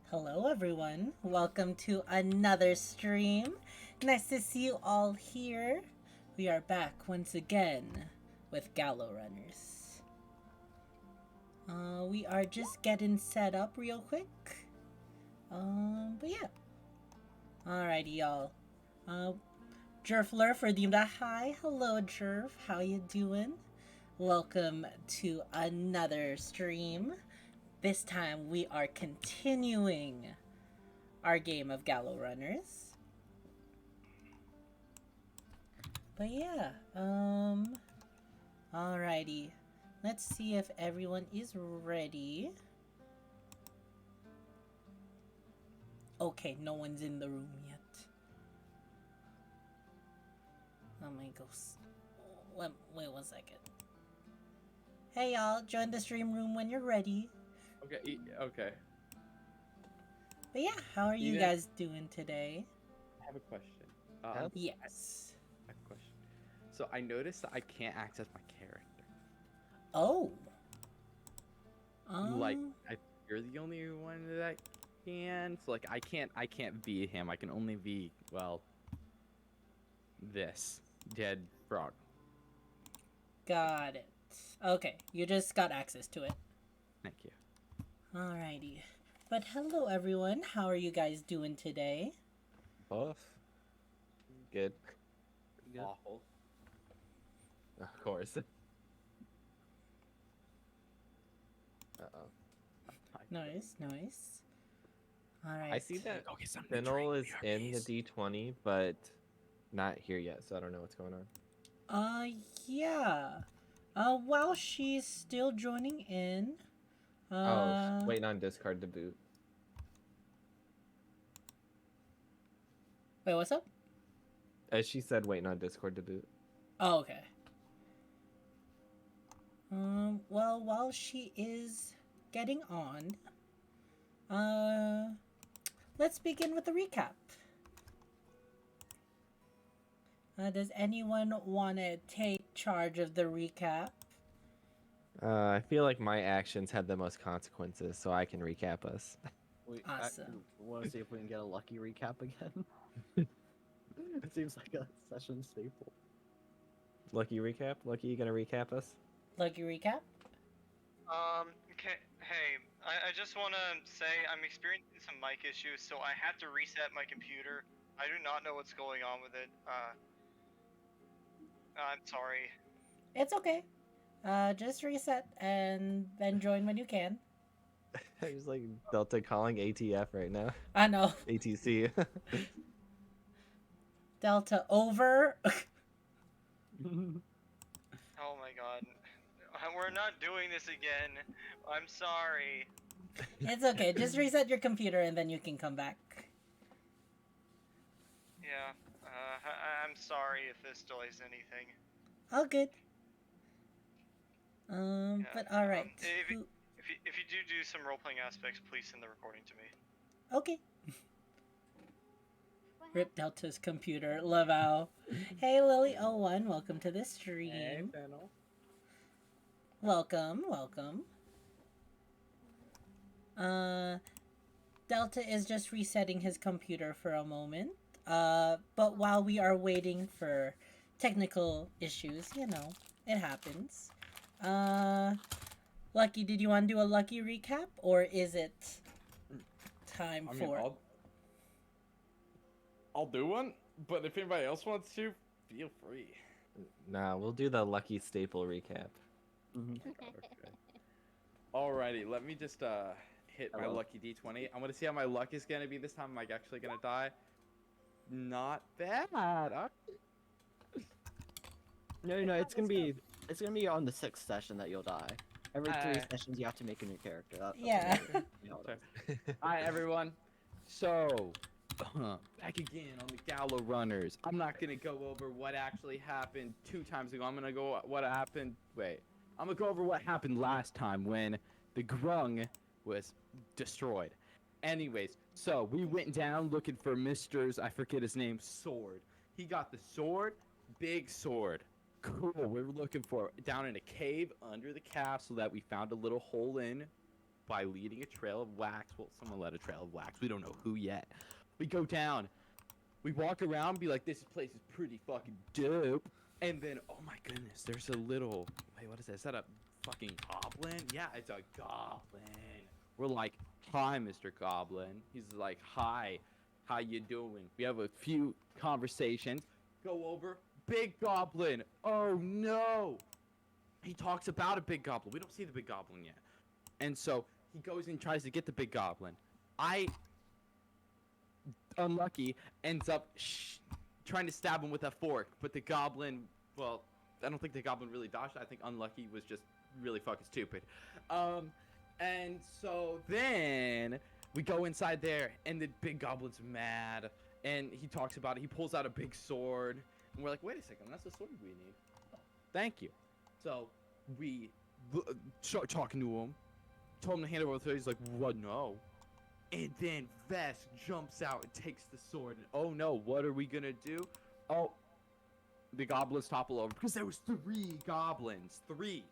Hello, everyone. Welcome to another stream. Nice to see you all here. We are back once again with Gallow Runners. We are just getting set up real quick. But yeah. Alrighty, y'all. Jerfler for the hi. Hello, Jerf. How you doing? Welcome to another stream. This time we are continuing our game of Gallow Runners. But yeah, alrighty. Let's see if everyone is ready. Okay, no one's in the room yet. Oh my gosh. Wait 1 second. Hey y'all, join the stream room when you're ready. Okay. But yeah, how are you guys doing today? I have a question. Yes. I have a question. So I noticed that I can't access my character. Oh. You're the only one that can. So I can't be him. I can only be this dead frog. Got it. Okay, you just got access to it. Thank you. Alrighty. But hello everyone, how are you guys doing today? Buff. Good. Awful. Of course. Uh-oh. Nice. Alright. I see that Go get something to Fennel drink, is in the D20, but not here yet, so I don't know what's going on. Yeah. While she's still joining in. Waiting on discard to boot. Wait, what's up? As she said, waiting on Discord to boot. Oh, okay. Well, while she is getting on, let's begin with the recap. Does anyone want to take charge of the recap? I feel like my actions had the most consequences, so I can recap us. Awesome. Want to see if we can get a lucky recap again? It seems like a session staple. Lucky recap? Lucky, you gonna recap us? Lucky recap? Okay, hey, I just want to say I'm experiencing some mic issues, so I have to reset my computer. I do not know what's going on with it. I'm sorry. It's okay. Just reset and then join when you can. I was like Delta calling ATF right now. I know. ATC. Delta over. Oh my god. We're not doing this again. I'm sorry. It's okay. Just reset your computer and then you can come back. Yeah, I'm sorry if this delays anything. All good. Yeah, But all right. If you do some role-playing aspects, please send the recording to me. Okay. Rip Delta's computer. Laval. Hey, Lily01. Welcome to the stream. Hey, Fennel. Welcome. Delta is just resetting his computer for a moment. But while we are waiting for technical issues, it happens. Lucky, did you want to do a lucky recap, or is it time for? I'll do one, but if anybody else wants to, feel free. Nah, we'll do the lucky staple recap. Okay. Alrighty, let me just hit my lucky D20. I want to see how my luck is gonna be this time. Am I actually gonna die? Not bad. No, it's gonna be on the 6th session that you'll die. Every 3 sessions you have to make a new character. Yeah. Hi everyone. So, back again on the Gallow Runners. I'm not gonna go over what actually happened 2 times ago. I'm gonna go what happened. Wait. I'm gonna go over what happened last time when the Grung was destroyed. Anyways, so we went down looking for Mister's, I forget his name, sword. He got the sword, big sword. Cool. We were looking for it down in a cave under the castle that we found a little hole in. by leading a trail of wax. Well, someone led a trail of wax. We don't know who yet. We go down. We walk around, be like, this place is pretty fucking dope. And then, oh my goodness, there's a little, wait, what is that? Is that a fucking goblin? Yeah, it's a goblin. We're like, hi, Mr. Goblin. He's like, hi, how you doing? We have a few conversations. Go over, big goblin. Oh no. He talks about a big goblin. We don't see the big goblin yet. And so he goes and tries to get the big goblin. Unlucky, ends up trying to stab him with a fork, but the goblin, well, I don't think the goblin really dodged. I think Unlucky was just really fucking stupid. And so then we go inside there, and the big goblin's mad, and he talks about it. He pulls out a big sword, and we're like, wait a second, that's the sword we need. Thank you. So we start talking to him, told him to hand it over to him. He's like, what? No. And then Vest jumps out and takes the sword. And oh no, what are we gonna do? Oh, the goblins topple over because there was 3 goblins. Three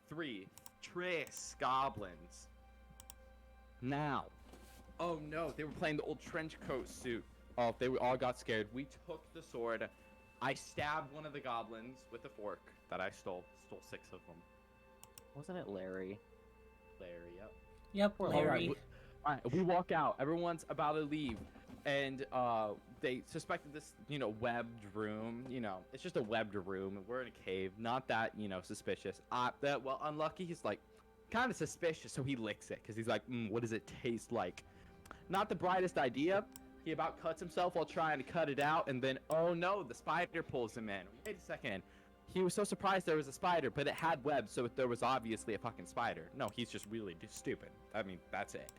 Triss goblins. Now, oh no, they were playing the old trench coat suit. Oh, all got scared. We took the sword. I stabbed one of the goblins with a fork that I stole. Stole 6 of them. Wasn't it Larry? Larry, yep. Yep, Larry. Alright, we walk out. Everyone's about to leave. And they suspected this, webbed room. It's just a webbed room. We're in a cave. Not that, suspicious. Well, Unlucky, he's like kind of suspicious, so he licks it. Because he's like, what does it taste like? Not the brightest idea. He about cuts himself while trying to cut it out. And then, oh no, the spider pulls him in. Wait a second. He was so surprised there was a spider, but it had webs, so there was obviously a fucking spider. No, he's just really stupid. I mean, that's it.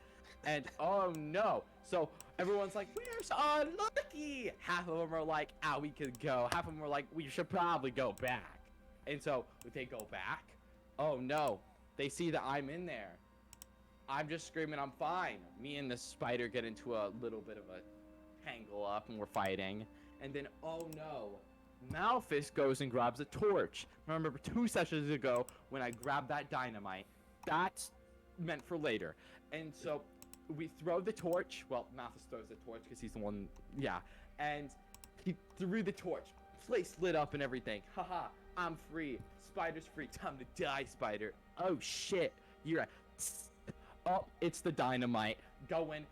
And oh no, so everyone's like, where's Unlucky? Half of them are like, we could go. Half of them are like, we should probably go back. And so they go back. Oh no, they see that I'm in there. I'm just screaming, I'm fine. Me and the spider get into a little bit of a tangle up, and we're fighting. And then, oh no, Malphus goes and grabs a torch. I remember 2 sessions ago when I grabbed that dynamite. That's meant for later. And so we throw the torch. Well, Malphus throws the torch because he's the one. Yeah. And he threw the torch. Place lit up and everything. Haha, I'm free. Spider's free. Time to die, Spider. Oh shit. You're right. Oh, it's the dynamite. Going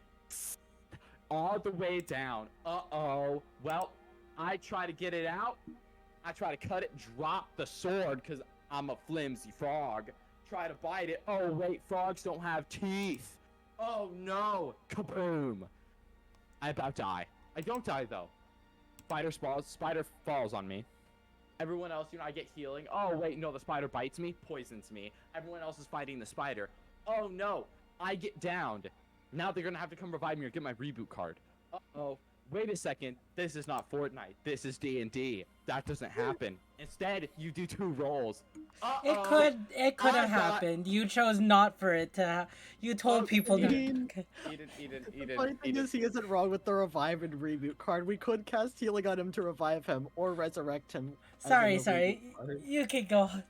all the way down. Uh-oh. Well, I try to get it out. I try to cut it, drop the sword because I'm a flimsy frog. Try to bite it. Oh, wait, frogs don't have teeth. Oh, no. Kaboom. I about die. I don't die, though. Spider falls on me. Everyone else, I get healing. Oh, wait, no, the spider bites me, poisons me. Everyone else is fighting the spider. Oh, no. I get downed. Now they're going to have to come revive me or get my reboot card. Uh-oh. Wait a second. This is not Fortnite. This is D&D. That doesn't happen. Instead, you do 2 rolls. Uh-oh. It could have happened. You chose not for it to. You told people to. The funny thing is, he isn't wrong with the revive and reboot card. We could cast healing on him to revive him or resurrect him. Sorry. You can go on.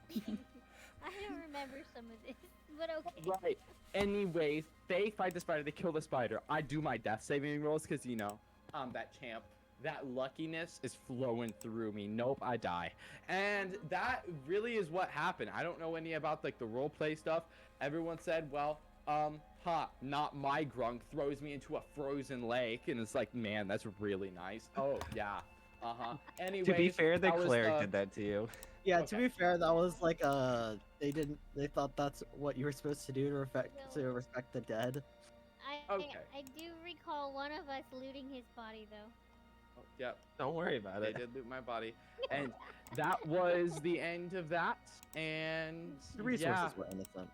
I don't remember some of this, but okay. Right. Anyways, they fight the spider. They kill the spider. I do my death saving rolls because, I'm that champ. That luckiness is flowing through me. Nope, I die. And that really is what happened. I don't know any about, the roleplay stuff. Everyone said, well, not my grunk throws me into a frozen lake. And it's like, man, that's really nice. Oh, yeah. Uh-huh. Anyways, To be fair, the that was, cleric did that to you. Yeah, Okay. to be fair, that was like they thought that's what you were supposed to do to respect the dead. Okay. I do recall one of us looting his body though. Oh, yeah. Don't worry about They it. did loot my body. And that was the end of that. And The resources yeah, were innocent.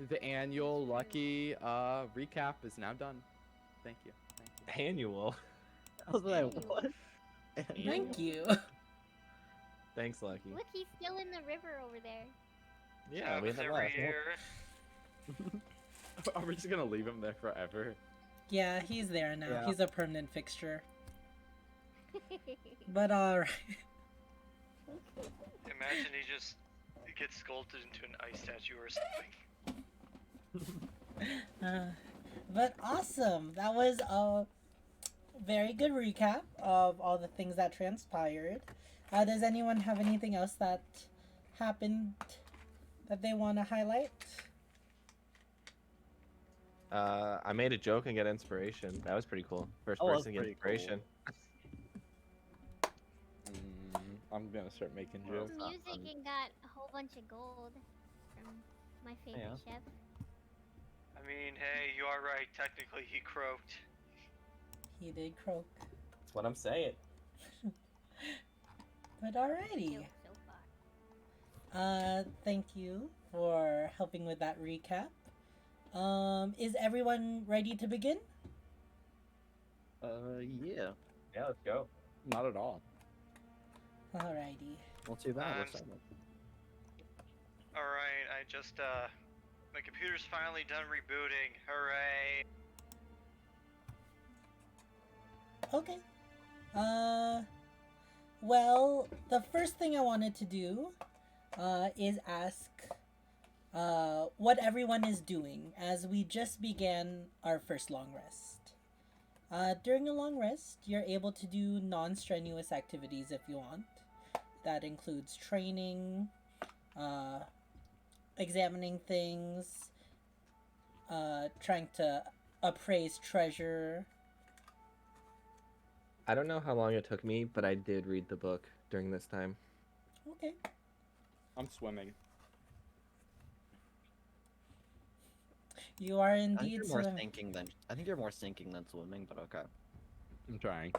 the annual Lucky recap is now done. Thank you. Annual. I was like, what? Thank you. Thanks, Lucky. Look, he's still in the river over there. Yeah, we have every left. year. Are we just gonna leave him there forever? Yeah, he's there now. Yeah. He's a permanent fixture. But alright. Imagine he just gets sculpted into an ice statue or something. Uh, but awesome. That was a very good recap of all the things that transpired. Does anyone have anything else that happened that they want to highlight? I made a joke and got inspiration. That was pretty cool. First Oh, that's person to get pretty cool. inspiration. I'm gonna start making Well, jokes. not Music fun. and got a whole bunch of gold from my favorite chef. I mean, hey, you are right. Technically, he croaked. He did croak. That's what I'm saying. But alrighty. Joke so far. Thank you for helping with that recap. Is everyone ready to begin? Yeah. Yeah, let's go. Not at all. Alrighty. Well, too bad. We're Um, silent. Alright, I just, my computer's finally done rebooting. Hooray. Okay. Well, the first thing I wanted to do, is ask, what everyone is doing as we just began our first long rest. During a long rest, you're able to do non-strenuous activities if you want. That includes training, examining things, trying to appraise treasure. I don't know how long it took me, but I did read the book during this time. Okay. I'm swimming. You are I think indeed you're more swimming. thinking than I think you're more sinking than swimming, but okay. I'm trying.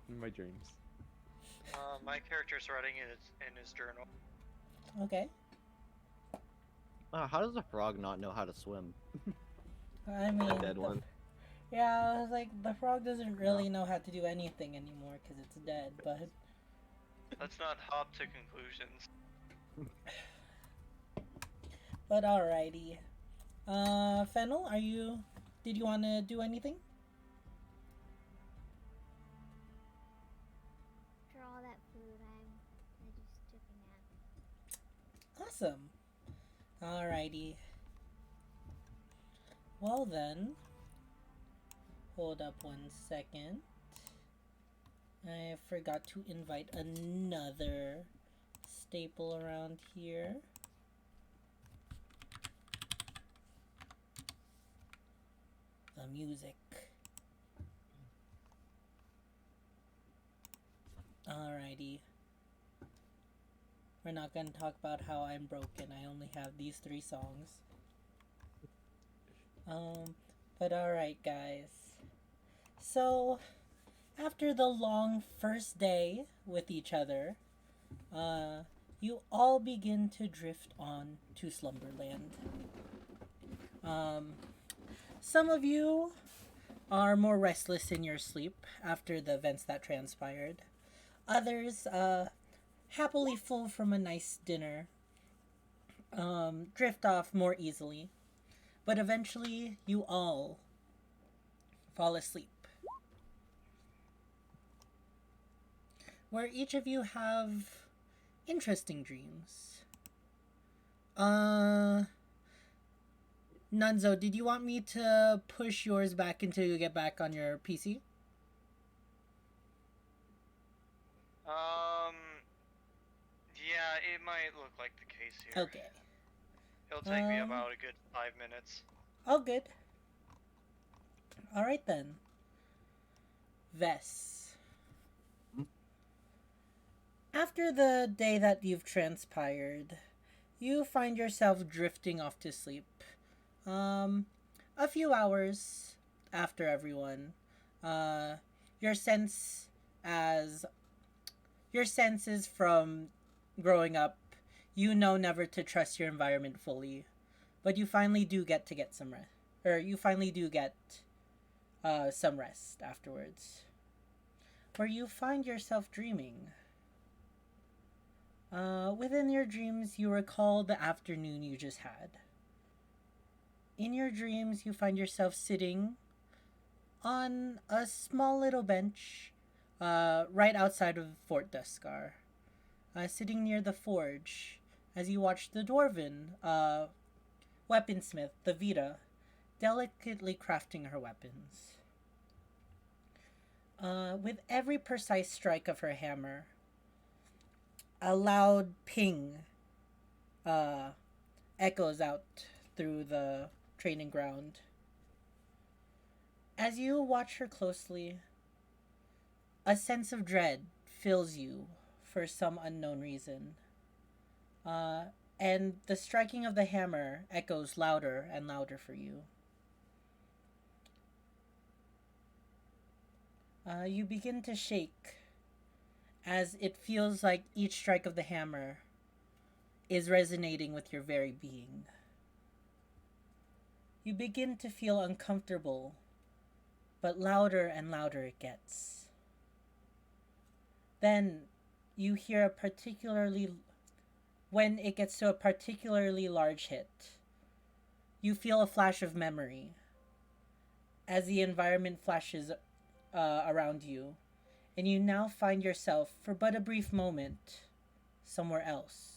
In my dreams. My character's writing in his journal. Okay. How does a frog not know how to swim? I mean, A dead one. Yeah, I was like, the frog doesn't really know how to do anything anymore because it's dead, but... Let's not hop to conclusions. But alrighty. Fennel, did you want to do anything? After all that food, I just took a nap. Awesome. Alrighty. Well then, hold up 1 second. I forgot to invite another staple around here. The music. Alrighty. We're not gonna talk about how I'm broken. I only have these 3 songs. But alright, guys. So, after the long first day with each other, you all begin to drift on to Slumberland. Some of you are more restless in your sleep after the events that transpired. Others, happily full from a nice dinner, drift off more easily. But eventually, you all fall asleep, where each of you have interesting dreams. Nunzo, did you want me to push yours back until you get back on your PC? Yeah, it might look like the case here. Okay. It'll take me about a good 5 minutes. Oh, good. Alright then. Vess. After the day that you've transpired, you find yourself drifting off to sleep. A few hours after everyone. Your senses from growing up, you know never to trust your environment fully. But you finally do get some rest. Or you finally do get some rest afterwards. Where you find yourself dreaming. Within your dreams, you recall the afternoon you just had. In your dreams, you find yourself sitting on a small little bench right outside of Fort Duskar. Sitting near the forge as you watch the dwarven weaponsmith, the Vita, delicately crafting her weapons. With every precise strike of her hammer, a loud ping uh, echoes out through the training ground. As you watch her closely, a sense of dread fills you for some unknown reason. Uh, and the striking of the hammer echoes louder and louder for you. You begin to shake as it feels like each strike of the hammer is resonating with your very being. You begin to feel uncomfortable, but louder and louder it gets. Then you hear when it gets to a particularly large hit, you feel a flash of memory as the environment flashes around you, and you now find yourself, for but a brief moment, somewhere else.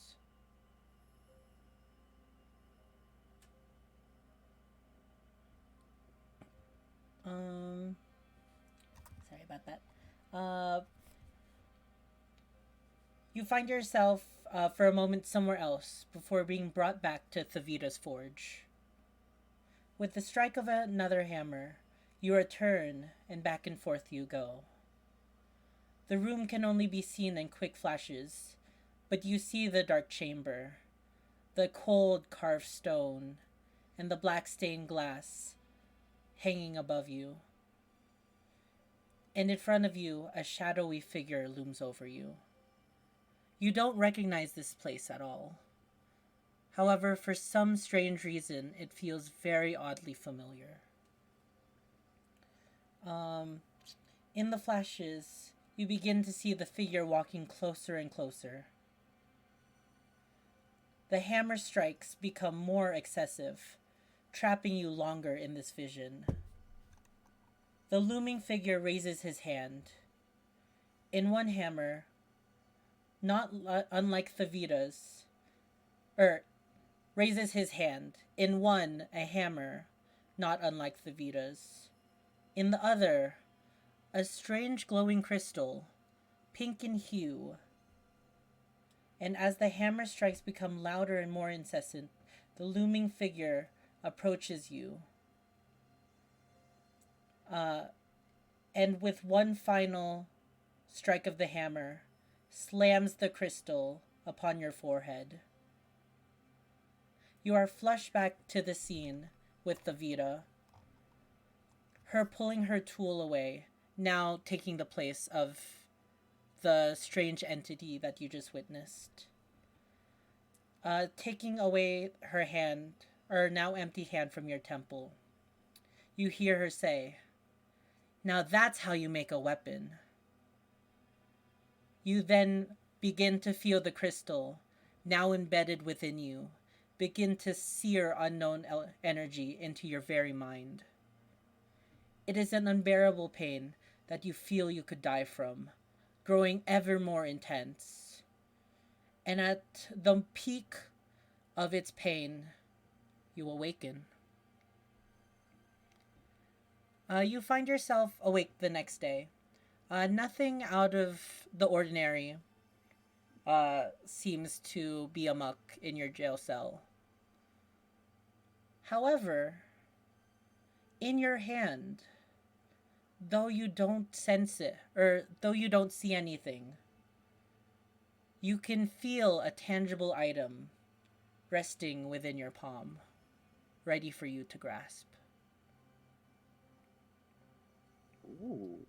Sorry about that. You find yourself for a moment somewhere else before being brought back to Thavita's forge. With the strike of another hammer, you return and back and forth you go. The room can only be seen in quick flashes, but you see the dark chamber, the cold carved stone, and the black stained glass hanging above you. And in front of you, a shadowy figure looms over you. You don't recognize this place at all. However, for some strange reason, it feels very oddly familiar. In the flashes, you begin to see the figure walking closer and closer. The hammer strikes become more excessive, trapping you longer in this vision. The looming figure raises his hand. In one hammer, not unlike Thavita's, raises his hand. In one, a hammer, not unlike Thavita's. In the other, a strange glowing crystal, pink in hue. And as the hammer strikes become louder and more incessant, the looming figure approaches you. And with one final strike of the hammer, slams the crystal upon your forehead. You are flushed back to the scene with Thavita, her pulling her tool away, now taking the place of the strange entity that you just witnessed. Taking away her hand, or now empty hand from your temple. You hear her say, "Now that's how you make a weapon." You then begin to feel the crystal, now embedded within you, begin to sear unknown energy into your very mind. It is an unbearable pain that you feel you could die from, growing ever more intense. And at the peak of its pain, you awaken. You find yourself awake the next day. Nothing out of the ordinary seems to be amok in your jail cell. However, in your hand, though you don't sense it, or though you don't see anything, you can feel a tangible item resting within your palm, ready for you to grasp. Ooh.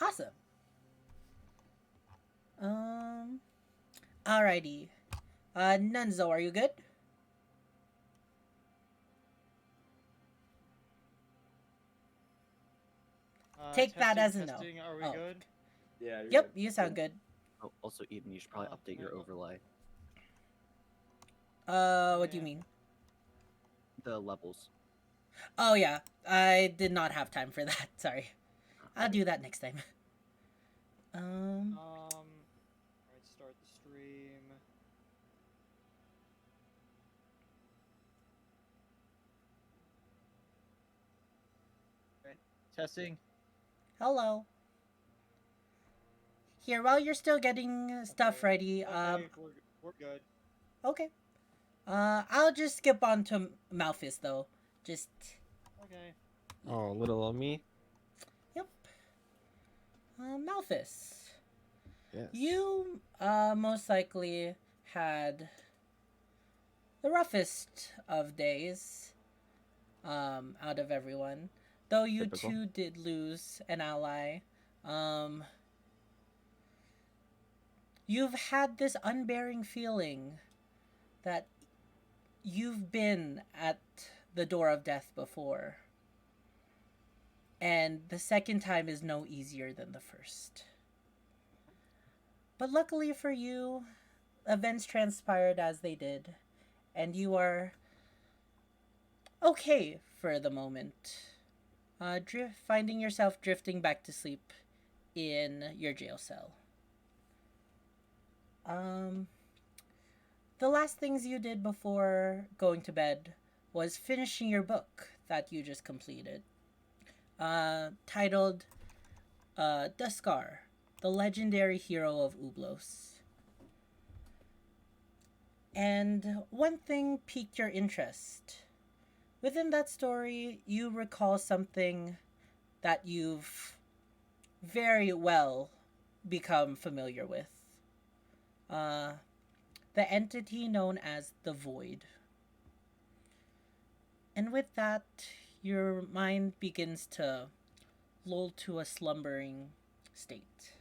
Awesome. Alrighty. Nunzo, are you good? Take that as a no. Are we Oh. good? Yeah. Yep, you sound good. Oh, also, Eden, you should probably update your overlay. What do you mean? The levels. Oh yeah, I did not have time for that. Sorry. I'll do that next time. Alright, start the stream. Testing. Hello. Here, while you're still getting stuff ready, We're good. okay. I'll just skip on to Malphus though. Just, Okay. Oh, little old me. yep. Malphus. Yes. You, most likely had the roughest of days, out of everyone. Though you Typical. too did lose an ally. You've had this unbearing feeling that you've been at the door of death before. And the second time is no easier than the first. But luckily for you, events transpired as they did, and you are okay for the moment. Finding yourself drifting back to sleep in your jail cell. The last things you did before going to bed was finishing your book that you just completed, titled Duskar, the legendary hero of Ublos. And one thing piqued your interest. Within that story, you recall something that you've very well become familiar with. The entity known as the Void. And with that, your mind begins to lull to a slumbering state.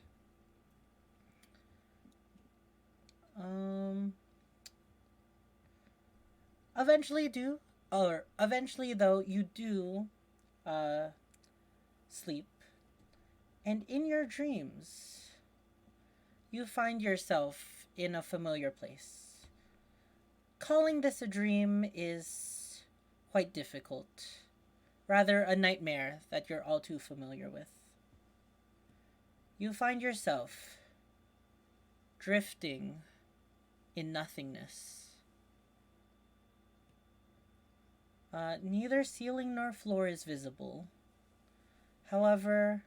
Eventually though, you do sleep, and in your dreams, you find yourself in a familiar place. Calling this a dream is quite difficult. Rather, a nightmare that you're all too familiar with. You find yourself drifting in nothingness. Neither ceiling nor floor is visible. However,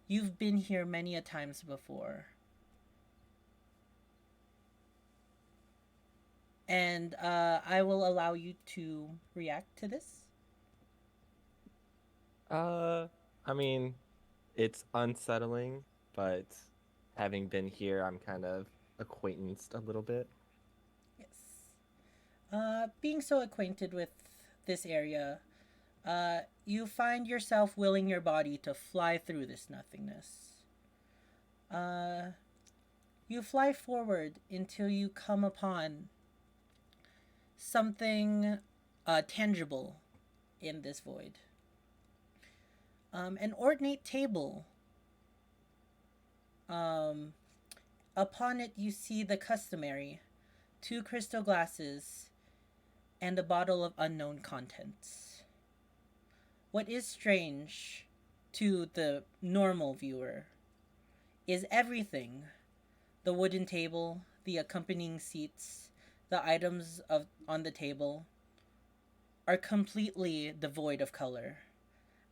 you've been here many a times before. And I will allow you to react to this. I mean, it's unsettling, but having been here, I'm kind of acquaintanced a little bit. Yes. Being so acquainted with this area, you find yourself willing your body to fly through this nothingness. You fly forward until you come upon something tangible in this void. An ornate table. Upon it, you see the customary 2 crystal glasses and a bottle of unknown contents. What is strange to the normal viewer is everything, the wooden table, the accompanying seats, the items on the table, are completely devoid of color,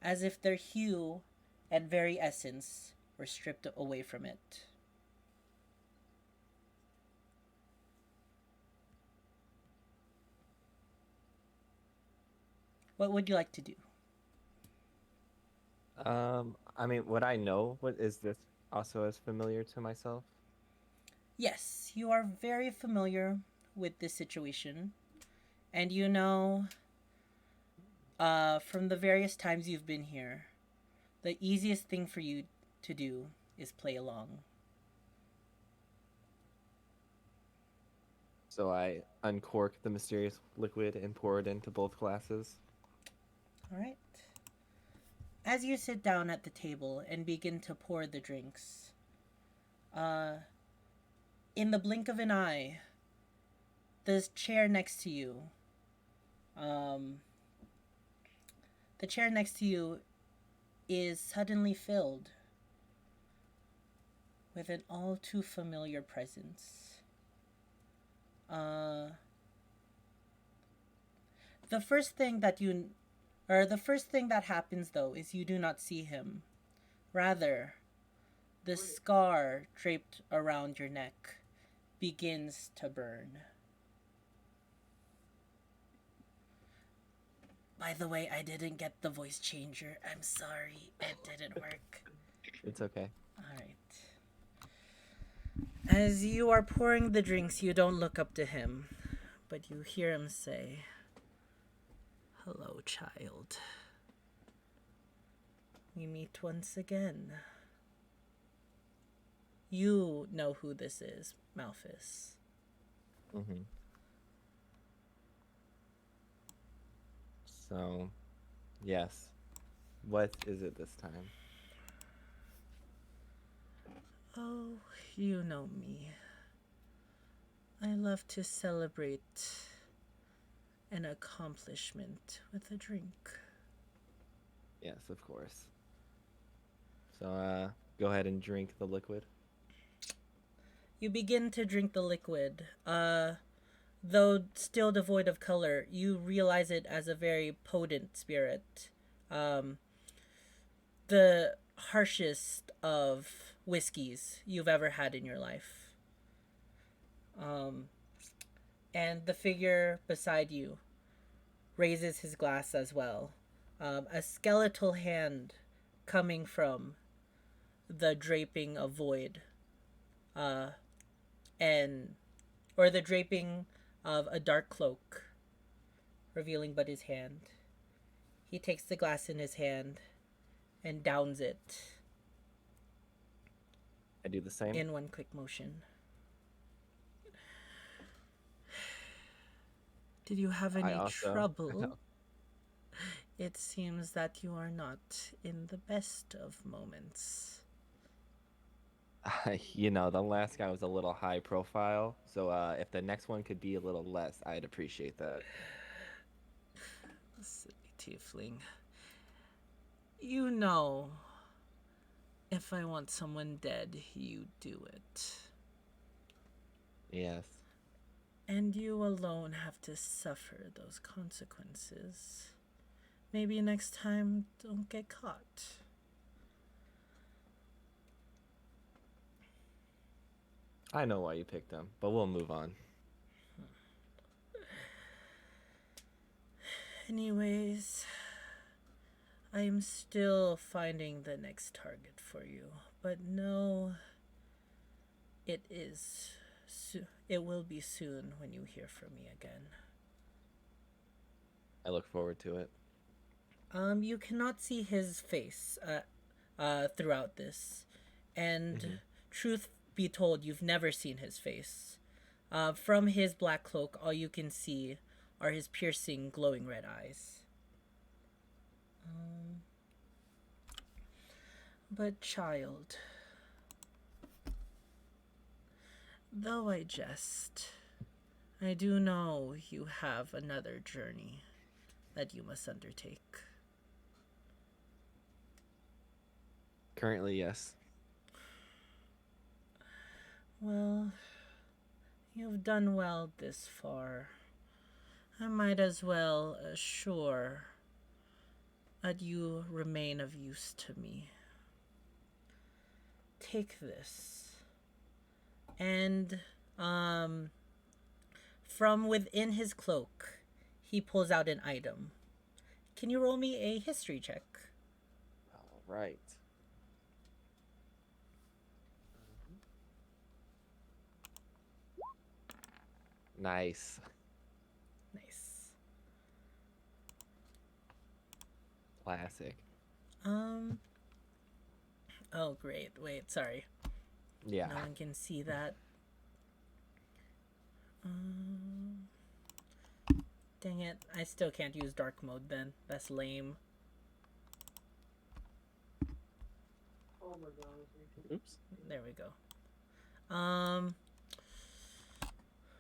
as if their hue and very essence were stripped away from it. What would you like to do? I mean, would I know what is this also as familiar to myself? Yes, you are very familiar with this situation, and you know, from the various times you've been here, the easiest thing for you to do is play along. So I uncork the mysterious liquid and pour it into both glasses. All right. As you sit down at the table and begin to pour the drinks, in the blink of an eye, the chair next to you, is suddenly filled with an all too familiar presence. The first thing that you Or the first thing that happens though is you do not see him. Rather, the scar draped around your neck begins to burn. By the way, I didn't get the voice changer. I'm sorry. It didn't work. It's okay. Alright. As you are pouring the drinks, you don't look up to him, but you hear him say, "Hello, child. We meet once again. You know who this is, Malphus." Mm-hmm. So, yes. What is it this time? Oh, you know me. I love to celebrate an accomplishment with a drink. Yes, of course. So, go ahead and drink the liquid. You begin to drink the liquid. Though still devoid of color, you realize it as a very potent spirit. The harshest of whiskeys you've ever had in your life. And the figure beside you raises his glass as well. A skeletal hand coming from the draping of void. Or the draping of a dark cloak, revealing but his hand. He takes the glass in his hand and downs it I do the same. in one quick motion. Did you have any trouble? It seems that you are not in the best of moments. The last guy was a little high profile, so if the next one could be a little less, I'd appreciate that. Silly tiefling. You know, if I want someone dead, you do it. Yes. And you alone have to suffer those consequences. Maybe next time, don't get caught. I know why you picked them, but we'll move on. Anyways, I am still finding the next target for you, but no, it will be soon when you hear from me again. I look forward to it. You cannot see his face throughout this, and truth be told, you've never seen his face. From his black cloak, all you can see are his piercing, glowing red eyes. But child, though I jest, I do know you have another journey that you must undertake. Currently, yes. Well, you've done well this far. I might as well assure that you remain of use to me. Take this. And, from within his cloak, he pulls out an item. Can you roll me a history check? All right. Nice. Nice. Classic. Oh, great. Wait, sorry. Yeah. No one can see that. Dang it. I still can't use dark mode then. That's lame. Oh my god. Oops. There we go.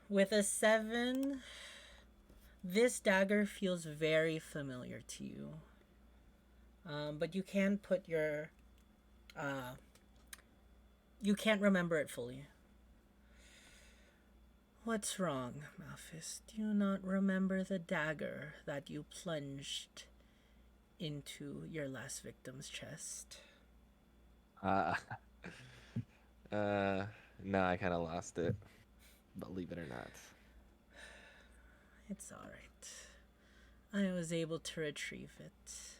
With a 7, this dagger feels very familiar to you. But you can put your... you can't remember it fully. What's wrong, Malphus? Do you not remember the dagger that you plunged into your last victim's chest. Uh, no, I kind of lost it. Believe it or not. It's alright. I was able to retrieve it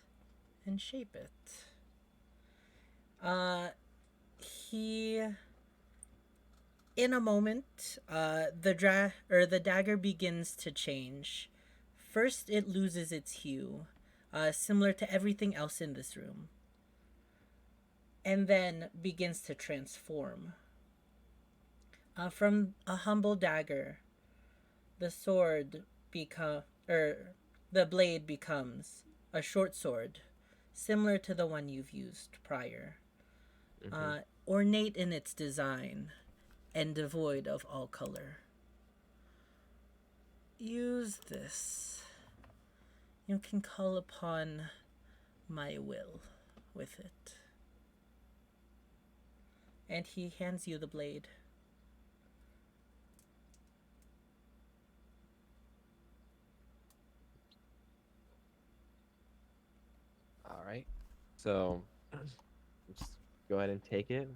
and shape it. He in a moment, the dagger begins to change. First, it loses its hue, similar to everything else in this room, and then begins to transform. From a humble dagger, the sword the blade becomes a short sword, similar to the one you've used prior. Ornate in its design and devoid of all color. Use this. You can call upon my will with it. And he hands you the blade. All right. So, just go ahead and take it.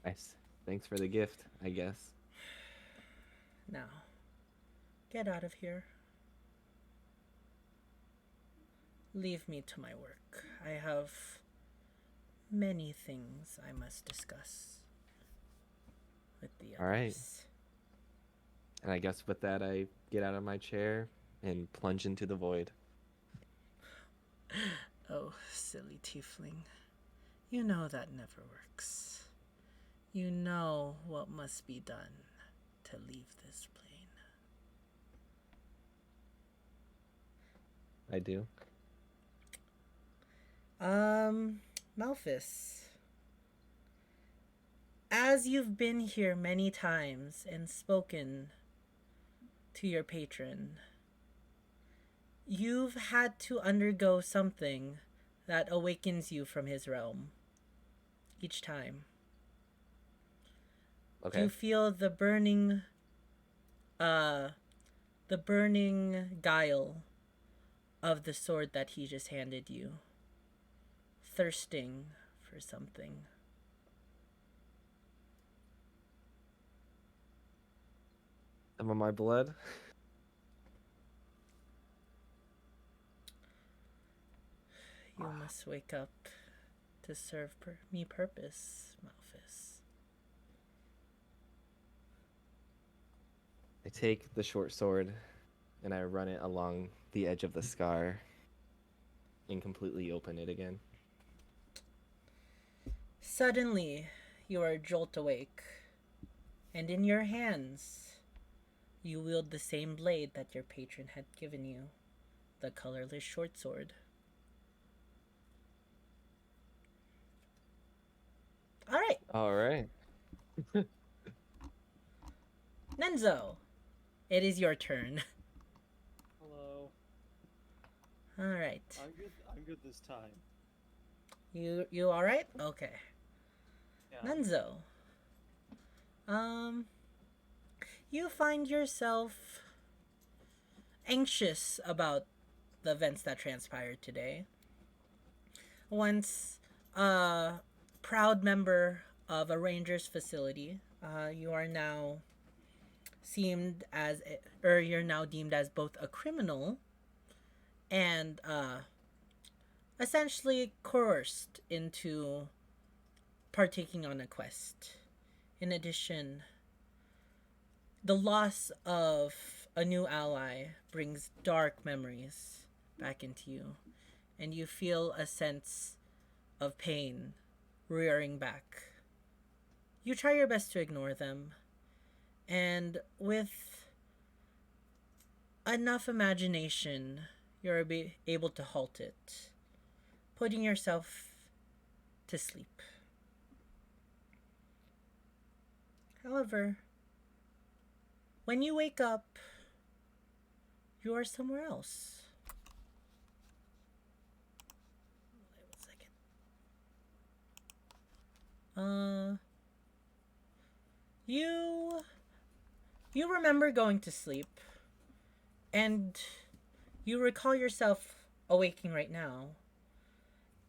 Nice. Thanks for the gift, I guess. Now, get out of here. Leave me to my work. I have many things I must discuss with the others. All right. And I guess with that, I get out of my chair and plunge into the void. Oh, silly tiefling. You know that never works. You know what must be done to leave this plane. I do. Malphus. As you've been here many times and spoken to your patron, you've had to undergo something that awakens you from his realm. Each time. Okay. You feel the burning guile of the sword that he just handed you. Thirsting for something. Some of my blood. You must wake up to serve me purpose, Malphus. I take the short sword and I run it along the edge of the scar and completely open it again. Suddenly, you are jolt awake, and in your hands, you wield the same blade that your patron had given you, the colorless short sword. All right. Nenzo, it is your turn. Hello. All right. I'm good this time. You all right? Okay. Yeah. Nenzo. You find yourself anxious about the events that transpired today. Once a proud member of a ranger's facility, you are now you're now deemed as both a criminal and essentially coerced into partaking on a quest. In addition, the loss of a new ally brings dark memories back into you, and you feel a sense of pain rearing back. You try your best to ignore them, and with enough imagination, you're able to halt it, putting yourself to sleep. However, when you wake up, you are somewhere else. Wait 1 second. You remember going to sleep, and you recall yourself awaking right now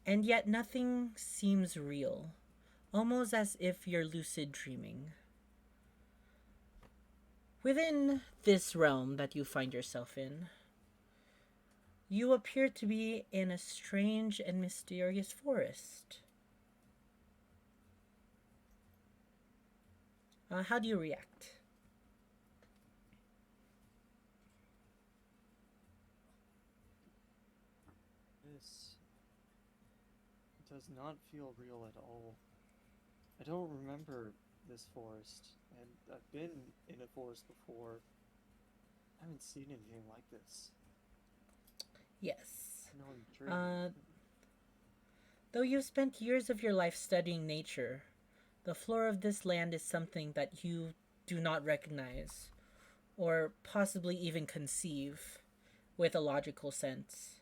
And yet nothing seems real, almost as if you're lucid dreaming. Within this realm that you find yourself in, you appear to be in a strange and mysterious forest. How do you react? This does not feel real at all. I don't remember this forest, and I've been in a forest before. I haven't seen anything like this. Yes. No, I'm dreaming. Though you've spent years of your life studying nature, the flora of this land is something that you do not recognize, or possibly even conceive with a logical sense.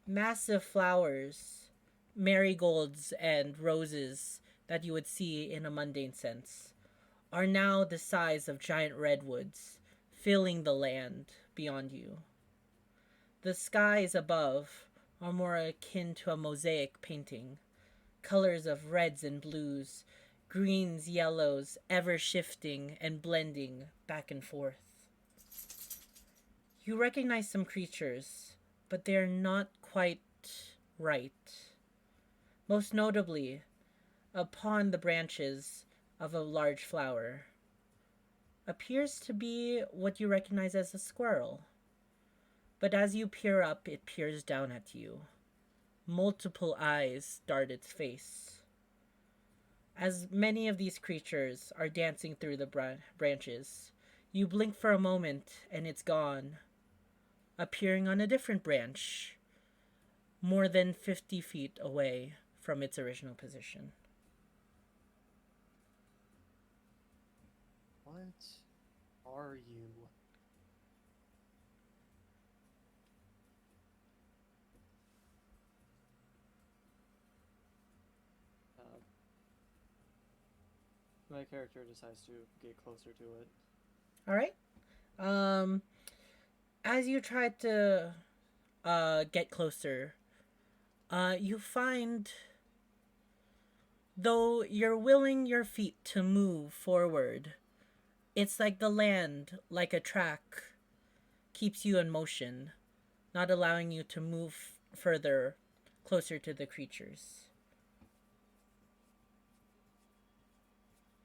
Massive flowers, marigolds, and roses that you would see in a mundane sense are now the size of giant redwoods, filling the land beyond you. The skies above are more akin to a mosaic painting, colors of reds and blues, greens, yellows, ever shifting and blending back and forth. You recognize some creatures, but they're not quite right. Most notably, upon the branches of a large flower, appears to be what you recognize as a squirrel. But as you peer up, it peers down at you. Multiple eyes dart its face. As many of these creatures are dancing through the branches, you blink for a moment and it's gone, appearing on a different branch, more than 50 feet away from its original position. What are you? My character decides to get closer to it. All right. As you try to get closer, you find, though you're willing your feet to move forward, it's like the land, like a track, keeps you in motion, not allowing you to move further closer to the creatures.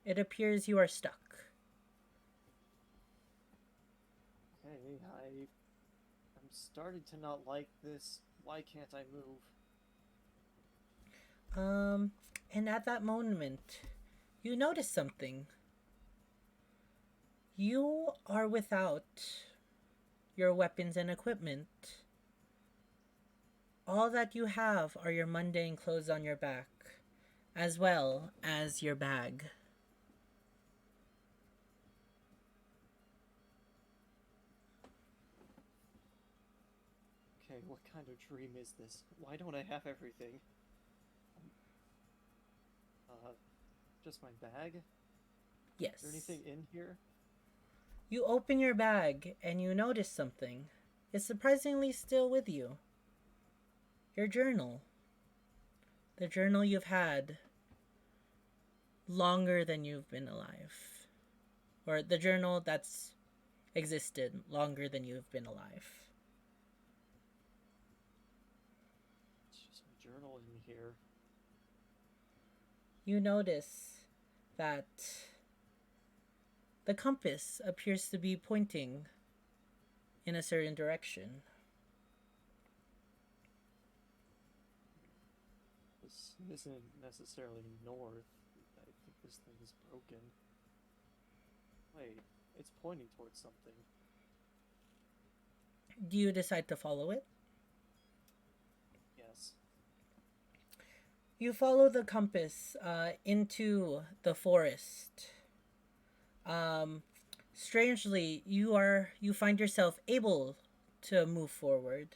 It appears you are stuck. Okay, I'm starting to not like this. Why can't I move? And at that moment, you notice something. You are without your weapons and equipment. All that you have are your mundane clothes on your back, as well as your bag. Okay, what kind of dream is this? Why don't I have everything? Just my bag? Yes. Is there anything in here? You open your bag and you notice something. It's surprisingly still with you. Your journal. The journal you've had longer than you've been alive. Or the journal that's existed longer than you've been alive. It's just my journal in here. You notice that the compass appears to be pointing in a certain direction. This isn't necessarily north. I think this thing is broken. Wait, it's pointing towards something. Do you decide to follow it? Yes. You follow the compass into the forest. Strangely, you find yourself able to move forward,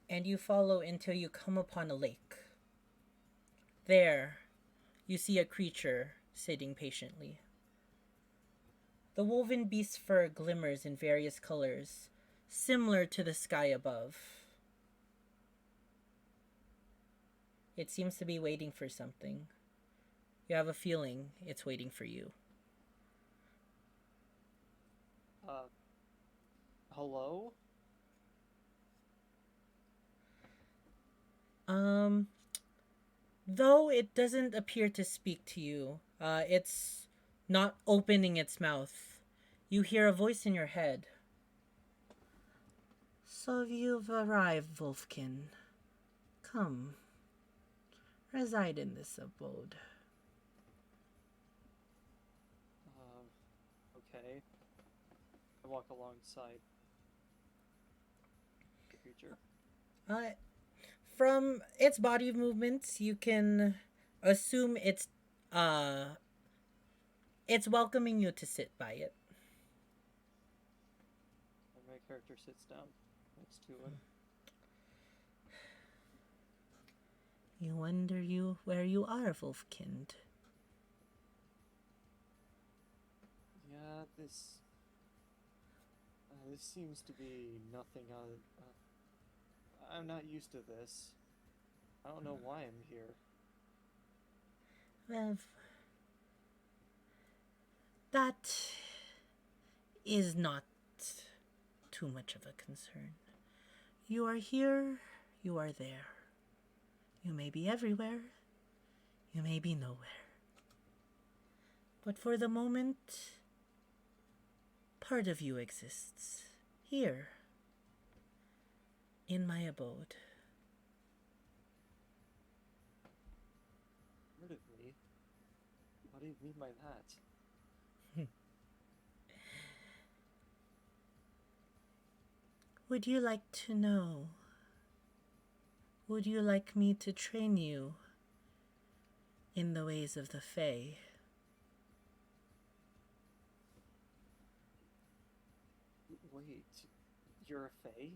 and you follow until you come upon a lake. There, you see a creature sitting patiently. The woven beast's fur glimmers in various colors, similar to the sky above. It seems to be waiting for something. You have a feeling it's waiting for you. Hello? Though it doesn't appear to speak to you, it's not opening its mouth. You hear a voice in your head. So you've arrived, Wolfkin. Come, reside in this abode. Okay. I walk alongside the creature. From its body movements, you can assume it's welcoming you to sit by it. And my character sits down next to it. You wonder where you are, Wolfkind. Yeah, this seems to be nothing I'm not used to this. I don't know why I'm here. Well, that is not too much of a concern. You are here, you are there. You may be everywhere, you may be nowhere. But for the moment, part of you exists here, in my abode. Part of me? What do you mean by that? Would you like to know? Would you like me to train you in the ways of the Fae? Wait, you're a Fae?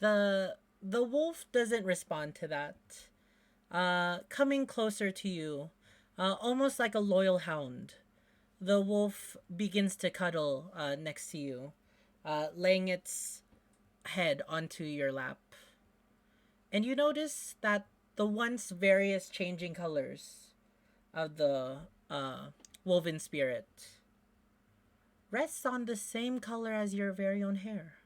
The wolf doesn't respond to that. Coming closer to you, almost like a loyal hound, the wolf begins to cuddle next to you, laying its head onto your lap. And you notice that the once various changing colors of the woven spirit rests on the same color as your very own hair.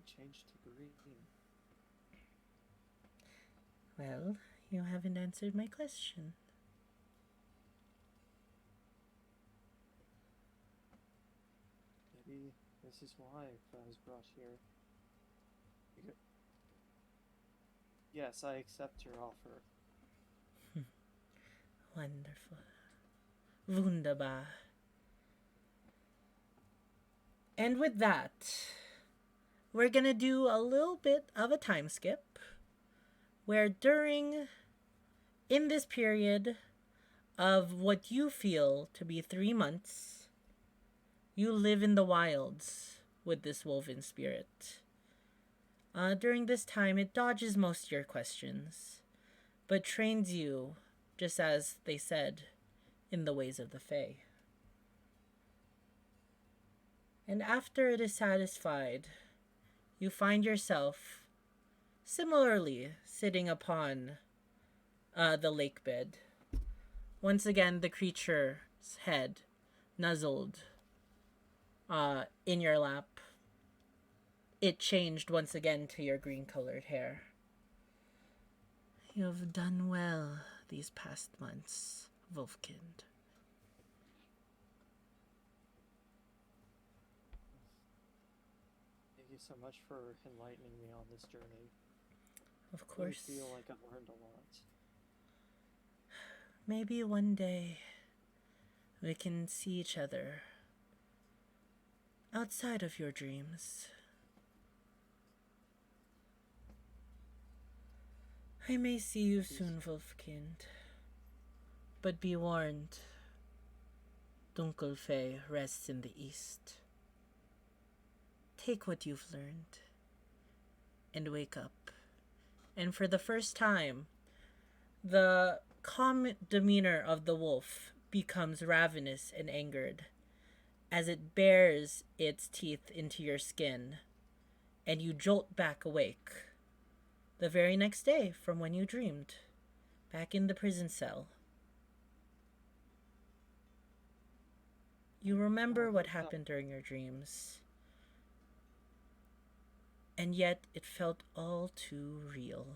Changed to green. Well, you haven't answered my question. Maybe this is why I was brought here. Yes, I accept your offer. Wonderful. Wunderbar. And with that, we're gonna do a little bit of a time skip where in this period of what you feel to be 3 months, you live in the wilds with this woven spirit. During this time, it dodges most of your questions, but trains you, just as they said, in the ways of the Fae. And after it is satisfied, you find yourself similarly sitting upon the lake bed. Once again, the creature's head nuzzled in your lap. It changed once again to your green-colored hair. You've done well these past months, Wolfkind. Thank you so much for enlightening me on this journey. Of course. I feel like I've learned a lot. Maybe one day we can see each other outside of your dreams. I may see you soon, Wolfkind. But be warned, Dunkelfey rests in the east. Take what you've learned and wake up. And for the first time, The calm demeanor of the wolf becomes ravenous and angered as it bares its teeth into your skin, and you jolt back awake. The very next day from when you dreamed, back in the prison cell. You remember what happened during your dreams, and yet it felt all too real.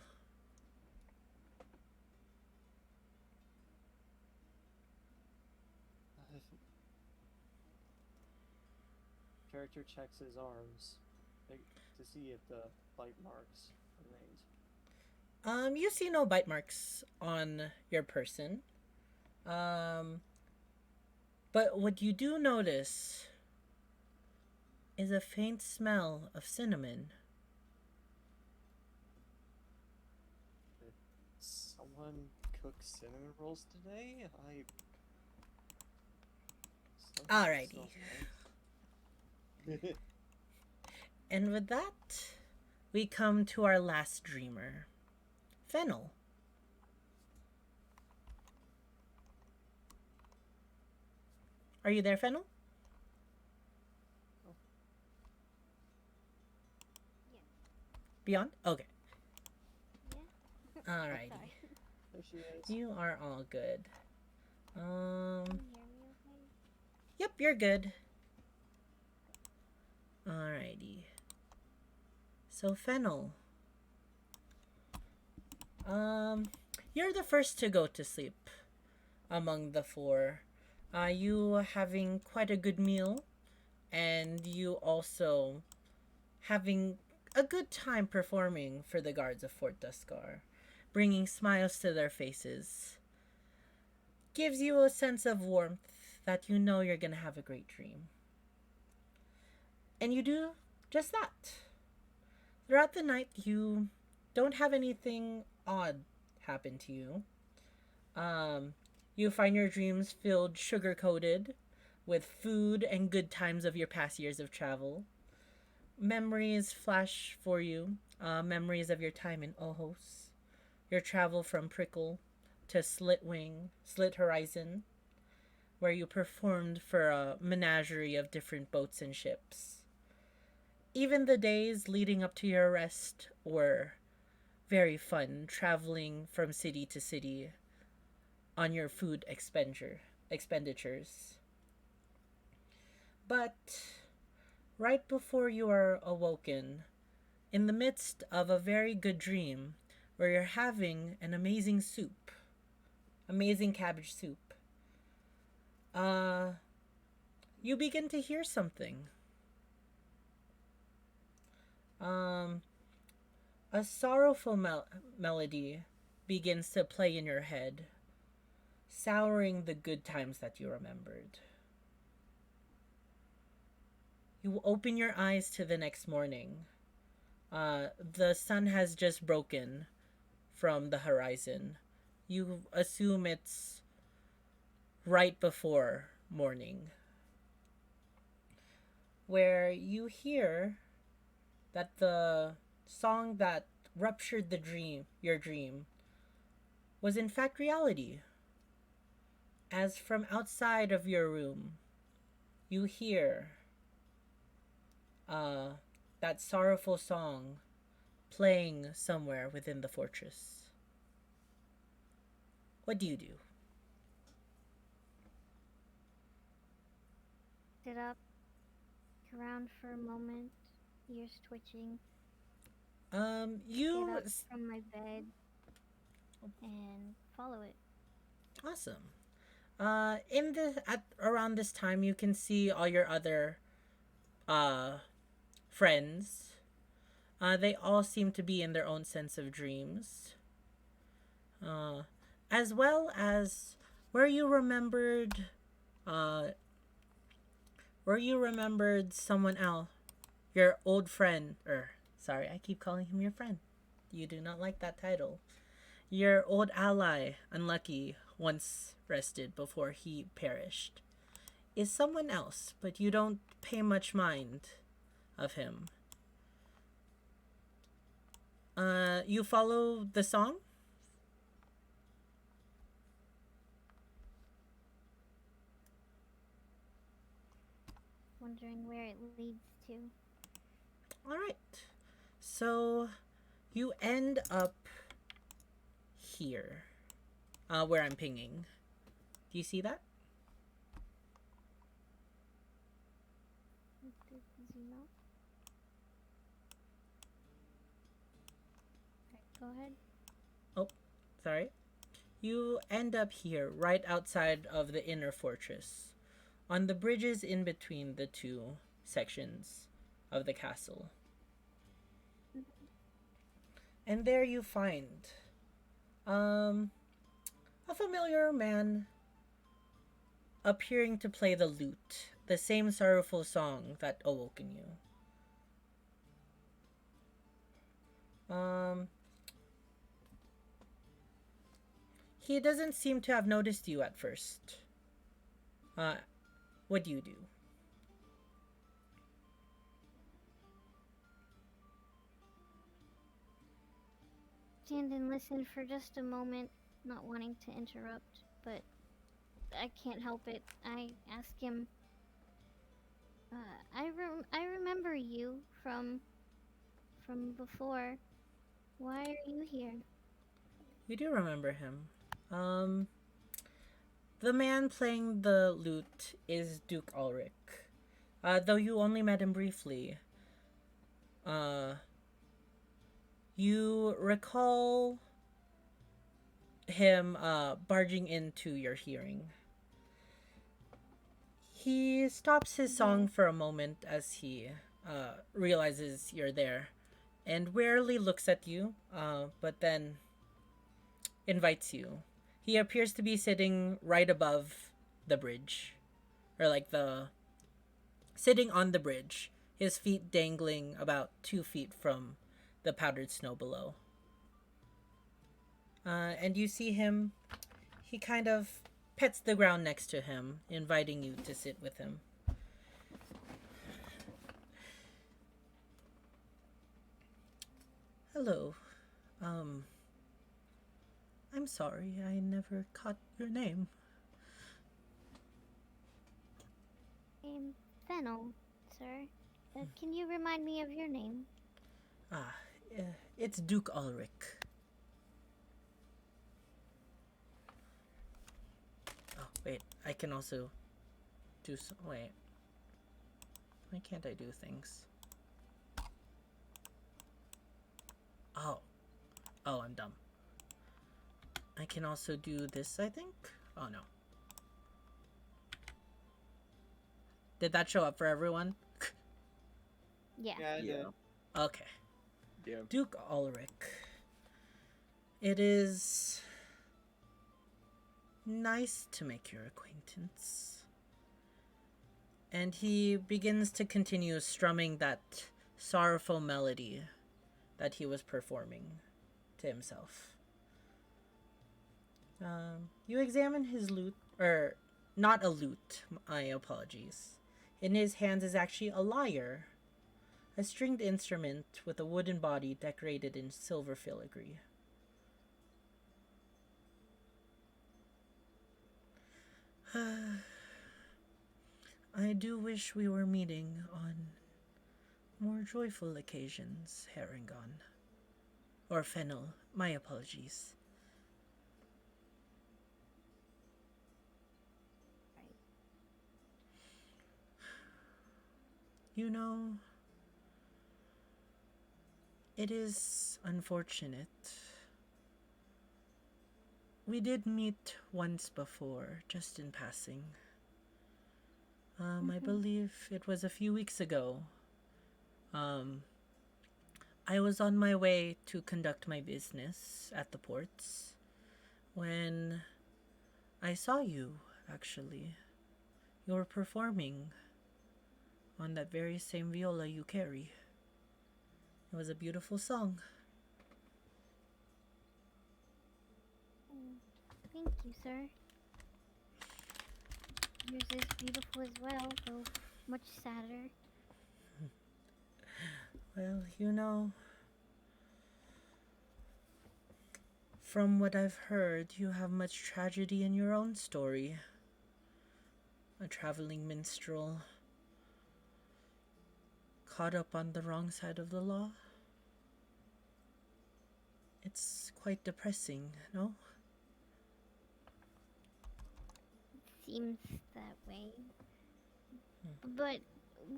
Character checks his arms to see if the bite marks remained. You see no bite marks on your person. But what you do notice is a faint smell of cinnamon. Did someone cook cinnamon rolls today? Alrighty. And with that, we come to our last dreamer, Fennel. Are you there, Fennel? Yeah. Beyond? Okay. Yeah. Alrighty. Sorry. There she is. You are all good. Can you hear me okay? Yep, you're good. Alrighty. So Fennel. You're the first to go to sleep among the four. You having quite a good meal, and you also having a good time performing for the guards of Fort Duskar, bringing smiles to their faces. Gives you a sense of warmth that you know you're gonna have a great dream. And you do just that. Throughout the night, you don't have anything odd happen to you. You find your dreams filled sugar coated with food and good times of your past years of travel. Memories flash for you, memories of your time in Ojos, your travel from Prickle to Slit Horizon, where you performed for a menagerie of different boats and ships. Even the days leading up to your arrest were very fun, traveling from city to city on your food expenditures. But right before you are awoken, in the midst of a very good dream, where you're having an amazing soup, amazing cabbage soup, you begin to hear something. A sorrowful melody begins to play in your head, souring the good times that you remembered. You open your eyes to the next morning. The sun has just broken from the horizon. You assume it's right before morning, where you hear that the song that ruptured your dream, was in fact reality. As from outside of your room, you hear that sorrowful song playing somewhere within the fortress. What do you do? Sit up, look around for a moment, ears twitching. You Get up from my bed and follow it. Awesome. At around this time, you can see all your other friends. They all seem to be in their own sense of dreams. As well as where you remembered someone else, your old friend, sorry, I keep calling him your friend. You do not like that title. Your old ally, Unlucky, once rested before he perished, is someone else, but you don't pay much mind of him. You follow the song? wondering where it leads to. Alright. So, you end up here. Where I'm pinging. Do you see that? Zoom out. Alright, go ahead. Oh, sorry. You end up here, right outside of the inner fortress, on the bridges in between the two sections of the castle. And there you find a familiar man appearing to play the lute, the same sorrowful song that awoken you. He doesn't seem to have noticed you at first. What do you do? Stand and listen for just a moment, not wanting to interrupt, but I can't help it. I ask him, I remember you from before. Why are you here? You do remember him. The man playing the lute is Duke Ulrich. Though you only met him briefly. You recall him barging into your hearing. He stops his song for a moment as he realizes you're there, and warily looks at you, but then invites you. He appears to be sitting right above the bridge, or like sitting on the bridge, his feet dangling about 2 feet from the powdered snow below. And you see him, he kind of pets the ground next to him, inviting you to sit with him. Hello. I'm sorry, I never caught your name. I'm Fennel, sir. Can you remind me of your name? It's Duke Ulrich. Oh, wait, I can also do some. Wait. Why can't I do things? Oh. Oh, I'm dumb. I can also do this, I think? Oh, no. Did that show up for everyone? Yeah. Yeah, I did. Okay. Yeah. Duke Ulrich. It is nice to make your acquaintance. And he begins to continue strumming that sorrowful melody that he was performing to himself. You examine his lute, or not a lute, my apologies. In his hands is actually a lyre, a stringed instrument with a wooden body decorated in silver filigree. I do wish we were meeting on more joyful occasions, Harangon. Or Fennel, my apologies. You know, it is unfortunate. We did meet once before, just in passing. I believe it was a few weeks ago. I was on my way to conduct my business at the ports when I saw you, actually. You were performing on that very same viola you carry. It was a beautiful song. Thank you, sir. Yours is beautiful as well, though much sadder. Well, you know, from what I've heard, you have much tragedy in your own story. A traveling minstrel. caught up on the wrong side of the law? It's quite depressing, no? Seems that way. But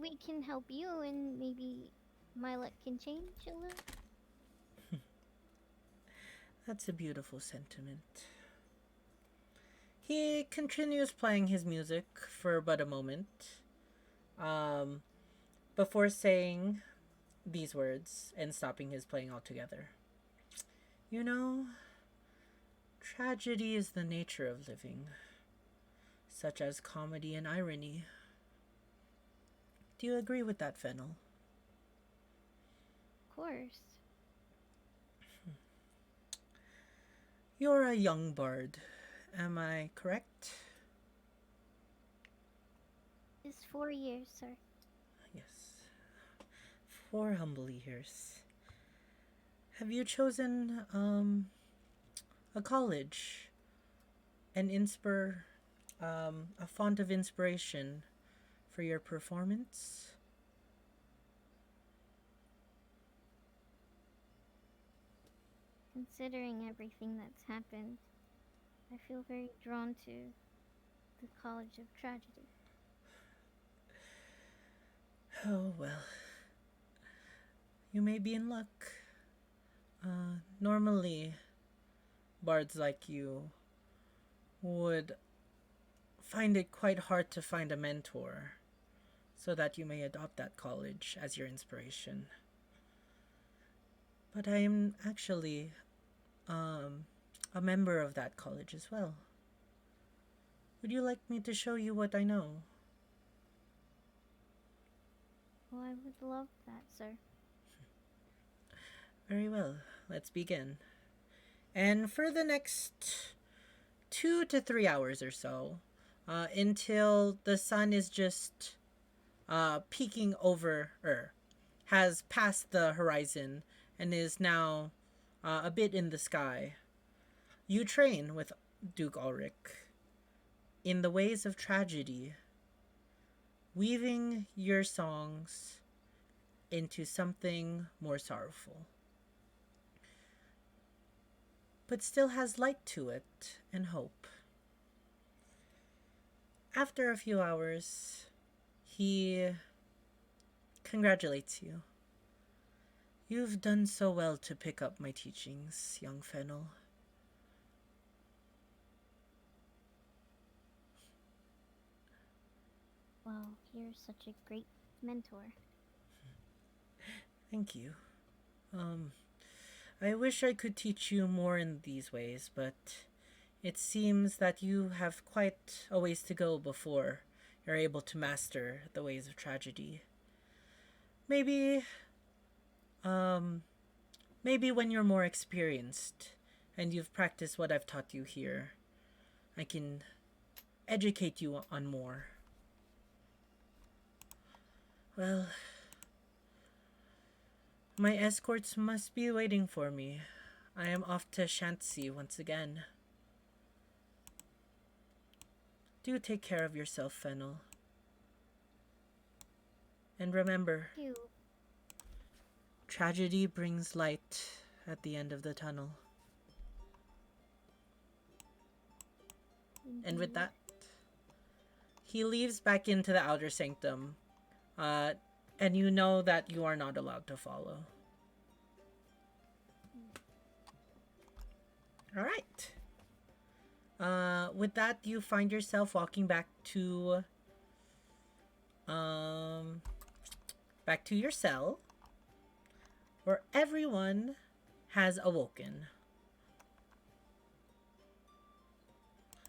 we can help you, and maybe my luck can change a little. That's a beautiful sentiment. He continues playing his music for but a moment, before saying these words and stopping his playing altogether. You know, tragedy is the nature of living, such as comedy and irony. Do you agree with that, Fennel? Of course. You're a young bard, am I correct? Just 4 years, sir. Yes. 4 humble years. Have you chosen, a college, a font of inspiration for your performance? Considering everything that's happened, I feel very drawn to the College of Tragedy. Oh, well. You may be in luck. Normally, bards like you would find it quite hard to find a mentor so that you may adopt that college as your inspiration. But I am actually a member of that college as well. Would you like me to show you what I know? Well, I would love that, sir. Very well, let's begin. And for the next 2 to 3 hours or so, until the sun is just peeking over, or has passed the horizon and is now a bit in the sky, you train with Duke Ulrich in the ways of tragedy, weaving your songs into something more sorrowful, but still has light to it and hope. After a few hours, he congratulates you. You've done so well to pick up my teachings, young Fennel. Wow, you're such a great mentor. Thank you. I wish I could teach you more in these ways, but it seems that you have quite a ways to go before you're able to master the ways of tragedy. Maybe, maybe when you're more experienced and you've practiced what I've taught you here, I can educate you on more. Well, my escorts must be waiting for me. I am off to Shanxi once again. Do take care of yourself, Fennel. And remember, You. tragedy brings light at the end of the tunnel. And with that, he leaves back into the outer sanctum. And you know that you are not allowed to follow. Alright. With that, you find yourself walking back to your cell, where everyone has awoken.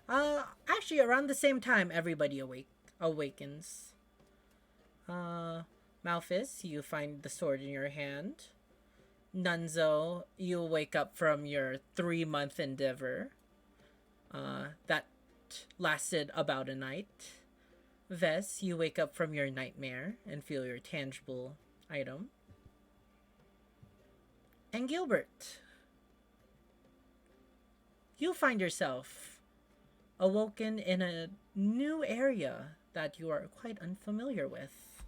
Actually, around the same time, everybody awakens. Malphus, you find the sword in your hand. Nunzo, you wake up from your 3-month endeavor. That lasted about a night. Vess, you wake up from your nightmare and feel your tangible item. And Gilbert, you find yourself awoken in a new area that you are quite unfamiliar with.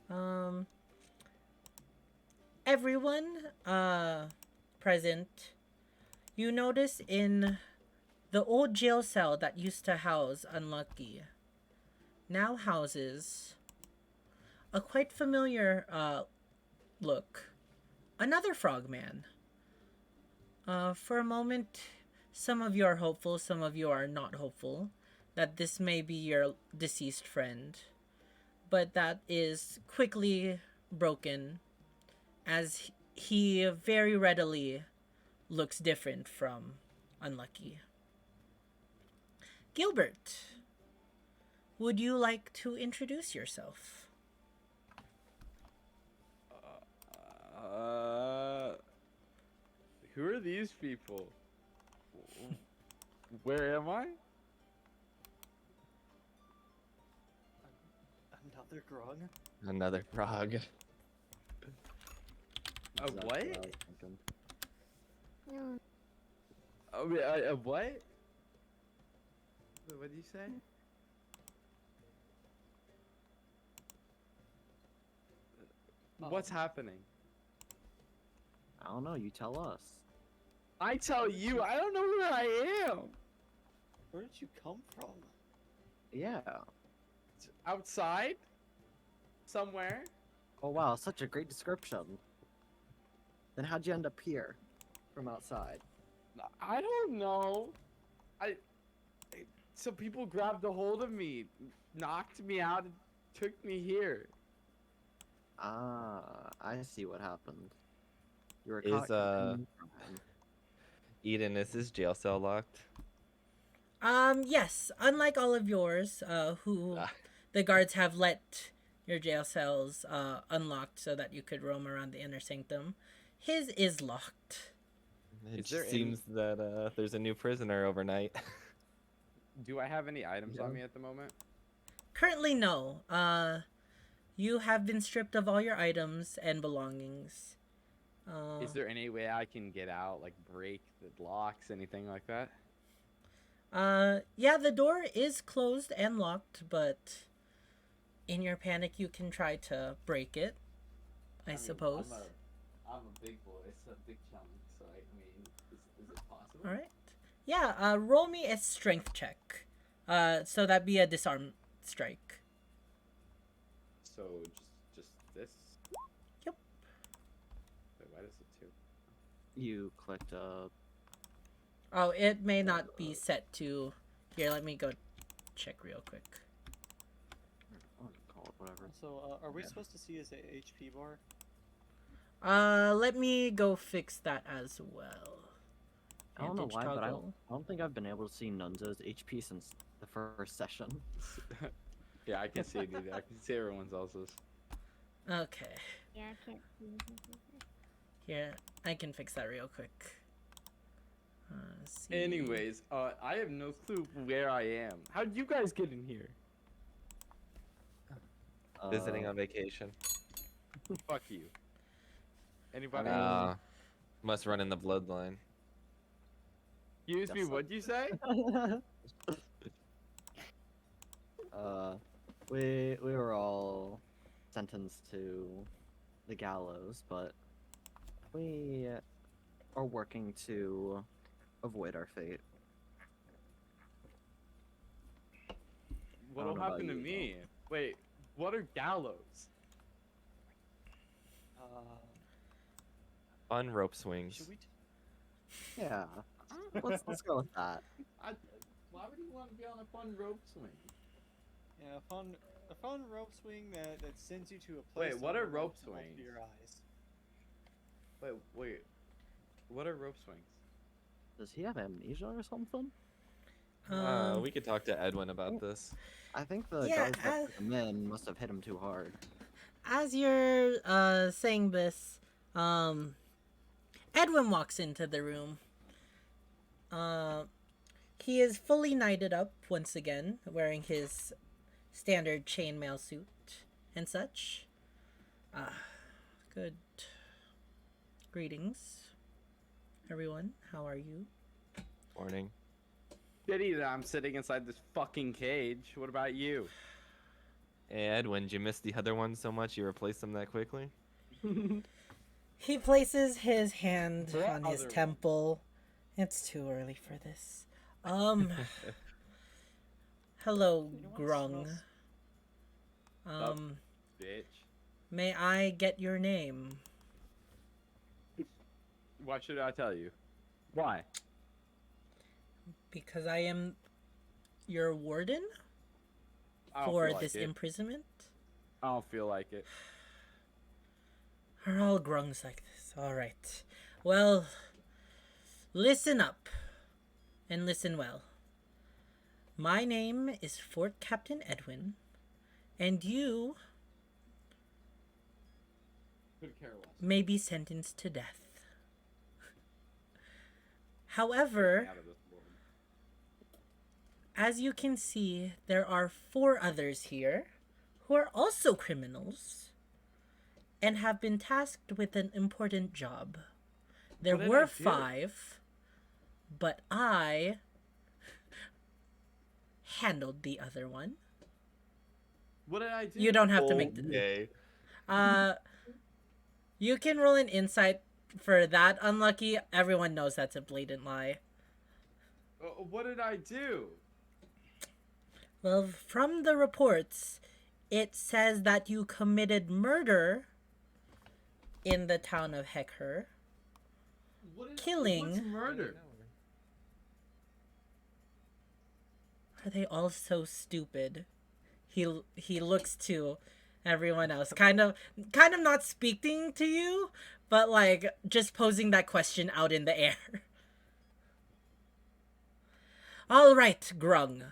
Um, everyone present, you notice in the old jail cell that used to house Unlucky now houses a quite familiar look. Another frogman. For a moment, some of you are hopeful, some of you are not hopeful that this may be your deceased friend. But that is quickly broken as he very readily looks different from Unlucky. Gilbert, would you like to introduce yourself? Who are these people? Where am I? Another grog? Another frog. A Exactly what? I was thinking. No, I mean, a what? Wait, what did you say? What's happening? I don't know. You tell us. I tell you, I don't know where I am. Where did you come from? Yeah. Outside? Somewhere? Oh wow, such a great description. Then how'd you end up here, from outside? I don't know. Some people grabbed a hold of me, knocked me out, and took me here. Ah, I see what happened. You were Is, caught committing crime. Eden, is his jail cell locked? Yes. Unlike all of yours, who Ah. the guards have let your jail cells unlocked so that you could roam around the inner sanctum, his is locked. It Is there just seems that there's a new prisoner overnight. Do I have any items Yeah. on me at the moment? Currently, no. You have been stripped of all your items and belongings. Is there any way I can get out, like break the locks, anything like that? Yeah, the door is closed and locked, but in your panic, you can try to break it, I suppose. I'm a big boy, so a big chunk, so I mean, is it possible? All right. Yeah, roll me a strength check. So that'd be a disarm strike. So just this? Yep. Wait, why does it two? You clicked Oh, it may not be set to... Here, let me go check real quick. call it whatever. So, are we Yeah. supposed to see his HP bar? Let me go fix that as well. I don't know Vantage why, but I toggle. don't think I've been able to see Nunzo's HP since the first session. Yeah, I can see it either. I can see everyone else's. Okay. yeah, I can't see anything. Here, I can fix that real quick. See. Anyways, I have no clue where I am. How did you guys get in here? Visiting on vacation. Fuck you. Anybody? Must run in the bloodline. Excuse me, Guess so. what'd you say? We were all sentenced to the gallows, but we are working to avoid our fate. What'll know about happen to you, me? Wait, what are gallows? On rope swings. Should we? Yeah, let's go with that. Why would you want to be on a fun rope swing? Yeah, a fun rope swing that sends you to a place. Wait, what on are the rope to open swings? Your eyes. Wait. What are rope swings? Does he have amnesia or something? We could talk to Edwin about this. I think the Yeah, guards that took him in must have hit him too hard. As you're saying this, Edwin walks into the room. He is fully knighted up once again, wearing his standard chainmail suit and such. Good. Greetings, everyone. How are you? Morning. Pity that I'm sitting inside this fucking cage. What about you? Hey, Edwin, did you miss the other one so much you replaced them that quickly? He places his hand What on his other one? temple. It's too early for this. Hello, You know what Grung. smells- Bitch. May I get your name? What should I tell you? Why? Because I am your warden I don't for feel like this it. imprisonment. I don't feel like it. Are all grungs like this? Alright. Well, listen up. And listen well. My name is Fort Captain Edwin. And you Could care less. may be sentenced to death. However, Out of this world. as you can see, there are 4 others here who are also criminals and have been tasked with an important job. There What did I were do? 5, but I handled the other one. What did I do? You don't have to make the... Okay. You can roll an insight for that. Unlucky, everyone knows that's a blatant lie. What did I do? Well, from the reports, it says that you committed murder in the town of Hecker. Killing. What's murder? Are they all so stupid? He looks to everyone else, kind of not speaking to you, but like just posing that question out in the air. All right, Grung.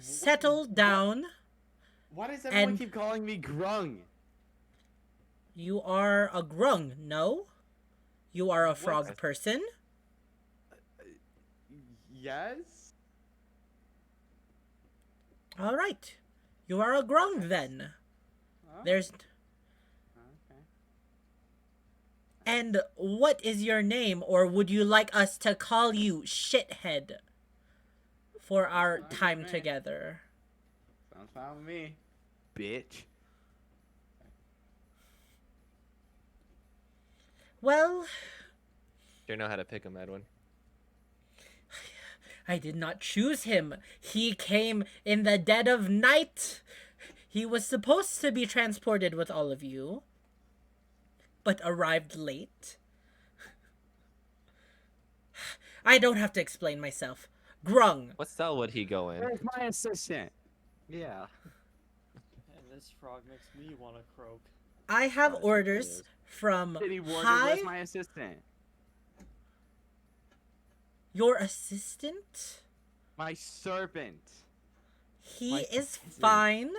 Settle down. Why does everyone And- keep calling me Grung? You are a Grung, no? You are a frog What? person? Yes? All right. You are a Grung then. Oh, There's... okay. And what is your name, or would you like us to call you Shithead for our Sounds time great. together? Sounds fine with me. Bitch. Well, You know how to pick them, Edwin. I did not choose him. He came in the dead of night. He was supposed to be transported with all of you, but arrived late. I don't have to explain myself. Grung, What cell would he go in? Where's my assistant? Yeah. And this frog makes me want to croak. I have Honestly, orders please. from City warden, High, where's my assistant? your assistant. My servant. He My is peasant. fine,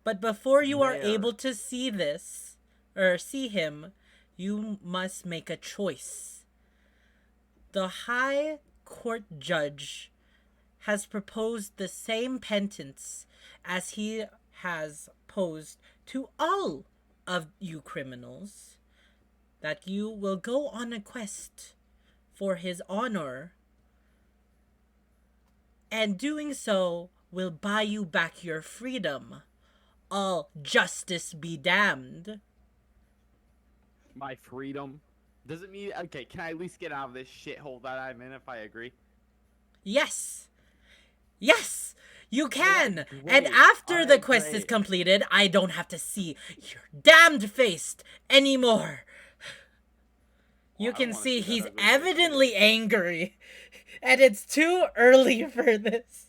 but before you are Where? able to see this, or see him, you must make a choice. The High Court judge has proposed the same penance as he has posed to all of you criminals, that you will go on a quest for his honor, and doing so will buy you back your freedom. All justice be damned. My freedom. Does it mean okay? Can I at least get out of this shithole that I'm in if I agree? Yes! Yes! You can! Alright, And great. after the Alright, quest is great. completed, I don't have to see your damned face anymore. You Well, I can wanna see see that he's ugly face evidently angry. And it's too early for this.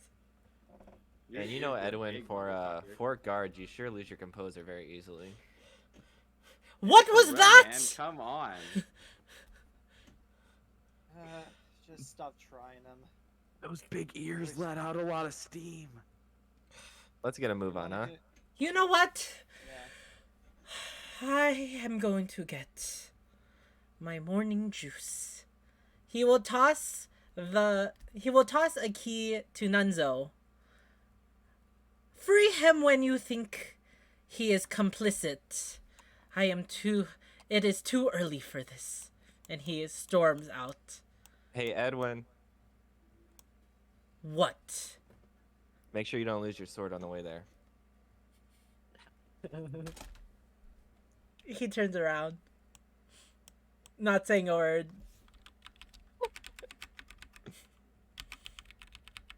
And you know, Edwin, for Fort Guard, you sure lose your composure very easily. What was Correct, that? Man, come on. Just stop trying them. Those big ears let out a lot of steam. Let's get a move on, huh? You know what? Yeah. I am going to get my morning juice. He will toss a key to Nunzo. Free him when you think he is complicit. It is too early for this. And he storms out. Hey, Edwin, What? Make sure you don't lose your sword on the way there. He turns around, not saying a word.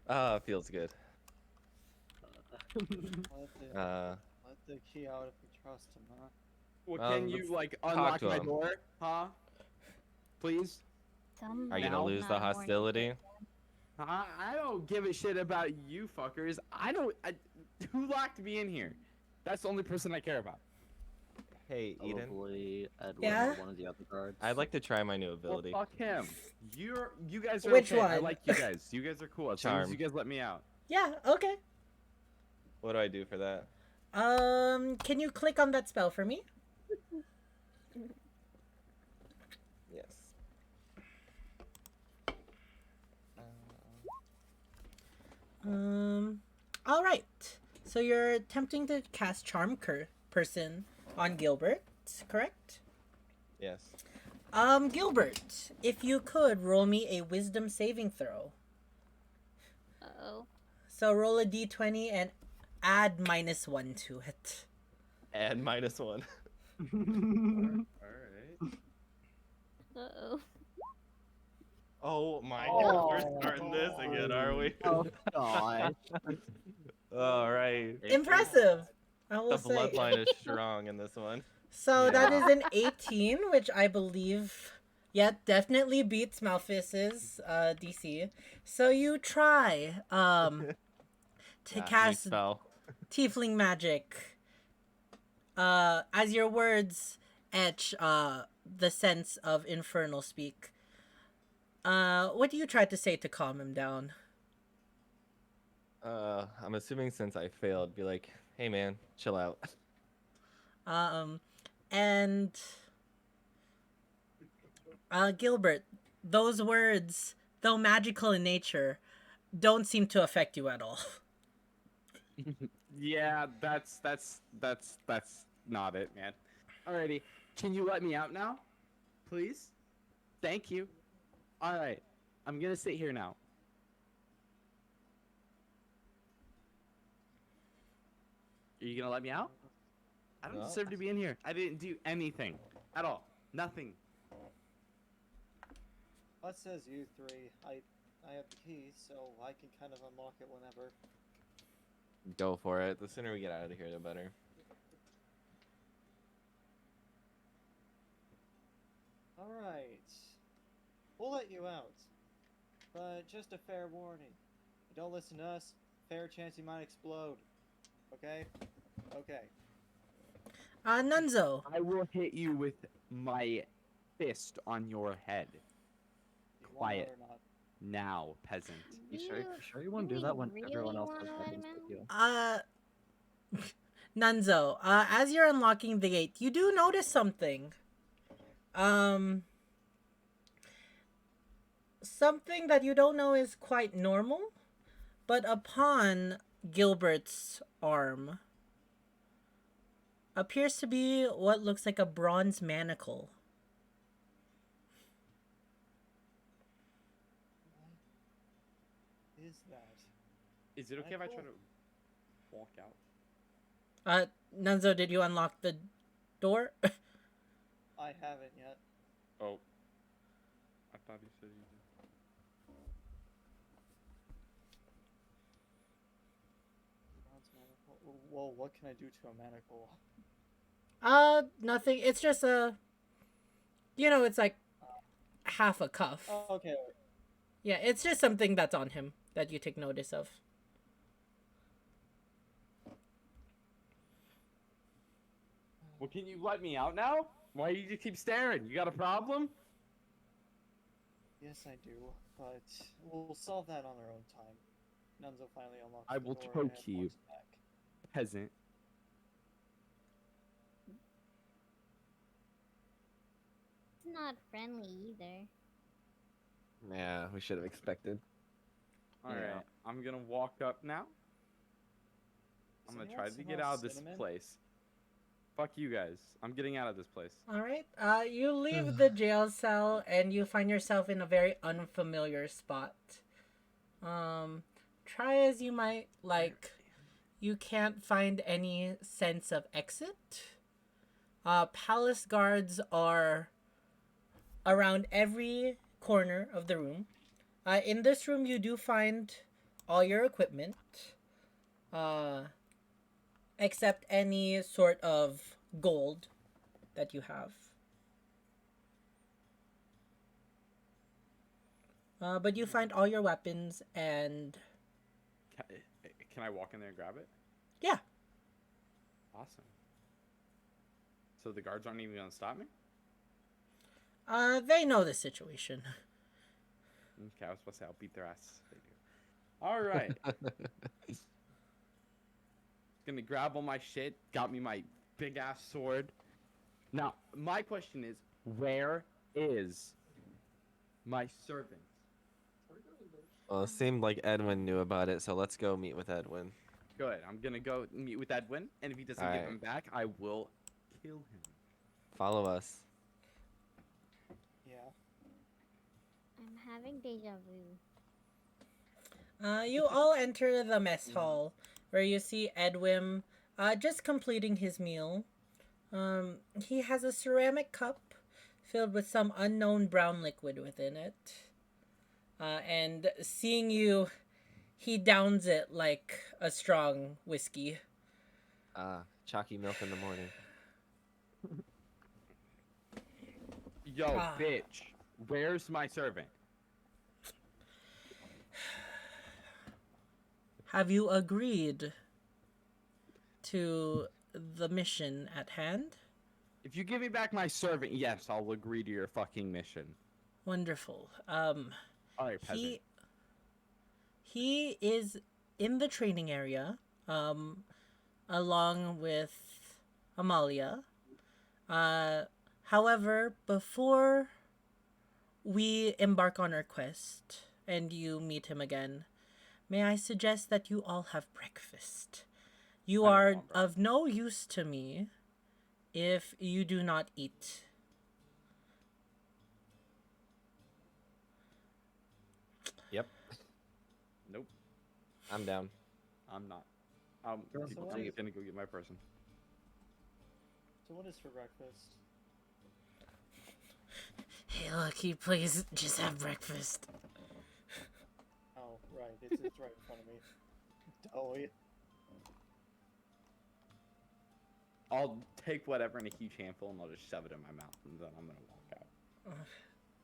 Ah, feels good. Let the, Uh, let the key out if we trust him, huh? Well, Well, can you let's like talk unlock to my him. door, huh? Please. are you gonna Now? lose the Not more hostility? I don't give a shit about you fuckers. Who locked me in here? That's the only person I care about. Hey, Eden. Probably Edwin Yeah? or one of the other guards. I'd like to try my new Well, ability. fuck him. You guys are Which okay. I one? like you guys. You guys are cool. As long as you Charm. guys let me out. Yeah, okay. What do I do for that? Can you click on that spell for me? Yes. All right. So you're attempting to cast Charm Person on Gilbert, correct? Yes. Gilbert, if you could roll me a Wisdom saving throw. Uh-oh. So roll a d20 and add -1 to it. Add -1. Alright. Uh-oh. Oh my Oh. god, we're starting this again, are we? Oh gosh. All right. Impressive, I will The say. bloodline is strong in this one. So that Yeah. is an 18, which I believe, yeah, definitely beats Malphus's DC. So you try to Ah, cast sweet spell. tiefling magic. As your words etch the sense of infernal speak. What do you try to say to calm him down? I'm assuming since I failed, be like, hey man, chill out. And Gilbert, those words, though magical in nature, don't seem to affect you at all. Yeah, that's not it, man. Alrighty. Can you let me out now? Please? Thank you. Alright. I'm gonna sit here now. Are you gonna let me out? I don't No. deserve to be in here. I didn't do anything. At all. Nothing. What says you three? I have the key, so I can kind of unlock it whenever. Go for it. The sooner we get out of here, the better. Alright. We'll let you out. But just a fair warning. You don't listen to us, fair chance you might explode. Okay? Okay. Nunzo, I will hit you with my fist on your head. Do you want Quiet. it or not? Now, peasant. You sure you want to do that when everyone else has weapons with you? Nunzo, as you're unlocking the gate, you do notice something. Something that you don't know is quite normal, but upon Gilbert's arm appears to be what looks like a bronze manacle. What is that? Is it okay if I try to walk out? Nunzo, did you unlock the door? I haven't yet. Oh. I thought you said you did. Bronze manacle. Whoa, what can I do to a manacle? Nothing. It's just it's like half a cuff. Oh, okay. Yeah, it's just something that's on him that you take notice of. Well, can you let me out now? Why do you just keep staring? You got a problem? Yes, I do, but we'll solve that on our own time. Nunzo finally unlocks I the will door choke and you. walks back. Peasant. It's not friendly either. Yeah, we should have expected. Alright, Yeah. I'm gonna walk up now. I'm Does gonna anyone try to smell get out of this cinnamon? place. Fuck you guys. I'm getting out of this place. All right. You leave the jail cell and you find yourself in a very unfamiliar spot. try as you might, like, you can't find any sense of exit. Palace guards are around every corner of the room. In this room, you do find all your equipment, except any sort of gold that you have. But you find all your weapons and Can I walk in there and grab it? yeah. Awesome. So the guards aren't even gonna stop me? They know the situation. Okay, I was supposed to say I'll beat their ass. They do. All right. Gonna grab all my shit. Got me my big ass sword. Now, my question is, where is my servant? Well, it seemed like Edwin knew about it, so let's go meet with Edwin. Good. I'm gonna go meet with Edwin, and if he doesn't give him back, I will kill him. Follow us. Yeah. I'm having deja vu. You all enter the mess hall, where you see Edwin just completing his meal. He has a ceramic cup filled with some unknown brown liquid within it. And seeing you, he downs it like a strong whiskey. Chalky milk in the morning. Yo, bitch, where's my servant? Have you agreed to the mission at hand? If you give me back my servant, yes, I'll agree to your fucking mission. Wonderful. All right, peasant. He is in the training area, along with Amalia. However, before we embark on our quest and you meet him again, may I suggest that you all have breakfast? You are of no use to me if you do not eat. Yep. Nope, I'm down. I'm not. So I'm gonna go get my person. So what is for breakfast? Hey, Lucky, please just have breakfast. Oh, right. It's right in front of me. Dolly. I'll take whatever in a huge handful and I'll just shove it in my mouth and then I'm gonna walk out.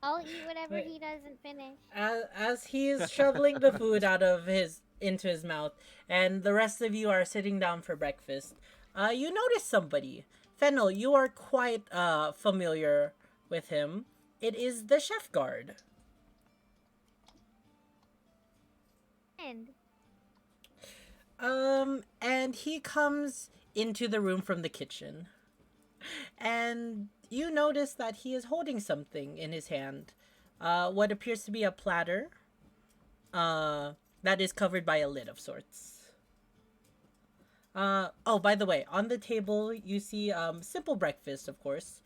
I'll eat whatever Wait. he doesn't finish. As he's shoveling the food into his mouth, and the rest of you are sitting down for breakfast, you notice somebody. Fennel, you are quite familiar with him. It is the chef guard. And he comes into the room from the kitchen. And you notice that he is holding something in his hand. What appears to be a platter. That is covered by a lid of sorts. Oh, by the way, on the table you see simple breakfast, of course.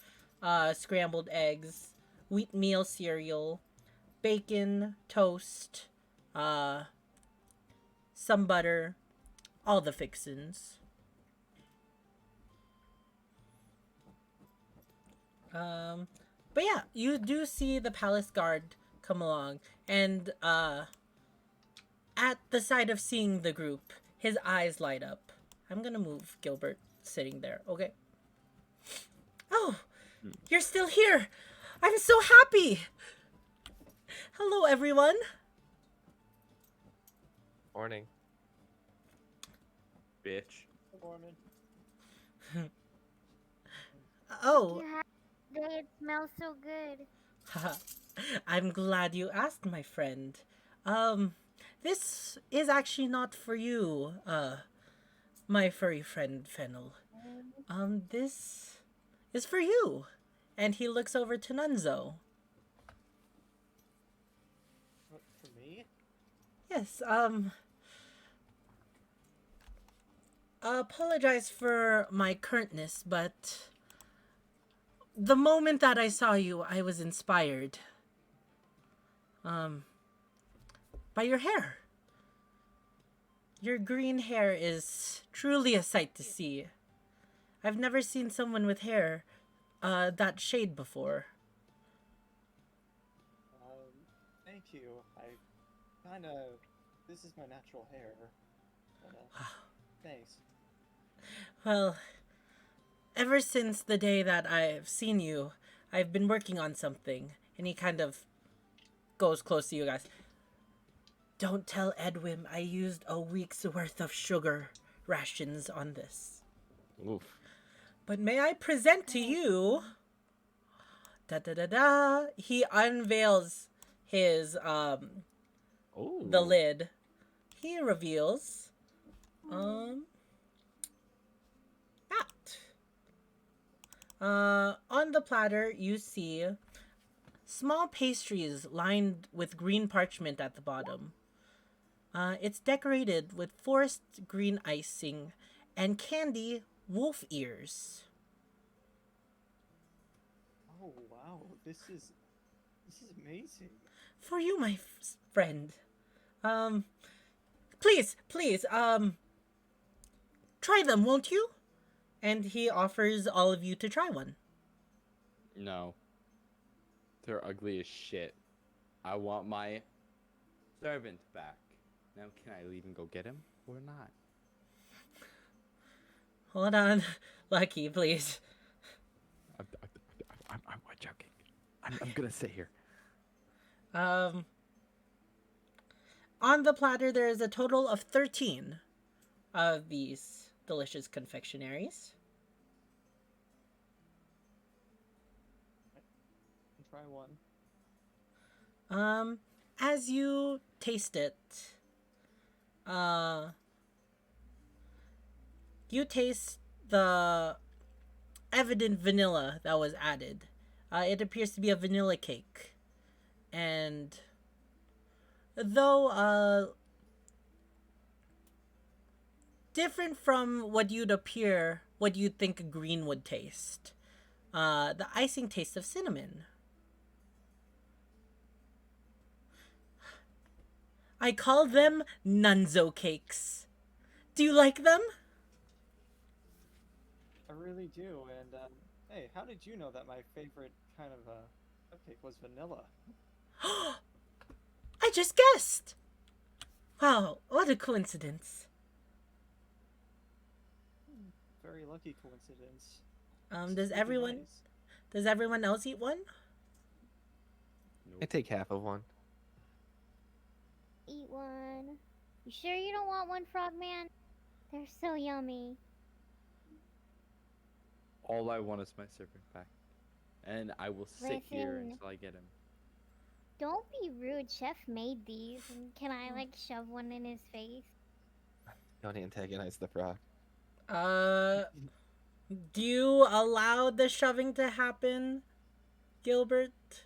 Scrambled eggs, wheatmeal cereal, bacon, toast, some butter, all the fixins. But yeah, you do see the palace guard come along, and at the sight of seeing the group, his eyes light up. I'm gonna move Gilbert sitting there, okay? Oh, you're still here! I'm so happy! Hello, everyone! Morning. Bitch. Good morning. Oh, You have today. It smells so good. I'm glad you asked, my friend. This is actually not for you, my furry friend Fennel. This is for you. And he looks over to Nunzo. What, for me? Yes, apologize for my curtness, but the moment that I saw you, I was inspired. By your hair. Your green hair is truly a sight to see. I've never seen someone with hair that shade before. Thank you. I kind of. This is my natural hair. But, thanks. Well, ever since the day that I've seen you, I've been working on something. And he kind of goes close to you guys. Don't tell Edwin I used a week's worth of sugar rations on this. Oof. But may I present to you... Da da da da. He unveils his, the lid. He reveals, that. On the platter, you see small pastries lined with green parchment at the bottom. It's decorated with forest green icing and candy wolf ears. Oh wow, this is amazing. For you, my friend. Please, try them, won't you? And he offers all of you to try one. No. They're ugly as shit. I want my servant back. Now, can I leave and go get him or not? Hold on. Lucky, please. I'm joking. I'm gonna sit here. On the platter, there is a total of 13 of these delicious confectionaries. Try one. As you taste it, you taste the evident vanilla that was added. It appears to be a vanilla cake. And though different from what you'd think green would taste, the icing tastes of cinnamon. I call them nunzo cakes. Do you like them? I really do. And hey, how did you know that my favorite kind of cupcake was vanilla? I just guessed. Wow, what a coincidence. Very lucky coincidence. Does everyone else eat one? I take half of one. Eat one. You sure you don't want one, Frogman? They're so yummy. All I want is my servant back. And I will sit here until I get him. Don't be rude. Chef made these. And can I, like, shove one in his face? Don't antagonize the frog. Do you allow the shoving to happen, Gilbert?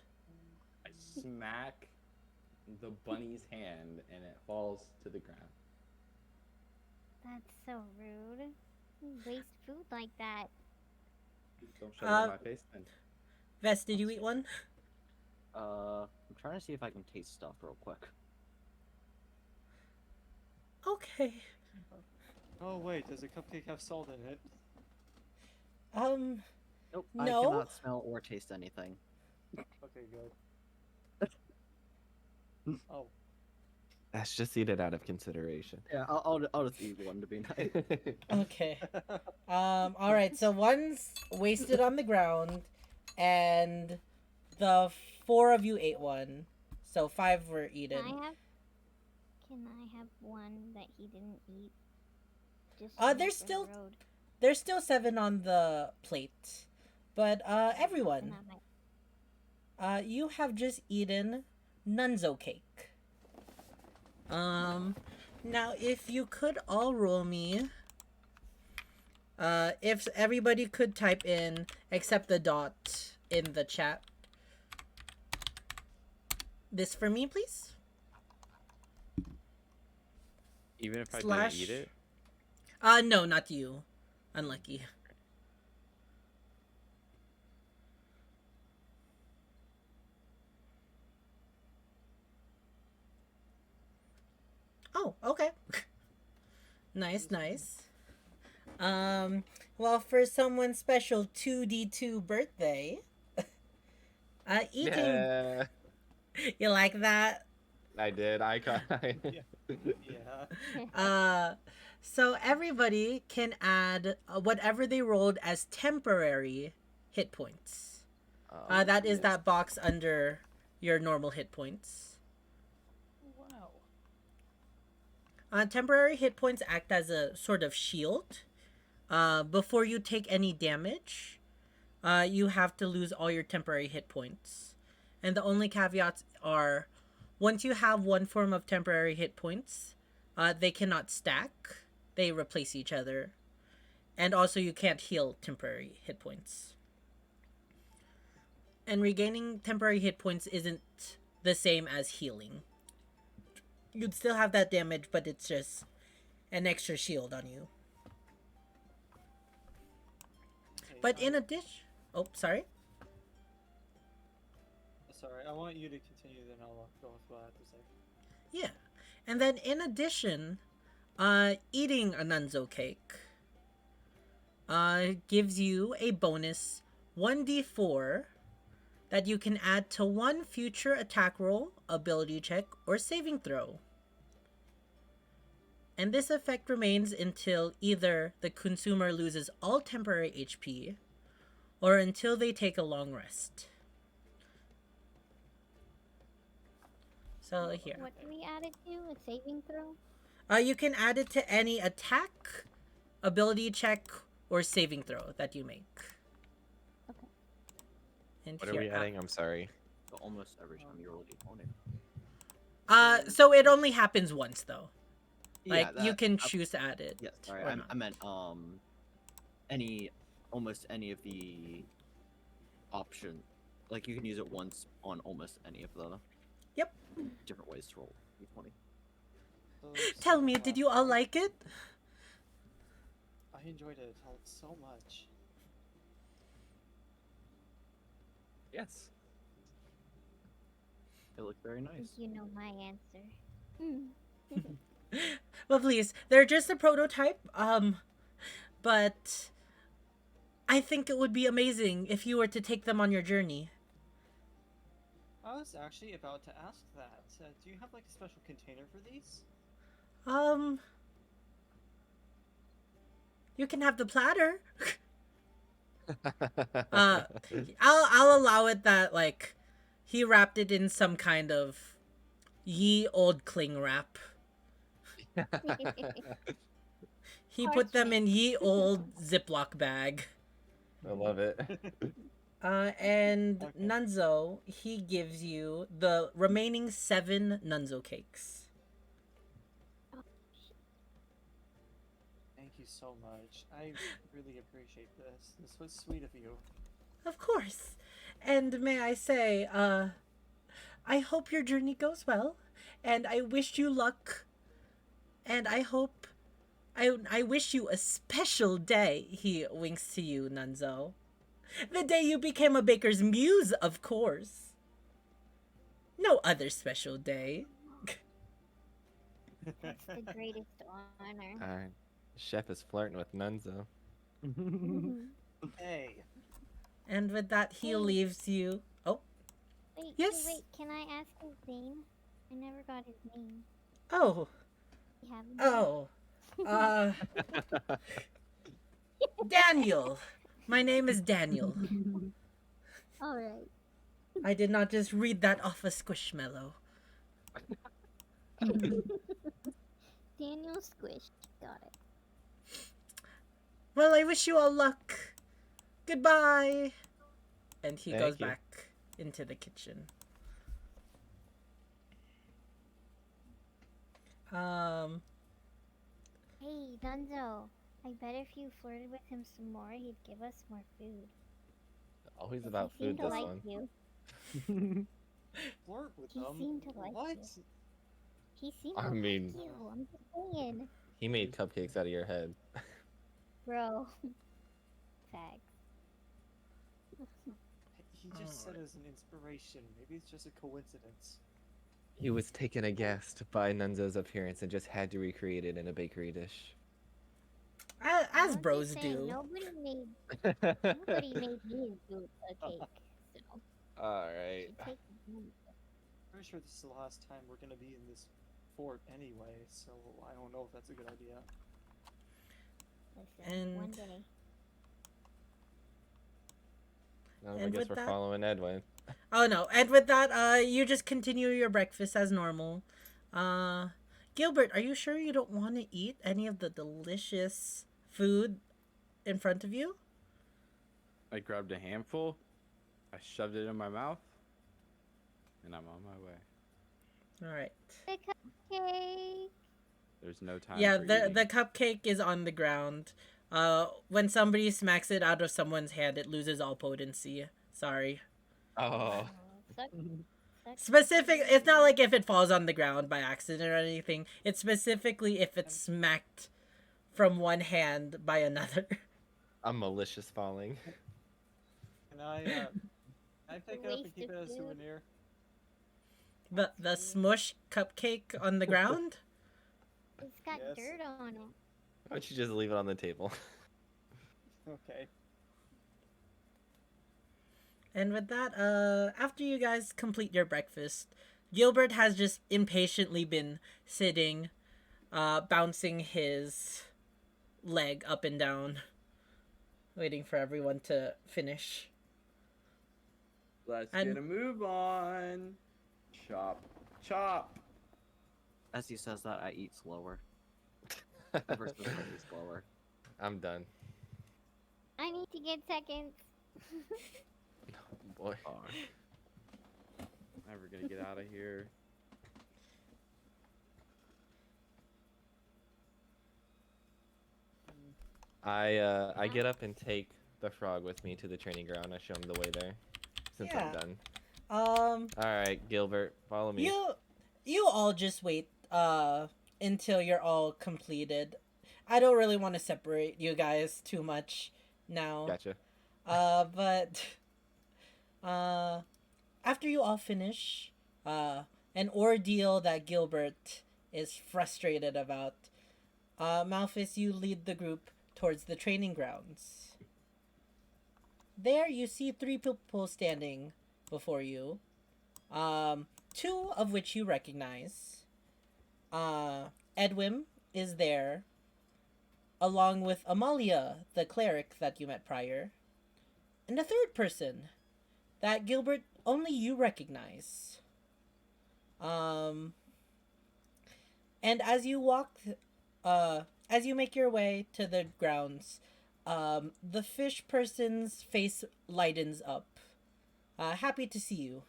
I smack the bunny's hand and it falls to the ground. That's so rude. You waste food like that. Don't shove it in my face then. Vest, did you eat one? I'm trying to see if I can taste stuff real quick. Okay. Oh wait, does a cupcake have salt in it? Nope, No. I cannot smell or taste anything. Okay, good. Oh. Let's just eat it out of consideration. Yeah, I'll just eat one to be nice. Okay. All right. So one's wasted on the ground, and the 4 of you ate one. So 5 were eaten. Can I have one that he didn't eat? Just there's still 7 on the plate, but everyone, you have just eaten nunzo cake. Now if you could all roll me, if everybody could type in except the dot in the chat. This for me, please. Even if I Slash... didn't eat it? No, not you. Unlucky. Oh, okay. Nice, nice. Well, for someone special 2D2 birthday, eating. Yeah, You like that? I did. I got. Yeah. Yeah. Uh, so everybody can add whatever they rolled as temporary hit points. That is yes. that box under your normal hit points. Wow. Temporary hit points act as a sort of shield. Before you take any damage, you have to lose all your temporary hit points. And the only caveats are once you have one form of temporary hit points, they cannot stack, they replace each other. And also, you can't heal temporary hit points. And regaining temporary hit points isn't the same as healing. You'd still have that damage, but it's just an extra shield on you. Okay, But in addition, oh, sorry. sorry, I want you to continue, then I'll go with what I have to say. Yeah. And then in addition, eating a nunzo cake gives you a bonus 1d4 that you can add to one future attack roll, ability check, or saving throw. And this effect remains until either the consumer loses all temporary HP or until they take a long rest. So here. What do we add it to? A saving throw? You can add it to any attack, ability check, or saving throw that you make. Okay. And What are here, we adding? I'm sorry. So almost every time you roll a d20. So it only happens once though. Like Yeah, you that- can choose to add it. Yes, sorry, or I not. meant almost any of the option, like you can use it once on almost any of the Yep. different ways to roll d20. So, Tell me, second did last you all one. like it? I enjoyed it so much. Yes. It looked very nice. You know my answer. Hmm. Well, please, they're just a prototype. But I think it would be amazing if you were to take them on your journey. I was actually about to ask that. Do you have like a special container for these? You can have the platter. I'll allow it that like he wrapped it in some kind of ye old cling wrap. He put them in ye old Ziploc bag. I love it. And Okay. Nunzo, he gives you the remaining 7 Nunzo cakes. Thank you so much. I really appreciate this. This was sweet of you. Of course. And may I say, I hope your journey goes well, and I wish you luck. And I wish you a special day, he winks to you, Nunzo. The day you became a baker's muse, of course. No other special day. That's the greatest honor. Alright. Chef is flirting with Nunzo. Hey. And with that, he Hey. leaves you. Oh, Wait, Yes? wait, can I ask his name? I never got his name. oh, You have him? oh. Daniel. My name is Daniel. Alright. I did not just read that off a squishmallow. Daniel Squish. Got it. Well, I wish you all luck. Goodbye. And he Thank goes you. back into the kitchen. Hey, Dunzo. I bet if you flirted with him some more, he'd give us more food. Always 'Cause about he seemed food, to this like one. you. Flirt with He them? seemed to like What? you. He seemed I to mean- like you. I'm just saying. He made cupcakes out of your head. Bro. Facts. He just said it as an inspiration. Maybe it's just a coincidence. He was taken aghast by Nunzo's appearance and just had to recreate it in a bakery dish. As I'm bros just saying, do. nobody made me do a cake, so All you right. should take advantage. Pretty sure this is the last time we're gonna be in this fort anyway, so I don't know if that's a good idea. Listen, one And- day. I And guess with we're that- following Edwin. Oh no, and with that, you just continue your breakfast as normal. Gilbert, are you sure you don't want to eat any of the delicious food in front of you? I grabbed a handful, I shoved it in my mouth, and I'm on my way. All right. The cupcake. There's no time Yeah, for the eating. the cupcake is on the ground. When somebody smacks it out of someone's hand, it loses all potency. Sorry. Oh. Suck. Specific. It's not like if it falls on the ground by accident or anything. It's specifically if it's smacked from one hand by another. A malicious falling. Can I pick it up Waste and keep of it as a food. souvenir? The smush cupcake on the ground. It's got Yes. dirt on it. Why don't you just leave it on the table? Okay. And with that, after you guys complete your breakfast, Gilbert has just impatiently been sitting, bouncing his leg up and down, waiting for everyone to finish. Let's And- get a move on. Chop, chop. As he says that, I eat slower. Versus I eat slower. I'm done. I need to get seconds. Boy. Never gonna get out of here. I get up and take the frog with me to the training ground. I show him the way there. Since Yeah. I'm done. Um, Alright, Gilbert, follow me. you all just wait until you're all completed. I don't really want to separate you guys too much now. Gotcha. But after you all finish, an ordeal that Gilbert is frustrated about, Malphus, you lead the group towards the training grounds. There you see 3 people standing before you. 2 of which you recognize. Edwin is there, along with Amalia, the cleric that you met prior. And a 3rd person that Gilbert only you recognize. And as you walk, as you make your way to the grounds, the fish person's face lightens up. Happy to see you.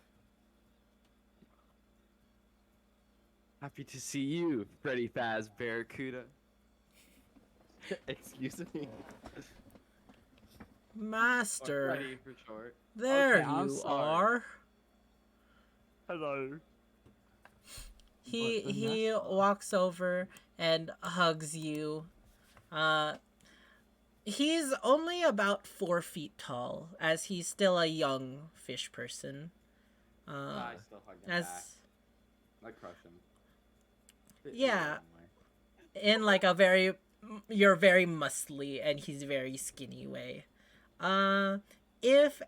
Happy to see you, Freddy Faz Barracuda. Excuse me. Master, Freddy for short. there Okay, I'm you sorry. are. Hello. He walks over and hugs you. He's only about 4 feet tall, as he's still a young fish person. I still hug him As back. I crush him. Bit Yeah. the wrong way. in like you're very muscly and he's very skinny way. If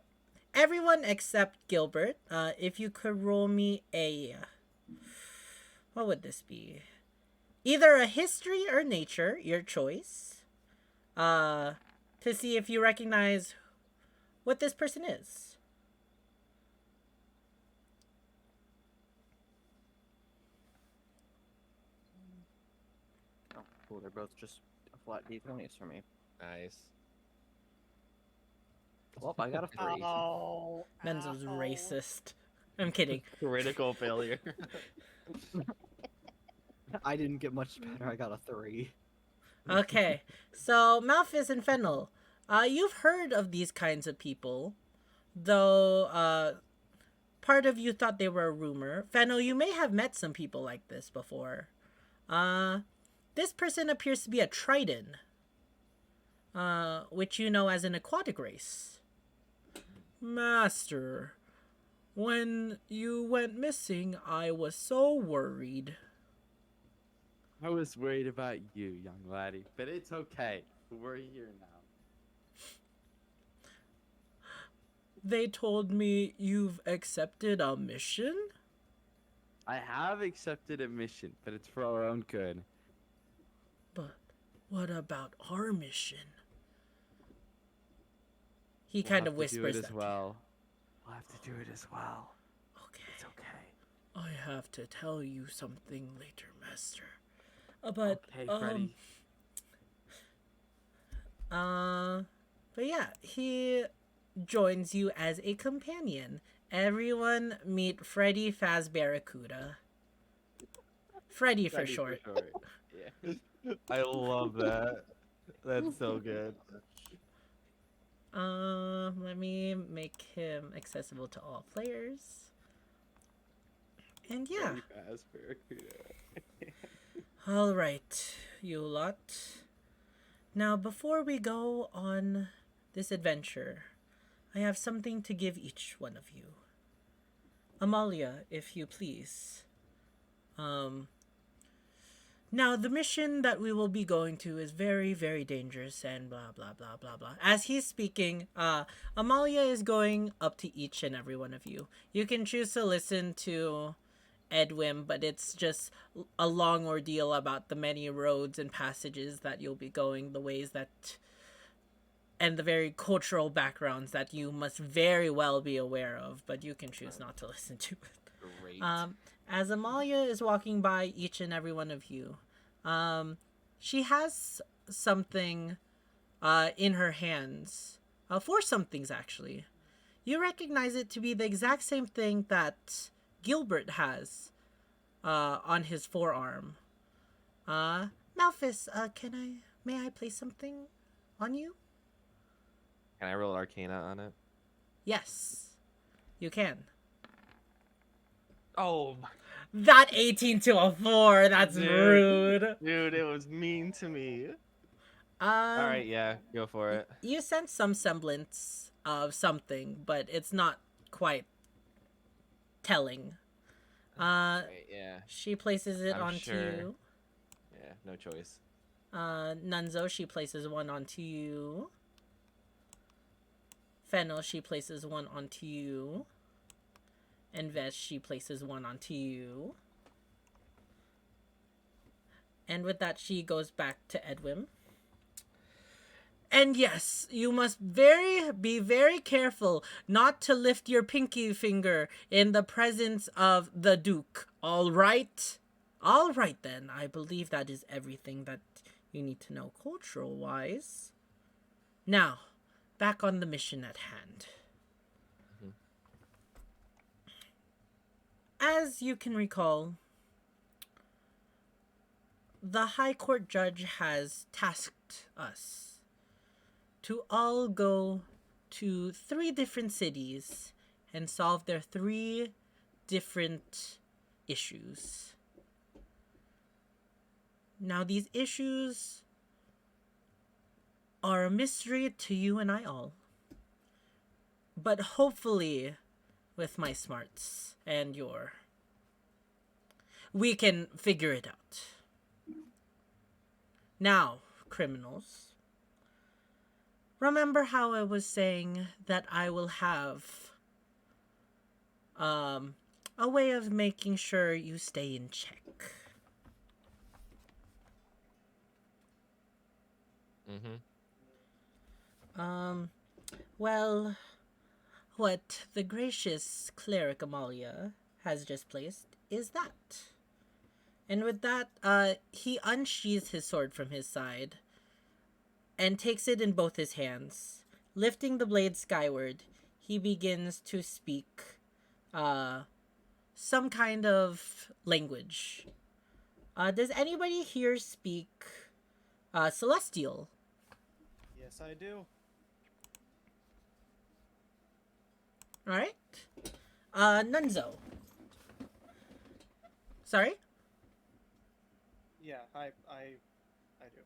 everyone except Gilbert, if you could roll me what would this be? Either a history or nature, your choice. To see if you recognize what this person is. Oh, cool. They're both just a flat D20s for me. Nice. Well, I got a 3. Oh. Menzo's ow. racist. I'm kidding. Critical failure. I didn't get much better. I got a 3. Okay, so Malphus and Fennel, you've heard of these kinds of people, though part of you thought they were a rumor. Fennel, you may have met some people like this before. This person appears to be a Triton, which you know as an aquatic race. Master, when you went missing, I was so worried. I was worried about you, young laddie, but it's okay. We're here now. They told me you've accepted a mission? I have accepted a mission, but it's for our own good. But what about our mission? He We'll kind have of to do it whispers as that. well. We'll have to do it as well. Okay. It's okay. I have to tell you something later, Master. But Okay, Freddy. But yeah, he joins you as a companion. Everyone meet Freddy Fazbarracuda. Freddy for short. Yeah. I love that. That's so good. Let me make him accessible to all players. And yeah. Freddy Fazbear. Alright, you lot. Now, before we go on this adventure, I have something to give each one of you. Amalia, if you please. Now, the mission that we will be going to is very, very dangerous and blah, blah, blah, blah, blah. As he's speaking, Amalia is going up to each and every one of you. You can choose to listen to Edwin, but it's just a long ordeal about the many roads and passages that you'll be going, the ways that, and the very cultural backgrounds that you must very well be aware of, but you can choose not to listen to it. Great. As Amalia is walking by each and every one of you, she has something in her hands. Four somethings, actually. You recognize it to be the exact same thing that Gilbert has on his forearm. Malphus, may I place something on you? Can I roll Arcana on it? Yes, you can. Oh, That 18 to a 4, that's rude. dude, it was mean to me. All Alright, yeah, go for it. You sense some semblance of something, but it's not quite telling. Right, yeah. She places it I'm onto sure. you. Yeah, no choice. Nunzo, she places one onto you. Fennel, she places one onto you. And Vesh, she places one onto you. And with that, she goes back to Edwin. And yes, you must be very careful not to lift your pinky finger in the presence of the Duke. All right? All right, then. I believe that is everything that you need to know cultural-wise. Now, back on the mission at hand. As you can recall, the High Court judge has tasked us to all go to 3 different cities and solve their 3 different issues. Now, these issues are a mystery to you and I all. But hopefully, with my smarts and we can figure it out. Now, criminals, remember how I was saying that I will have a way of making sure you stay in check. Well, what the gracious cleric Amalia has just placed is that. And with that, he unsheathes his sword from his side and takes it in both his hands. Lifting the blade skyward, he begins to speak some kind of language. Does anybody here speak Celestial? Yes, I do. Alright. Nunzo. Sorry? Yeah, I do.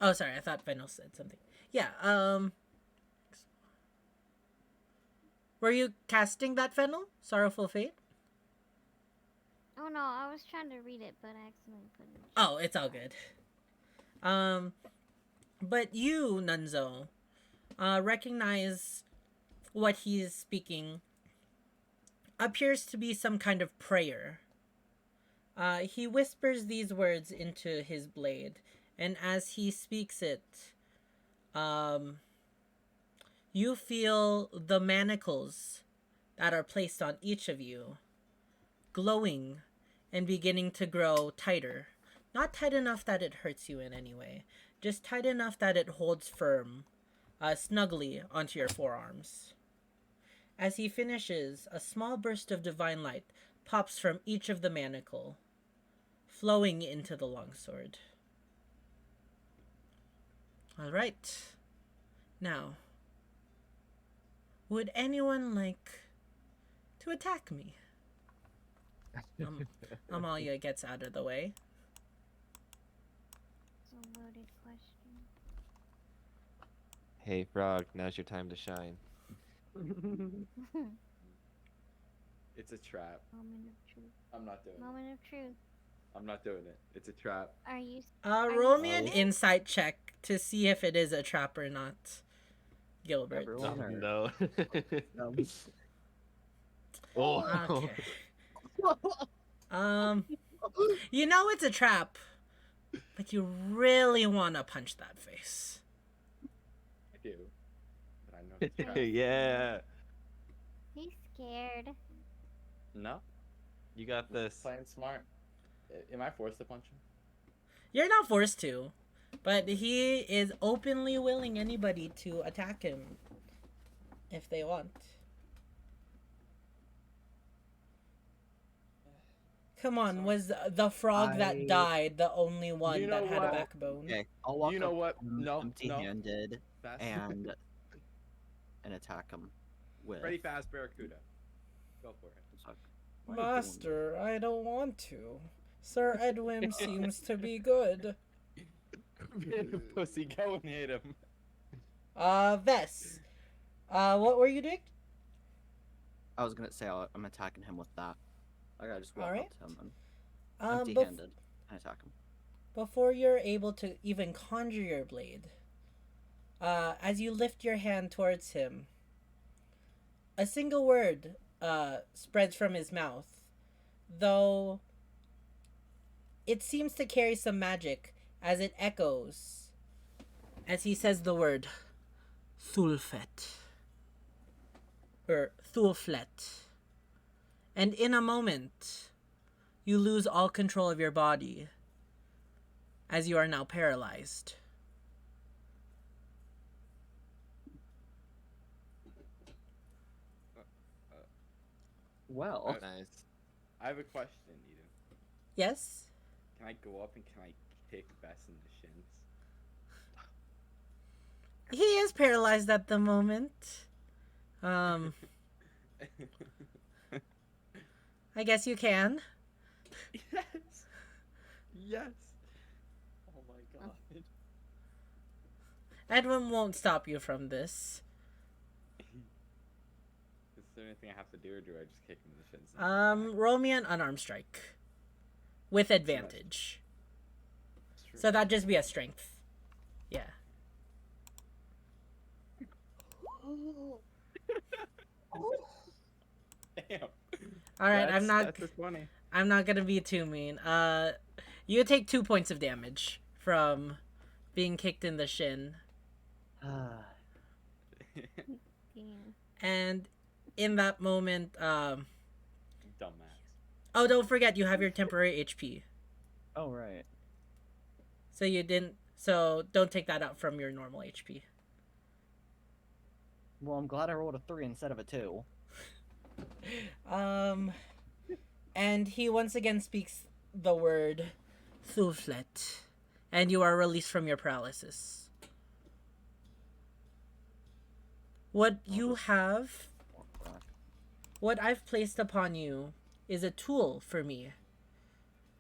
Oh, sorry, I thought Fennel said something. Yeah, were you casting that, Fennel? Sorrowful Fate? Oh no, I was trying to read it, but I accidentally put it. Oh, it's all good. But you, Nunzo, recognize what he is speaking appears to be some kind of prayer. He whispers these words into his blade, and as he speaks it, um, you feel the manacles that are placed on each of you glowing and beginning to grow tighter. Not tight enough that it hurts you in any way, just tight enough that it holds firm, snugly onto your forearms. As he finishes, a small burst of divine light pops from each of the manacle, flowing into the longsword. Alright. Now, would anyone like to attack me? Amalia gets out of the way. It's a loaded question. Hey, Frog, now's your time to shine. It's a trap. Moment of truth. I'm not doing it. Moment of truth. I'm not doing it. It's a trap. Are you? Roll me you an serious? insight check to see if it is a trap or not, Gilbert. Everyone or- No. Um, Oh. Okay. You know it's a trap, but you really want to punch that face. I do. But I know it's a trap. Yeah. He's scared. No? You got this. Playing smart. Am I forced to punch him? You're not forced to, but he is openly willing anybody to attack him if they want. Come on, was the frog that died the only one You that know had a what? backbone? okay, I'll walk You know up what? to him No, empty-handed Fast. and attack him with. Freddy Fast Barracuda. Go for it. What are you doing? Master, I don't want to. Sir Edwin seems to be good. Pussy, go and hit him. Vess. What were you doing? I was gonna say I'm attacking him with that. I gotta just walk Alright. up to him and Bef- empty-handed and attack him. before you're able to even conjure your blade, as you lift your hand towards him, a single word spreads from his mouth, though it seems to carry some magic as it echoes as he says the word Thulfet. Or Thulflet. And in a moment, you lose all control of your body, as you are now paralyzed. Well, Nice. I have a question, Eden. Yes? Can I go up and can I kick Bess in the shins? He is paralyzed at the moment. I guess you can. Yes. Yes. Oh my god. Edwin won't stop you from this. Is there anything I have to do, or do I just kick him in the shins? Roll me an unarmed strike. With advantage. So that'd just be a strength. Yeah. Damn. Alright, That's a 20. I'm not gonna be too mean. You take 2 points of damage from being kicked in the shin. Yeah. And in that moment, Dumbass. oh, don't forget you have your temporary HP. oh right. So you didn't. So don't take that out from your normal HP. Well, I'm glad I rolled a 3 instead of a 2. And he once again speaks the word Thuflet, and you are released from your paralysis. What you have, what I've placed upon you, is a tool for me,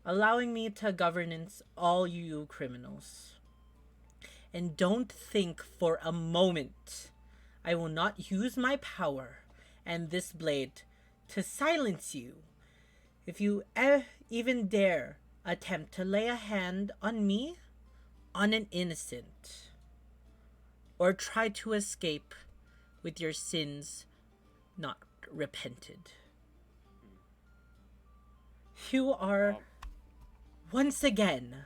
allowing me to governance all you criminals. And don't think for a moment I will not use my power and this blade to silence you if you even dare attempt to lay a hand on me, on an innocent. or try to escape with your sins not repented. You are once again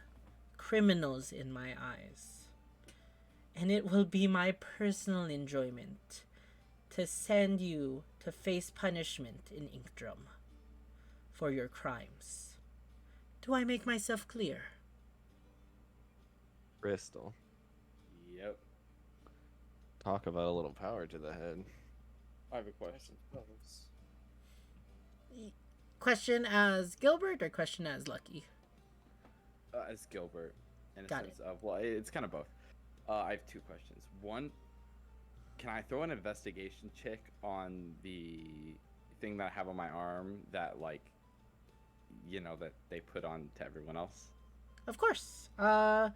criminals in my eyes, and it will be my personal enjoyment to send you to face punishment in Inkdrum for your crimes. Do I make myself clear? Crystal, Yep. talk about a little power to the head. I have a question. Question as Gilbert or question as Lucky? As Gilbert, in a Got sense of, well, it's kind of both. I have two questions. One, can I throw an investigation check on the thing that I have on my arm that, like, you know, that they put on to everyone else? Of course. What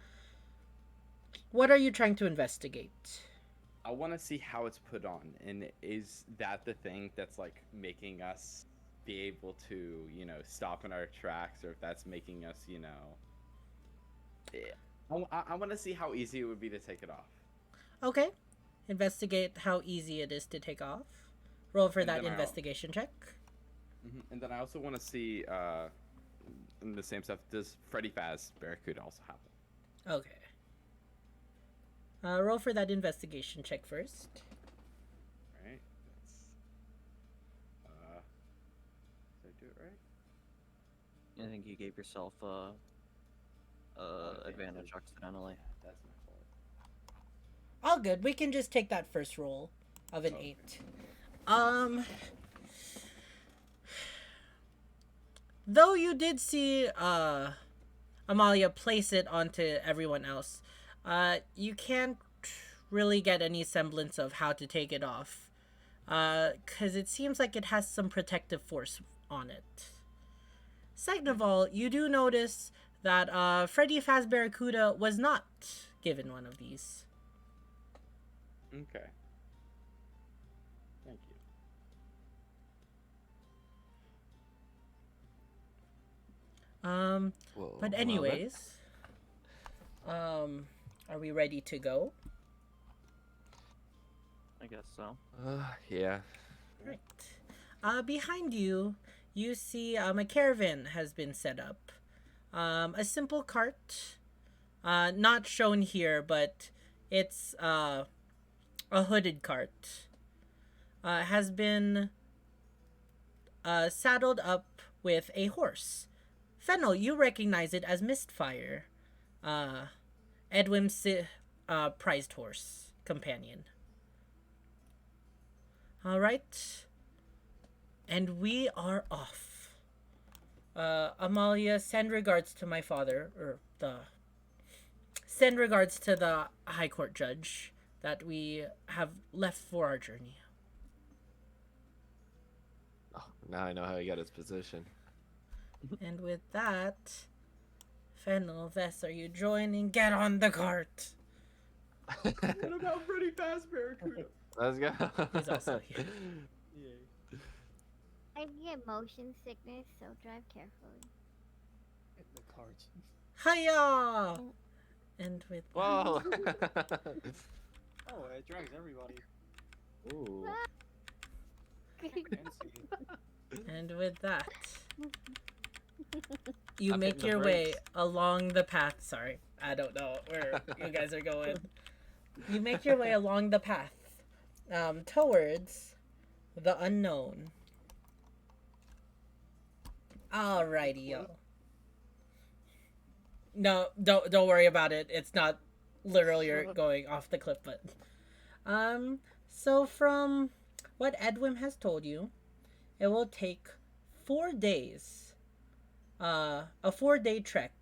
are you trying to investigate? I want to see how it's put on, and is that the thing that's, like, making us be able to, you know, stop in our tracks, or if that's making us, you know... I want to see how easy it would be to take it off. Okay. Investigate how easy it is to take off. Roll for And that then investigation check. And then I also want to see, in the same stuff, does Freddy Faz Barracuda also have it? Okay. Roll for that investigation check first. Right? That's... did I do it right? I think you gave yourself advantage accidentally. That's my fault. All good. We can just take that first roll of an 8. Though you did see Amalia place it onto everyone else, you can't really get any semblance of how to take it off, because it seems like it has some protective force on it. Second of all, you do notice that Freddy Faz Barracuda was not given one of these. Okay. Thank you. Whoa, But anyways, are we ready to go? I guess so. Yeah. Right. Behind you, you see a caravan has been set up. A simple cart, not shown here, but it's a hooded cart. Has been saddled up with a horse. Fennel, you recognize it as Mistfire, Edwin's prized horse companion. All right, and we are off. Amalia, send regards to my father, send regards to the High Court judge that we have left for our journey. Oh, now I know how he got his position. And with that, Fennel, Vess, are you joining? Get on the cart. What about Freddy Faz Barracuda? Let's go. He's also here. Yay. I get motion sickness, so drive carefully. In the cart. Hiya! And with Whoa. Oh, it drags everybody. Ooh. Fancy. and with that, you I'm make hitting the your way brakes. along the path. Sorry, I don't know where you guys are going. You make your way along the path, towards the unknown. Alrighty, yo. No, don't worry about it. It's not literally you're going off the cliff, but so from what Edwin has told you, it will take 4 days. A 4-day trek.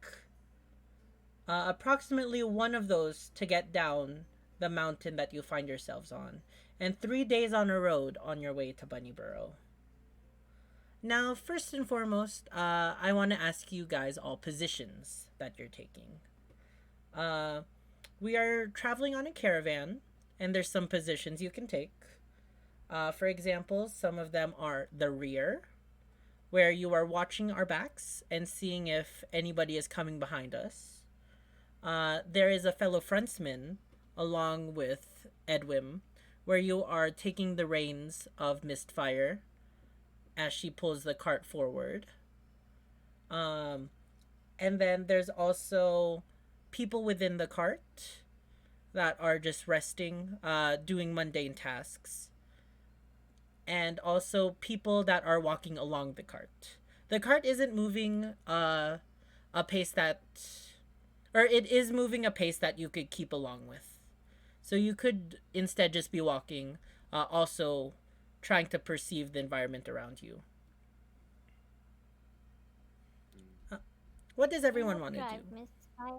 Approximately one of those to get down the mountain that you find yourselves on, and 3 days on a road on your way to Bunnyburrow. Now, first and foremost, I want to ask you guys all positions that you're taking. We are traveling on a caravan, and there's some positions you can take. For example, some of them are the rear, where you are watching our backs and seeing if anybody is coming behind us. There is a fellow frontsman along with Edwin, where you are taking the reins of Mistfire as she pulls the cart forward. Um, and then there's also people within the cart that are just resting, doing mundane tasks, and also people that are walking along the cart. The cart isn't moving a pace that, or it is moving a pace that you could keep along with. So you could instead just be walking, also trying to perceive the environment around you. What does everyone want to do? Drive, Miss Fire.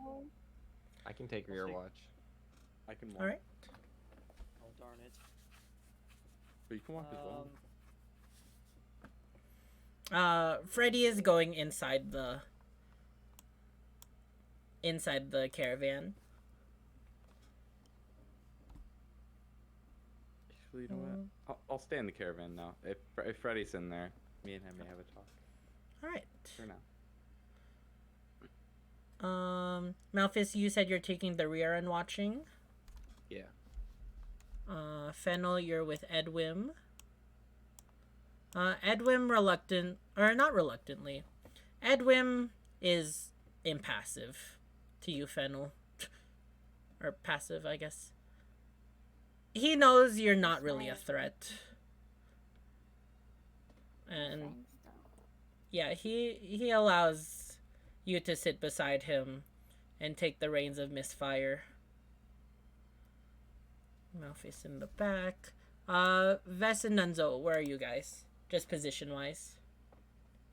I can take I'll rear take- watch. I can walk. All right. Oh darn it. But you can walk as well. Freddy is going inside the caravan. Actually, you know what? I'll stay in the caravan now. If Freddy's in there, me and him may have a talk. All right. For now. Malphus, you said you're taking the rear and watching. Yeah. Fennel, you're with Edwin. Edwin not reluctantly. Edwin is impassive to you, Fennel. Or passive, I guess. He knows you're not really a threat. And Friends, though. yeah, he allows you to sit beside him and take the reins of Misfire. Malphus in the back. Vess and Nunzo, where are you guys? Just position-wise.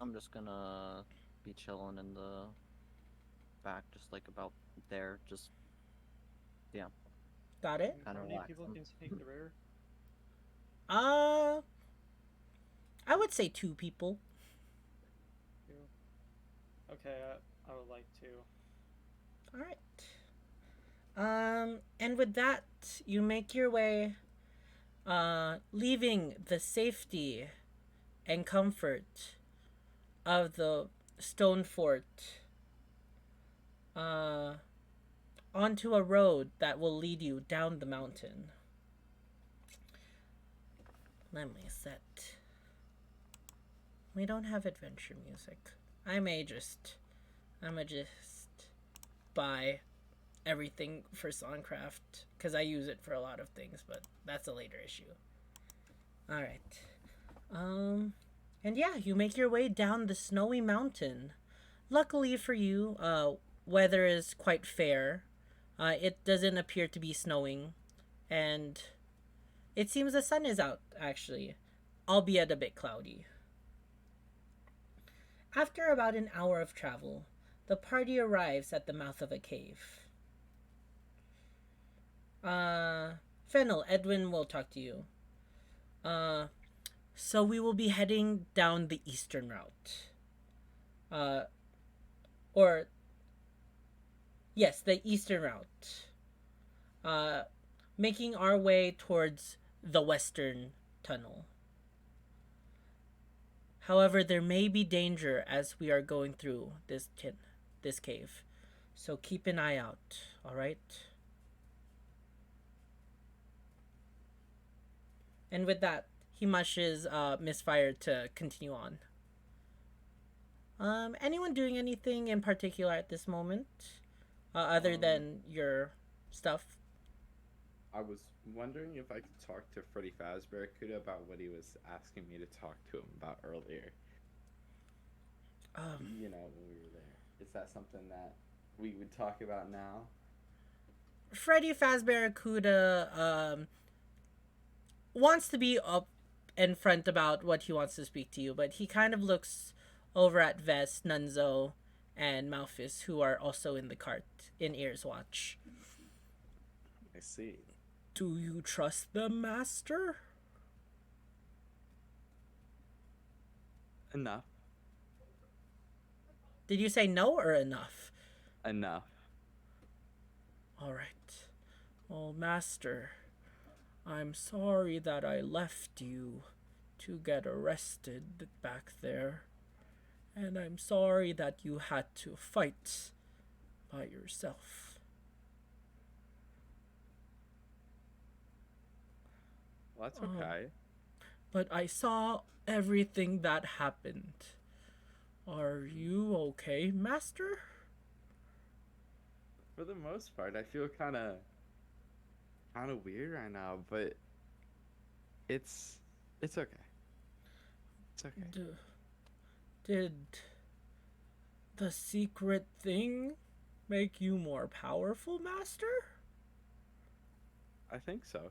I'm just gonna be chilling in the back, just like about there, just Got it? How Kinda many relax people them. can take the rear? I would say 2 people. Two. Okay, I would like to. All right. And with that, you make your way, leaving the safety and comfort of the stone fort, onto a road that will lead you down the mountain. Let me set. We don't have adventure music. I'ma just buy everything for Songcraft because I use it for a lot of things, but that's a later issue. All right. And yeah, you make your way down the snowy mountain. Luckily for you, weather is quite fair. It doesn't appear to be snowing, and it seems the sun is out, actually, albeit a bit cloudy. After about an hour of travel, the party arrives at the mouth of a cave. Fennel, Edwin will talk to you. So we will be heading down the eastern route. Yes, the eastern route. Making our way towards the western tunnel. However, there may be danger as we are going through this cave. So keep an eye out, alright? And with that, he mushes Misfire to continue on. Anyone doing anything in particular at this moment? Other than your stuff? I was wondering if I could talk to Freddy Fazbear about what he was asking me to talk to him about earlier. You know, when we were there. Is that something that we would talk about now? Freddy Fazbear wants to be up in front about what he wants to speak to you, but he kind of looks over at Vess, Nunzo, and Malphus, who are also in the cart, in Ears Watch. I see. Do you trust the master? Enough. Did you say no or enough? Enough. All right. Well, master, I'm sorry that I left you to get arrested back there. And I'm sorry that you had to fight by yourself. Well, that's Um, okay. But I saw everything that happened. Are you okay, Master? For the most part, I feel kind of weird right now, but it's it's okay. It's okay. Did the secret thing make you more powerful, Master? I think so.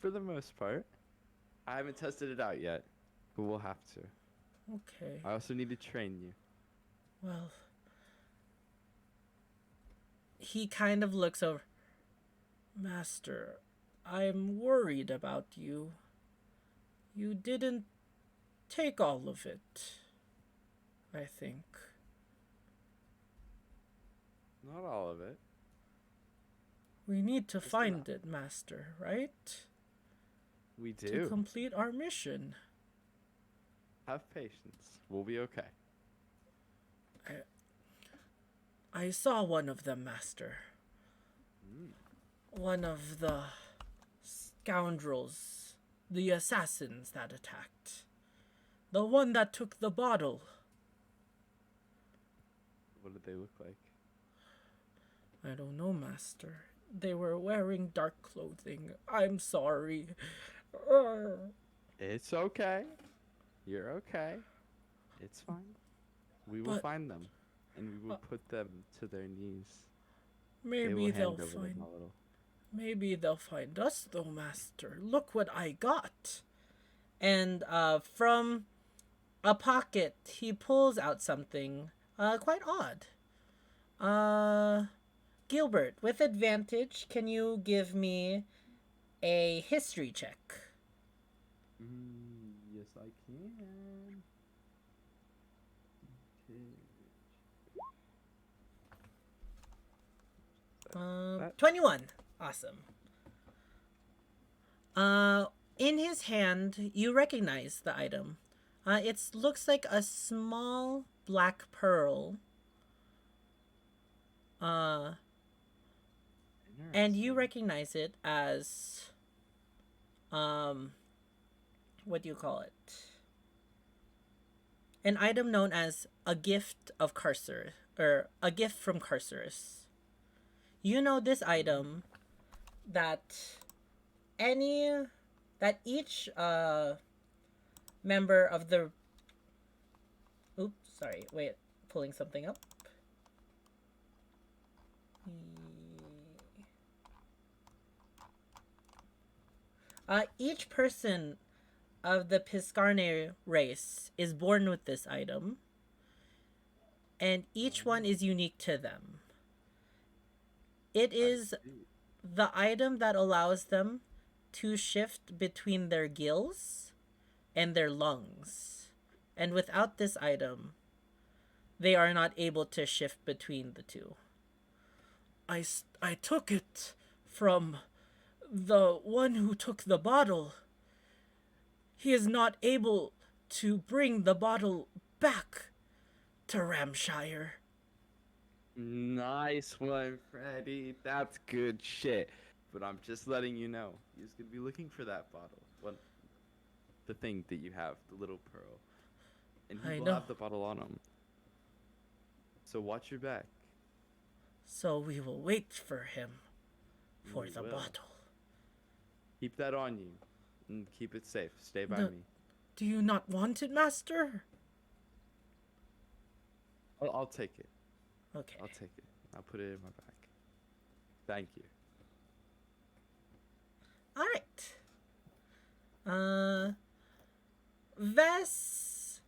For the most part. I haven't tested it out yet, but we'll have to. Okay. I also need to train you. Well, he kind of looks over. Master, I'm worried about you. You didn't take all of it, I think. Not all of it. We need to Just find enough. it, Master, right? We To do. complete our mission. Have patience. We'll be okay. I saw one of them, Master. One of the scoundrels, the assassins that attacked. The one that took the bottle. What did they look like? I don't know, Master. They were wearing dark clothing. I'm sorry. It's okay. You're okay. It's fine. We will But- find them, and we will put them to their knees. They Maybe will they'll hand over the find. bottle. Maybe they'll find us, though, Master. Look what I got. And from a pocket, he pulls out something quite odd. Gilbert, with advantage, can you give me a history check? Yes, I can. That- 21. Awesome. In his hand, you recognize the item. It looks like a small black pearl. And you Interesting. recognize it as, what do you call it? An item known as a gift of Carcer, or a gift from Carcerus. You know this item that each member of the pulling something up. Each person of the Piscarne race is born with this item, and each one is unique to them. It is the item that allows them to shift between their gills and their lungs. And without this item, they are not able to shift between the two. I took it from the one who took the bottle. He is not able to bring the bottle back to Ramshire. Nice one, Freddy. That's good shit. But I'm just letting you know, he's gonna be looking for that bottle. The thing that you have, the little pearl. And he I will know. have the bottle on him. So watch your back. So we will wait for him for We the will. bottle. Keep that on you. And keep it safe. Stay by No. me. Do you not want it, Master? I'll take it. Okay. I'll take it. I'll put it in my bag. Thank you. All right. Vess,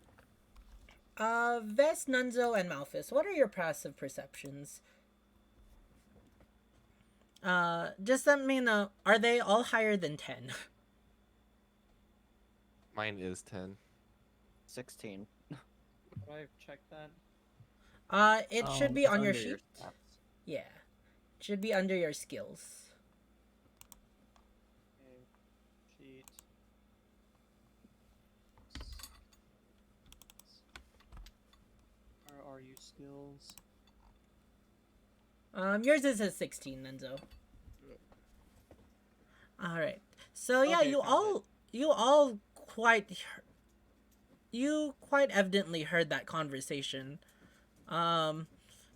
Nunzo, and Malphus, what are your passive perceptions? Just let me know. Are they all higher than 10? Mine is 10. 16. Would I check that? It Oh, should be it's on your under sheet. stats. Yeah. It should be under your skills. Okay. Sheet. Where are you skills? Yours is a 16, Nunzo. All right. So yeah, Okay, found it. you all quite evidently heard that conversation. Do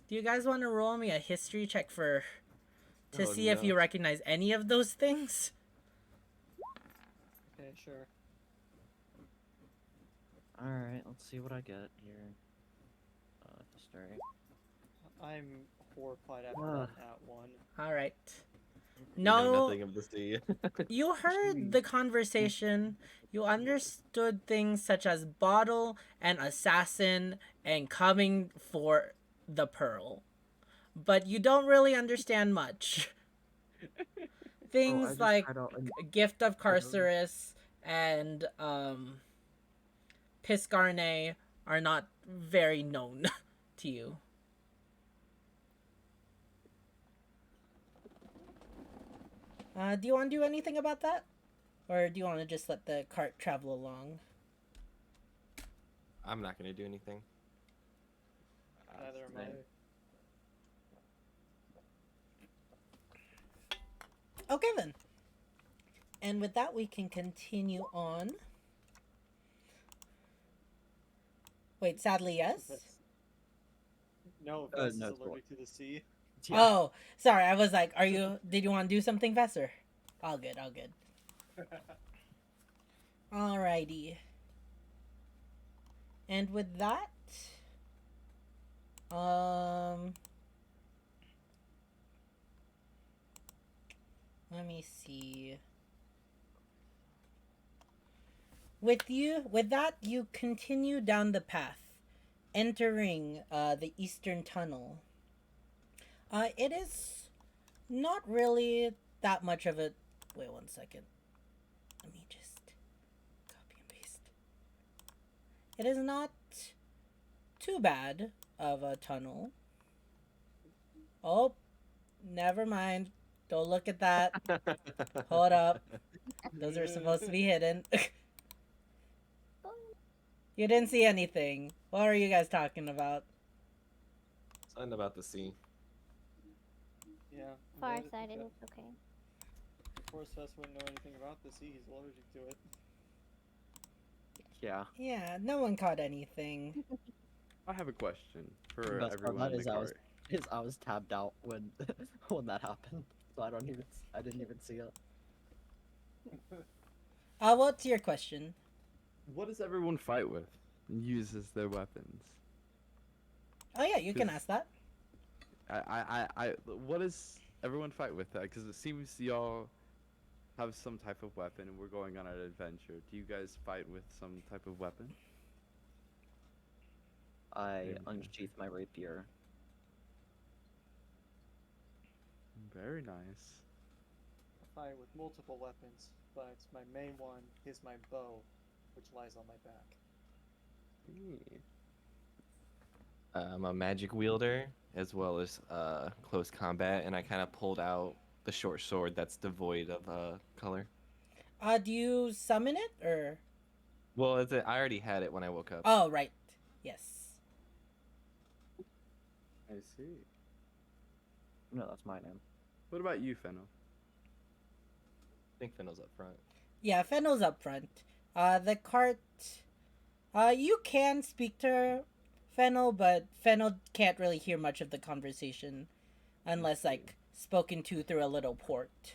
you guys want to roll me a history check to Oh see if no. you recognize any of those things? Okay, sure. Alright, let's see what I get here. History. I'm horrified after Ugh. that one. All right. You know No, nothing of the sea. you heard the conversation. You understood things such as bottle and assassin and coming for the pearl. But you don't really understand much. Things like Gift of Carcerus and Piscarne are not very known to you. Do you want to do anything about that? Or do you want to just let the cart travel along? I'm not gonna do anything. Neither am I. Okay then. And with that, we can continue on. Wait, sadly, yes? No, Vess no, is it's allergic to the sea. Yeah. Oh, sorry. I was like, did you want to do something, Vesser? All good, all good. Alrighty. And with that, let me see. With that, you continue down the path, entering the eastern tunnel. It is not really that much of a. Wait 1 second. Let me just copy and paste. It is not too bad of a tunnel. Oh, never mind. Don't look at that. Hold up. Those are supposed to be hidden. You didn't see anything. What are you guys talking about? Something about the sea. Yeah. I'm glad Farsighted, that- it's okay. Of course, Vess wouldn't know anything about the sea. He's allergic to it. Yeah. Yeah, no one caught anything. I have a question for The best part everyone about in it the is cart. I was tabbed out when when that happened, so I didn't even see it. What's your question? What does everyone fight with and use as their weapons? Oh yeah, you can Cause- ask that. What does everyone fight with that? Because it seems y'all have some type of weapon and we're going on an adventure. Do you guys fight with some type of weapon? I unsheath my rapier. Very nice. I fight with multiple weapons, but my main one is my bow, which lies on my back. I'm a magic wielder as well as close combat, and I kind of pulled out the short sword that's devoid of color. Do you summon it or? Well, I already had it when I woke up. Oh right, yes. I see. No, that's my name. What about you, Fennel? I think Fennel's up front. Yeah, Fennel's up front. The cart. You can speak to Fennel, but Fennel can't really hear much of the conversation, unless like spoken to through a little port.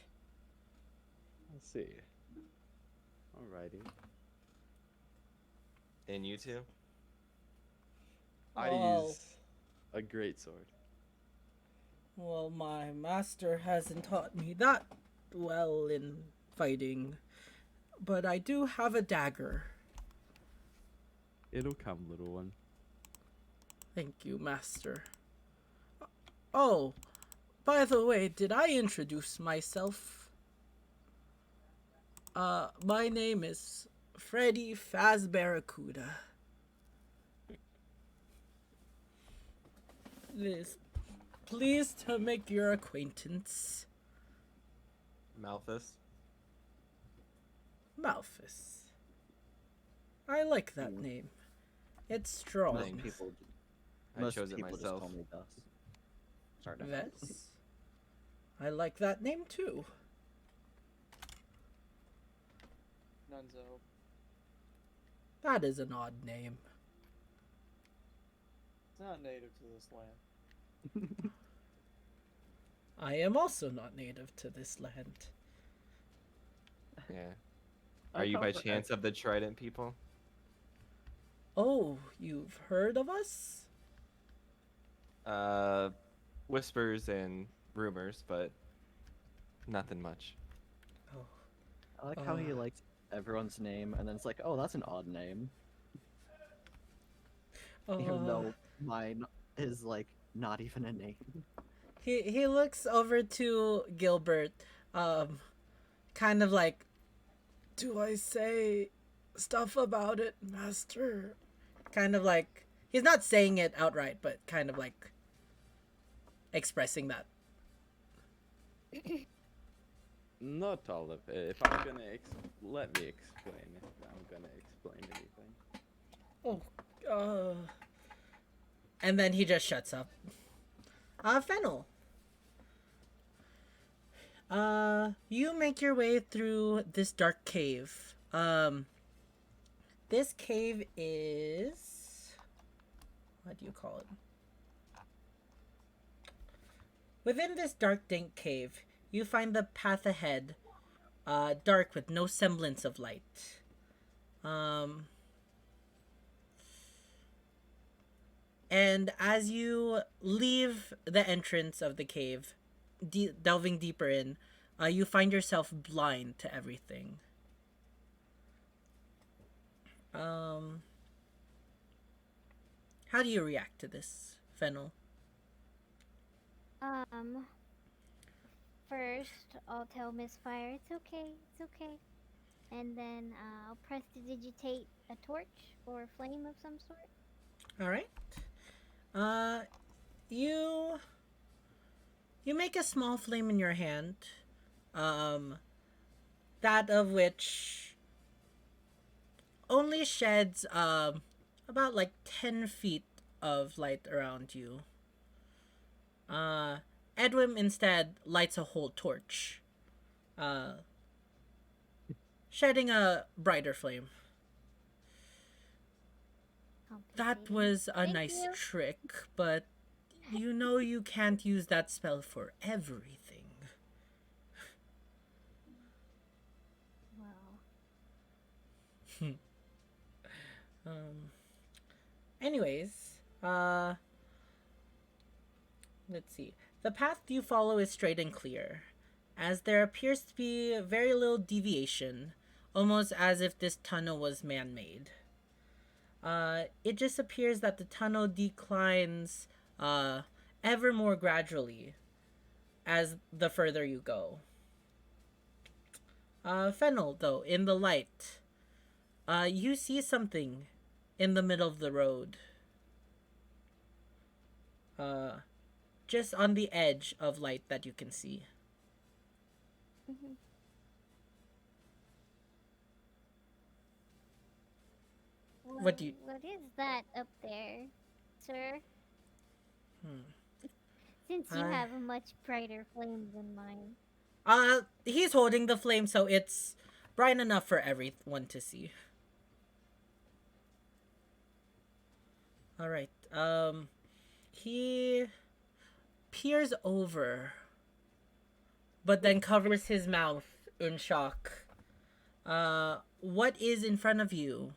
I see. Alrighty. And you two? I Oh. use a great sword. Well, my master hasn't taught me that well in fighting, but I do have a dagger. It'll come, little one. Thank you, master. Oh, by the way, did I introduce myself? My name is Freddy Fazbarracuda. Is pleased to make your acquaintance. Malthus? Malthus. I like that name. It's strong. Thanks. I Most chose it people just myself. call me Gus. Sorry. Vess. I like that name too. Nunzo. That is an odd name. It's not native to this land. I am also not native to this land. Yeah. I Are you by cover- chance of the Trident people? Oh, you've heard of us? Whispers and rumors, but nothing much. Oh, I like how he Uh. likes everyone's name, and then it's like, oh, that's an odd name. Even though mine is like not even a name. he looks over to Gilbert, kind of like, do I say stuff about it, Master? Kind of like he's not saying it outright, but kind of like expressing that. Not all of it. If I'm gonna let me explain if I'm gonna explain anything. Oh, and then he just shuts up. Fennel. You make your way through this dark cave. This cave is... what do you call it? Within this dark, dank cave, you find the path ahead, dark with no semblance of light. And as you leave the entrance of the cave, delving deeper in, you find yourself blind to everything. How do you react to this, Fennel? First, I'll tell Misfire it's okay, it's okay. And then I'll prestidigitate a torch or a flame of some sort. All right. You make a small flame in your hand. That of which only sheds about like 10 feet of light around you. Edwin instead lights a whole torch, shedding a brighter flame. That was a Thank nice you. trick, but you know you can't use that spell for everything. Well, Anyways, let's see. The path you follow is straight and clear, as there appears to be very little deviation, almost as if this tunnel was man-made. It just appears that the tunnel declines ever more gradually as the further you go. Fennel, though, in the light, you see something in the middle of the road. Just on the edge of light that you can see. What do you... What is that up there, sir? Since you I- have a much brighter flame than mine. He's holding the flame, so it's bright enough for everyone to see. Alright, he peers over, but then covers his mouth in shock. What is in front of you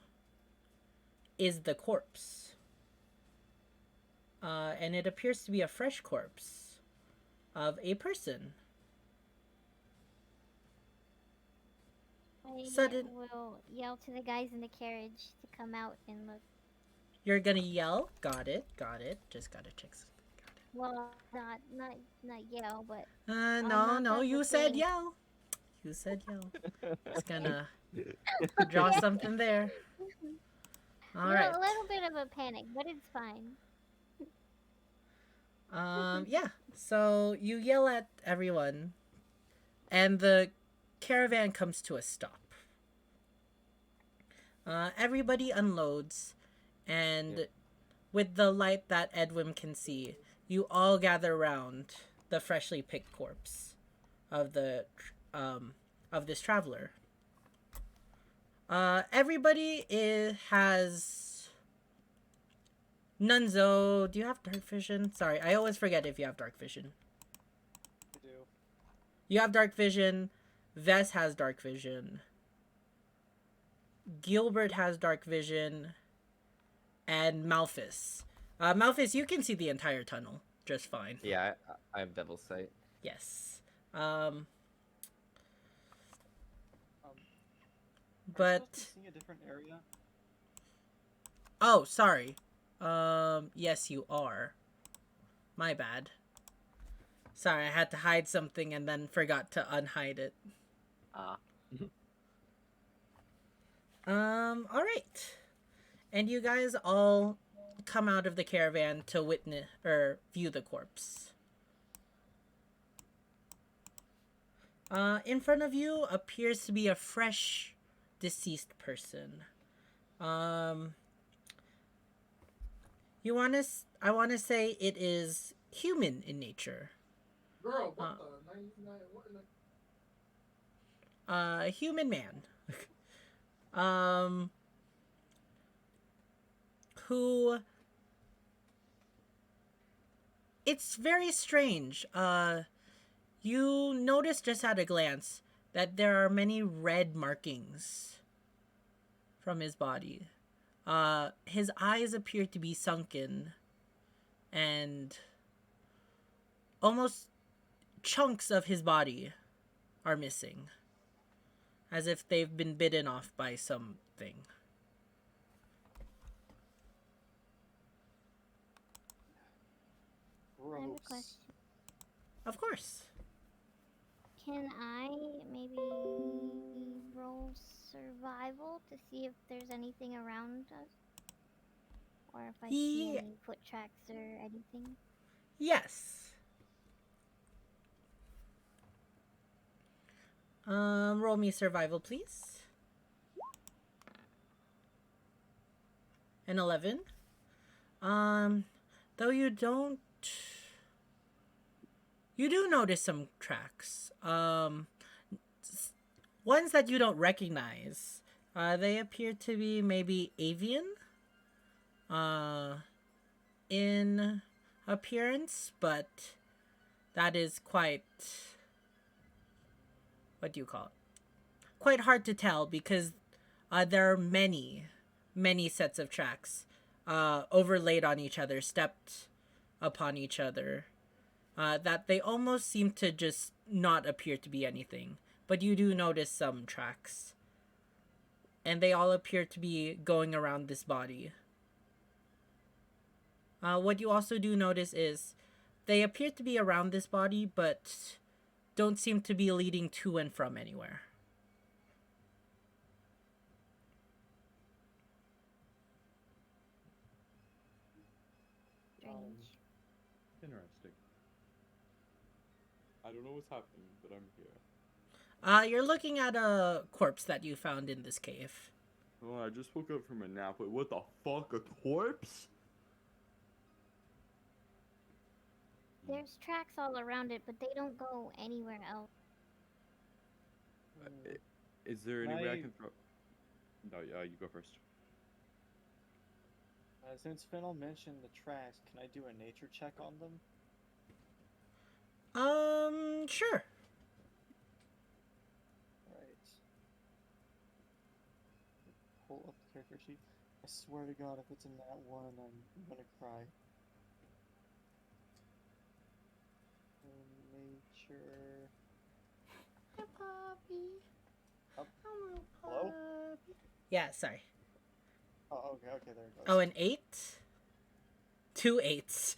is the corpse. And it appears to be a fresh corpse of a person. I Sudden- will yell to the guys in the carriage to come out and look. You're gonna yell? Got it. Just gotta check. Well, not yell, but No, knock no, on you the said thing. yell. You said yell. Just gonna draw something there. All you know, right. a little bit of a panic, but it's fine. Yeah. So you yell at everyone, and the caravan comes to a stop. Everybody unloads, and with the light that Edwin can see, you all gather around the freshly picked corpse of the of this traveler. Everybody has Nunzo. Do you have dark vision? Sorry, I always forget if you have dark vision. I do. You have dark vision. Vess has dark vision. Gilbert has dark vision. And Malphus. Malphus, you can see the entire tunnel just fine. Yeah, I have Devil's Sight. Yes. Are But you supposed to see a different area? oh, sorry. Yes, you are. My bad. Sorry, I had to hide something and then forgot to unhide it. Ah. All right. And you guys all come out of the caravan to witness or view the corpse. In front of you appears to be a fresh deceased person. You want to? I want to say it is human in nature. Girl, what the? 99, what in the... A human man. Who? It's very strange. You notice just at a glance that there are many red markings from his body. His eyes appear to be sunken, and almost chunks of his body are missing, as if they've been bitten off by something. I have a Gross. question. Of course. Can I maybe roll survival to see if there's anything around us? Or if I see any foot tracks or anything? Yes. Roll me survival, please. An 11. Though you don't... You do notice some tracks. Ones that you don't recognize. They appear to be maybe avian. In appearance, but that is quite... What do you call it? Quite hard to tell because there are many sets of tracks overlaid on each other, stepped upon each other, that they almost seem to just not appear to be anything. But you do notice some tracks. And they all appear to be going around this body. What you also do notice is they appear to be around this body, but don't seem to be leading to and from anywhere. Strange. Interesting. I don't know what's happening, but I'm here. You're looking at a corpse that you found in this cave. Oh, I just woke up from a nap. Wait, what the fuck? A corpse? There's tracks all around it, but they don't go anywhere else. Is there any way I I- can throw... No, yeah, you go first. Since Fennel mentioned the tracks, can I do a nature check on them? Sure. Right. Pull up the character sheet. I swear to God, if it's in that one, I'm gonna cry. Nature. Hi, puppy. Up. Hello, Hello? puppy. Yeah, sorry. Oh, okay, there it goes. Oh, an 8? 2 8s.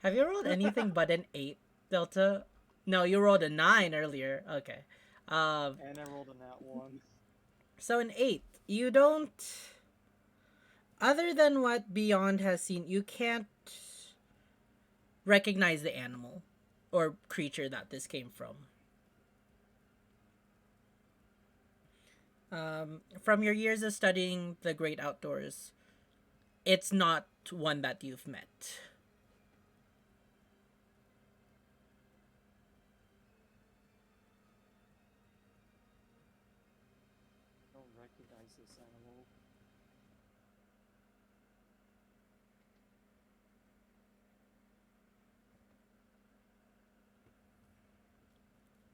Have you rolled anything but an 8, Delta? No, you rolled a 9 earlier. Okay. And I rolled a nat 1. So an 8. You don't... Other than what Beyond has seen, you can't recognize the animal or creature that this came from. From your years of studying the great outdoors, it's not one that you've met. I don't recognize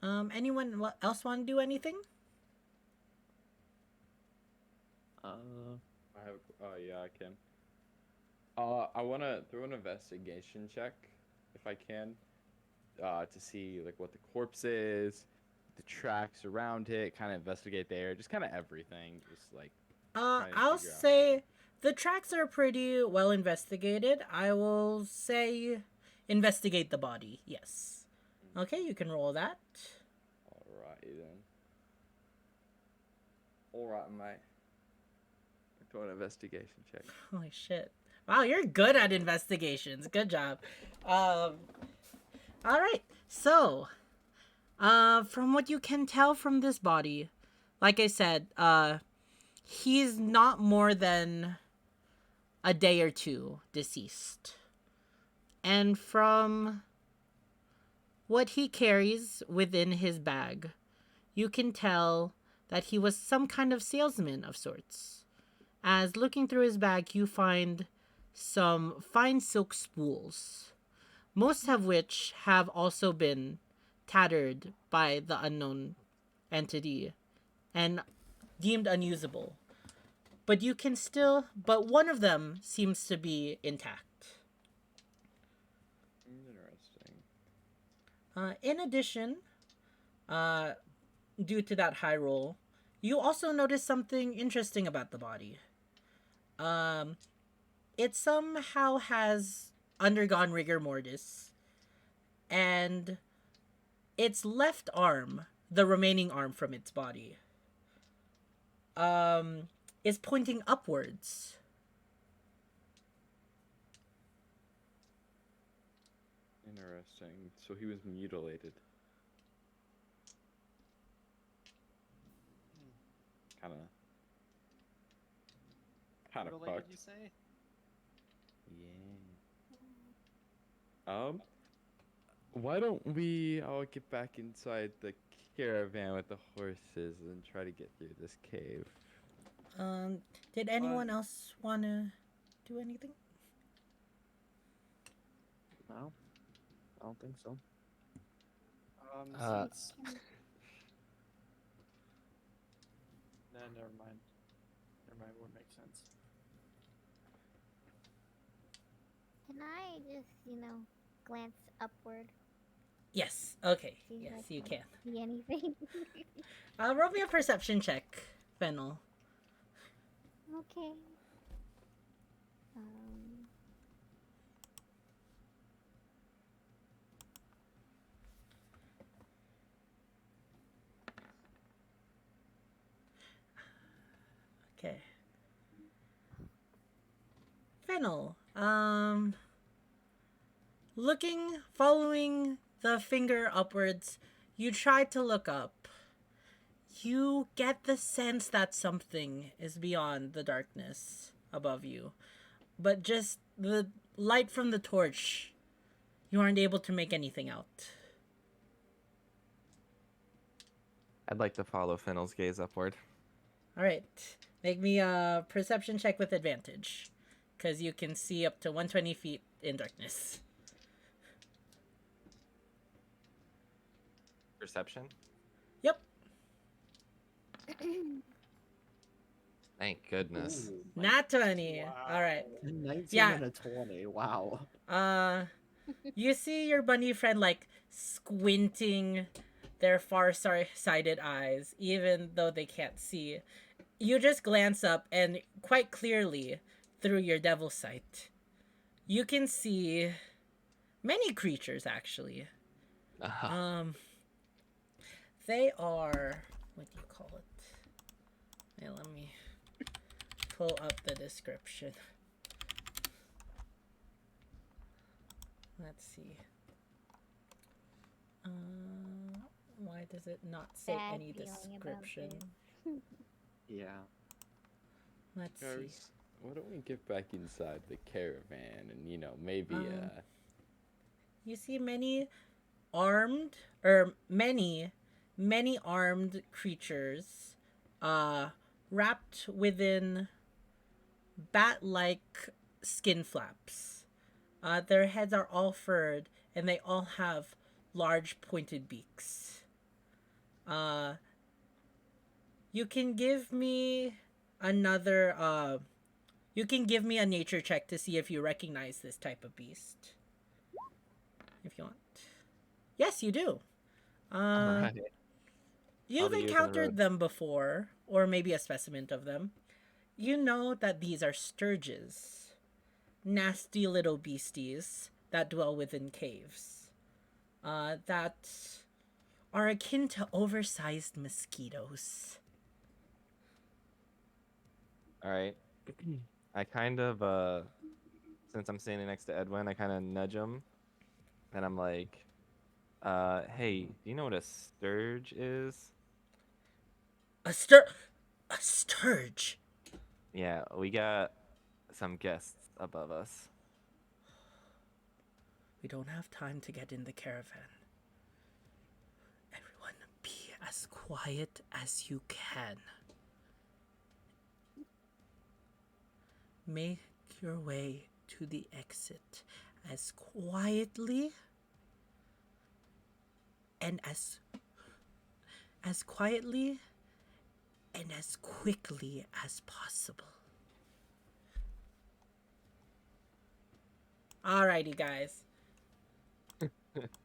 Anyone else want to do anything? I have. Yeah, I can. I want to throw an investigation check, if I can, to see like what the corpse is, the tracks around it, kind of investigate there, just kind of everything, just like. trying to I'll figure out say the tracks are pretty well investigated. I will say investigate the body. Yes. Okay, you can roll that. Alright then. Alright, mate. Do an investigation check. Holy shit. Wow, you're good at investigations. Good job. All right. So, from what you can tell from this body, like I said, he's not more than a day or two deceased. And from what he carries within his bag, you can tell that he was some kind of salesman of sorts. As looking through his bag, you find some fine silk spools, most of which have also been tattered by the unknown entity and deemed unusable. But one of them seems to be intact. Interesting. In addition, due to that high roll, you also notice something interesting about the body. It somehow has undergone rigor mortis, and its left arm, the remaining arm from its body, is pointing upwards. Interesting. So he was mutilated. Kind of Mutilated, fucked. you say? Yeah. Why don't we all get back inside the caravan with the horses and try to get through this cave? Did anyone else want to do anything? No, I don't think so. Since... Nah, never mind. Never mind, wouldn't make sense. Can I just, glance upward? Yes. Okay. See if Yes, I you can. see anything? Roll me a perception check, Fennel. Okay. Okay. Fennel, following the finger upwards, you try to look up. You get the sense that something is beyond the darkness above you, but just the light from the torch, you aren't able to make anything out. I'd like to follow Fennel's gaze upward. All right, make me a perception check with advantage, because you can see up to 120 feet in darkness. Perception? Yep. Thank goodness. Ooh, Nat 20. wow. All right. 19 Yeah. and a 20. Wow. You see your bunny friend like squinting their far-sighted eyes, even though they can't see. You just glance up, and quite clearly, through your devil sight, you can see many creatures, actually. They are, what do you call it? Hey, let me pull up the description. Let's see. Why does it not say Bad any feeling about description? this. Yeah. Let's see. Guys, why don't we get back inside the caravan and, maybe, You see many armed creatures wrapped within bat-like skin flaps. Their heads are all furred, and they all have large pointed beaks. Uh, you can give me another. You can give me a nature check to see if you recognize this type of beast. If you want. Yes, you do. All right. You've be using the encountered road. them before, or maybe a specimen of them. You know that these are sturges. Nasty little beasties that dwell within caves. That are akin to oversized mosquitoes. All right. I kind of since I'm standing next to Edwin, I kind of nudge him, and I'm like, hey, do you know what a sturge is? A sturge. Yeah, we got some guests above us. We don't have time to get in the caravan. Everyone, be as quiet as you can. Make your way to the exit as quietly and as quietly and as quickly as possible. Alrighty, guys.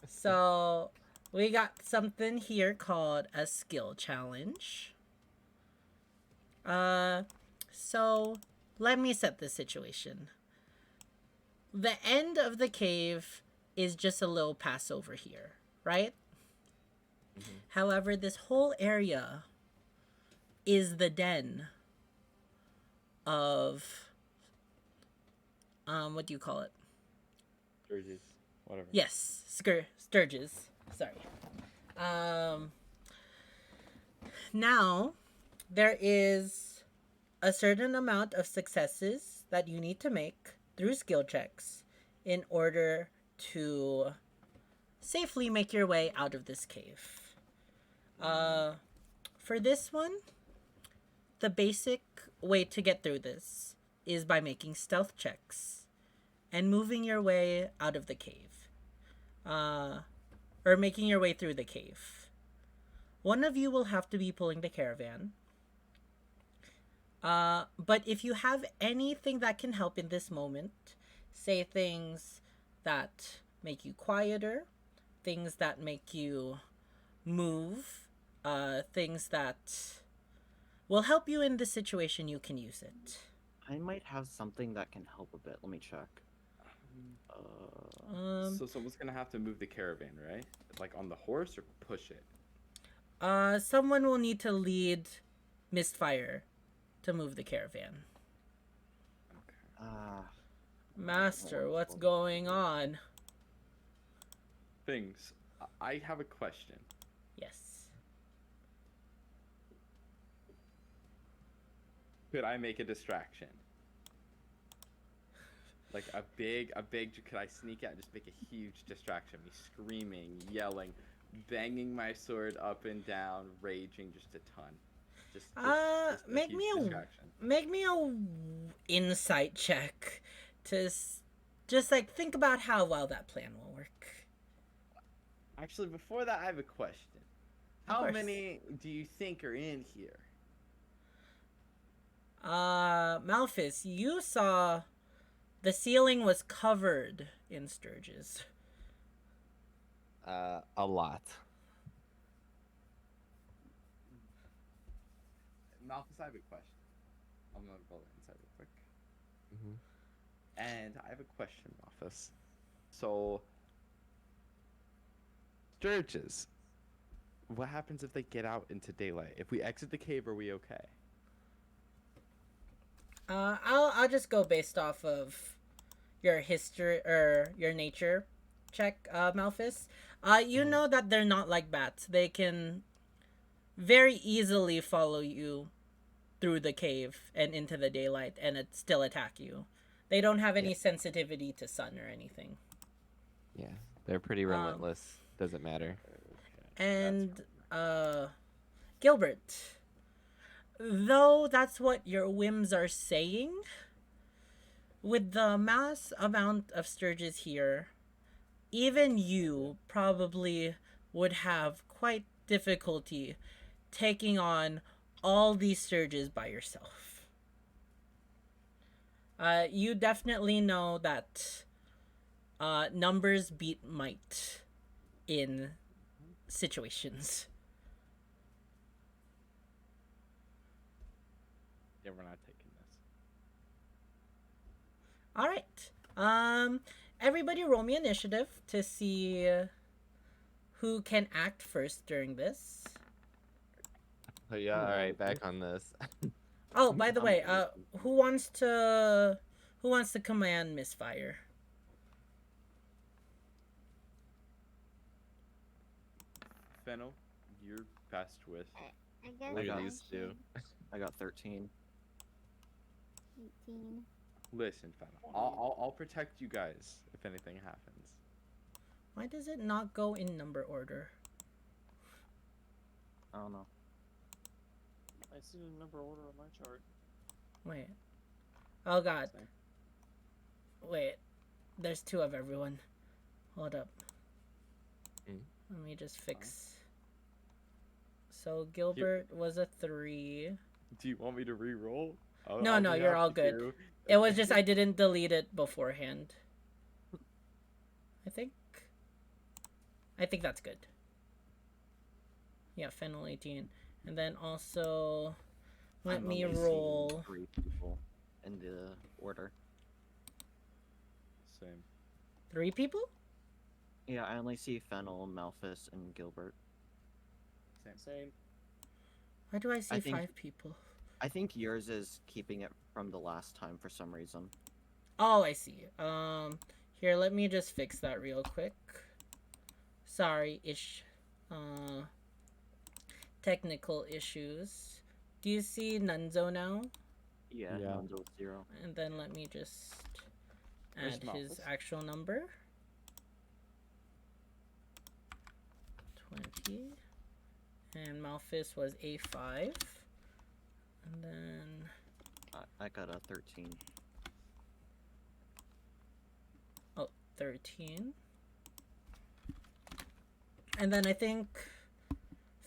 So, we got something here called a skill challenge. So let me set the situation. The end of the cave is just a little pass over here, right? Mm-hmm. However, this whole area is the den of what do you call it? Sturges, whatever. Yes, sturges. Sorry. Now there is a certain amount of successes that you need to make through skill checks in order to safely make your way out of this cave. For this one, the basic way to get through this is by making stealth checks and moving your way out of the cave. Or making your way through the cave. One of you will have to be pulling the caravan. But if you have anything that can help in this moment, say things that make you quieter, things that make you move, things that will help you in this situation, you can use it. I might have something that can help a bit. Let me check. So someone's gonna have to move the caravan, right? Like on the horse or push it? Someone will need to lead Mistfire to move the caravan. Master, what's going on? Things. I have a question. Yes. Could I make a distraction? Like a big, could I sneak out and just make a huge distraction? Me screaming, yelling, banging my sword up and down, raging just a ton. Just make me a insight check to just like think about how well that plan will work. Actually, before that, I have a question. How many do you think are in here? Malphus, you saw the ceiling was covered in sturges. A lot. Malphus, I have a question. I'm gonna roll it inside real quick. Mm-hmm. And I have a question, Malphus. So, sturges. What happens if they get out into daylight? If we exit the cave, are we okay? I'll just go based off of your history or your nature check, Malphus. You know that they're not like bats. They can very easily follow you through the cave and into the daylight and still attack you. They don't have any sensitivity to sun or anything. Yeah, they're pretty relentless. Doesn't matter. And Gilbert, though that's what your whims are saying, with the mass amount of sturges here, even you probably would have quite difficulty taking on all these surges by yourself. You definitely know that numbers beat might in situations. Yeah, we're not taking this. All right. Everybody roll me initiative to see who can act first during this. Oh yeah, all right, back on this. Oh, by the way, who wants to command misfire? Fennel, you're best with. I guess Look at I these two. should- I got 13. 18. Listen, Fennel, I'll protect you guys if anything happens. Why does it not go in number order? I don't know. I see the number order on my chart. Wait. Oh god. Same. Wait. There's two of everyone. Hold up. Hmm. Let me just fix. So Gilbert was a 3. Do you want me to re-roll? No, no, be you're all happy good. to. It was just I didn't delete it beforehand. I think that's good. Yeah, Fennel 18. And then also let I'm me only seeing roll 3 people in the order. Same. 3 people? Yeah, I only see Fennel, Malphus, and Gilbert. Same. Why do I see think- 5 people? I think yours is keeping it from the last time for some reason. Oh, I see. Here, let me just fix that real quick. Sorry, technical issues. Do you see Nunzo now? Yeah, Yeah. Nonzo's 0. And then let me just Where's add his Malphus? actual number. 20. And Malphus was A5. And then I got a 13. 13. And then I think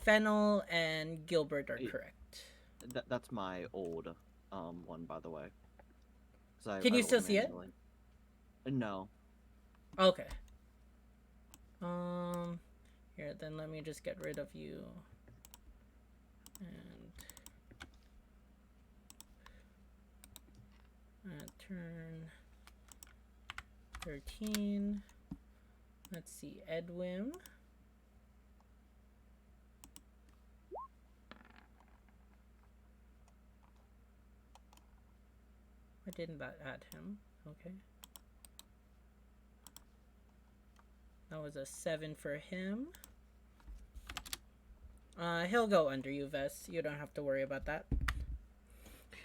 Fennel and Gilbert are Yeah. correct. That's my old one, by the way. 'Cause Can you rolled still see it? manually. No. Okay. Here, then let me just get rid of you. And turn 13. Let's see, Edwin. Why didn't that add him? Okay. That was a 7 for him. He'll go under you, Vess. You don't have to worry about that.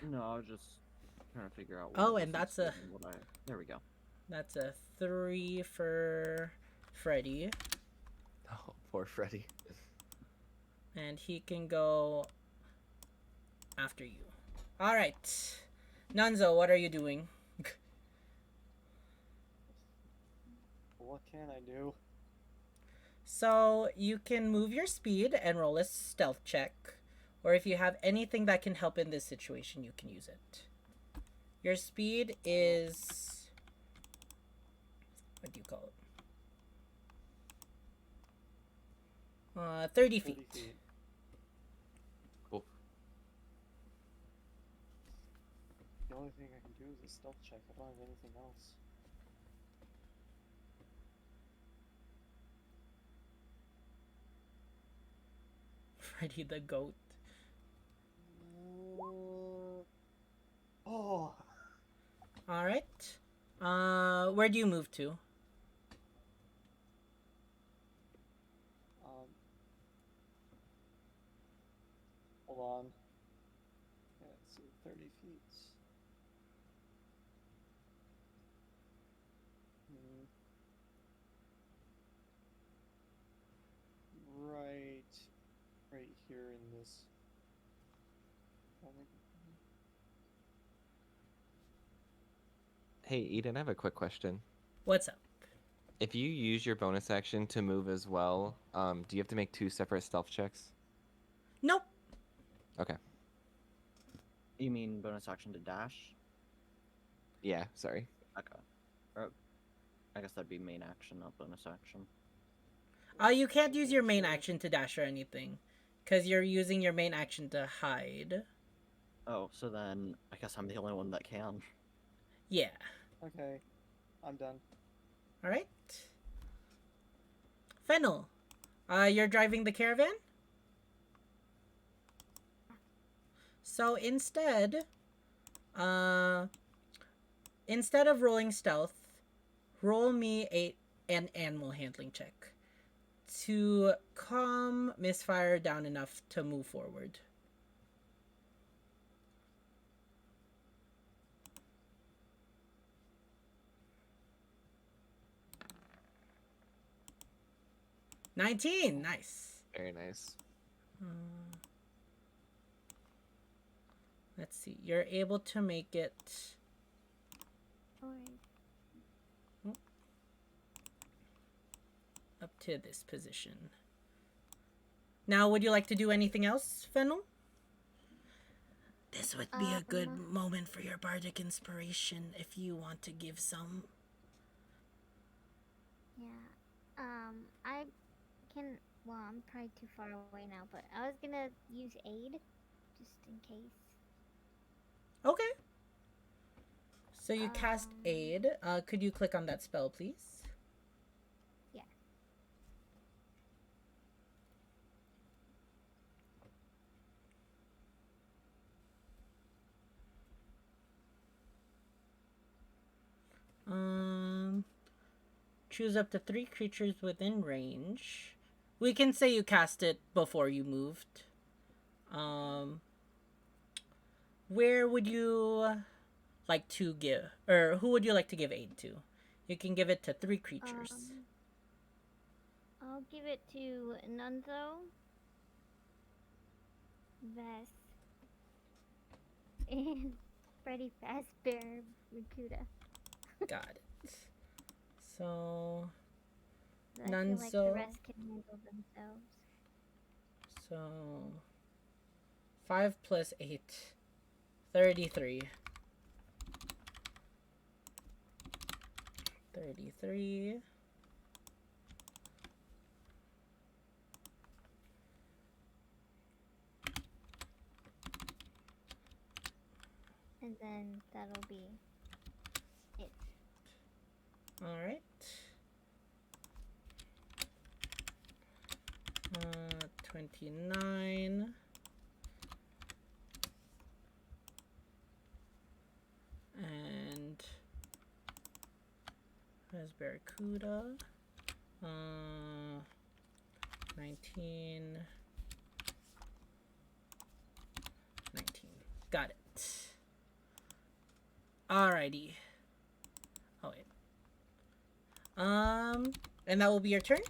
No, I was just trying to figure out Oh, what and this that's is a- and what I... There we go. That's a 3 for Freddy. Oh, poor Freddy. And he can go after you. Alright. Nunzo, what are you doing? What can I do? So, you can move your speed and roll a stealth check. Or if you have anything that can help in this situation, you can use it. Your speed is... what do you call it? 30 feet. Cool. The only thing I can do is a stealth check. I don't have anything else. Freddy the goat. Oh, Alright. Where do you move to? hold on. Yeah, let's see, 30 feet. Right here in this. Hey, Eden, I have a quick question. What's up? If you use your bonus action to move as well, do you have to make 2 separate stealth checks? Nope. Okay. You mean bonus action to dash? Yeah, sorry. Okay. Or, I guess that'd be main action, not bonus action. You can't use your main action to dash or anything, because you're using your main action to hide. Oh, so then I guess I'm the only one that can. Yeah. Okay, I'm done. All right. Fennel, you're driving the caravan? So instead of rolling stealth, roll me an animal handling check to calm Misfire down enough to move forward. $19, nice. Very nice. Let's see. You're able to make it. Up to this position. Now, would you like to do anything else, Fennel? This would be a good moment for your bardic inspiration if you want to give some. Yeah. I can. Well, I'm probably too far away now, but I was gonna use aid, just in case. Okay. So you cast aid. Could you click on that spell, please? Yeah. Choose up to 3 creatures within range. We can say you cast it before you moved. Where would you like to give, or who would you like to give aid to? You can give it to 3 creatures. I'll give it to Nunzo, Vess, and Freddy Fazbear Rakuda. Got it. So I feel like the Nunzo. rest can handle themselves. So 5 plus 8. 33. 33. And then that'll be it. Alright. 29. And there's Barracuda. 19. 19. Got it. Alrighty. Oh wait. And that will be your turn.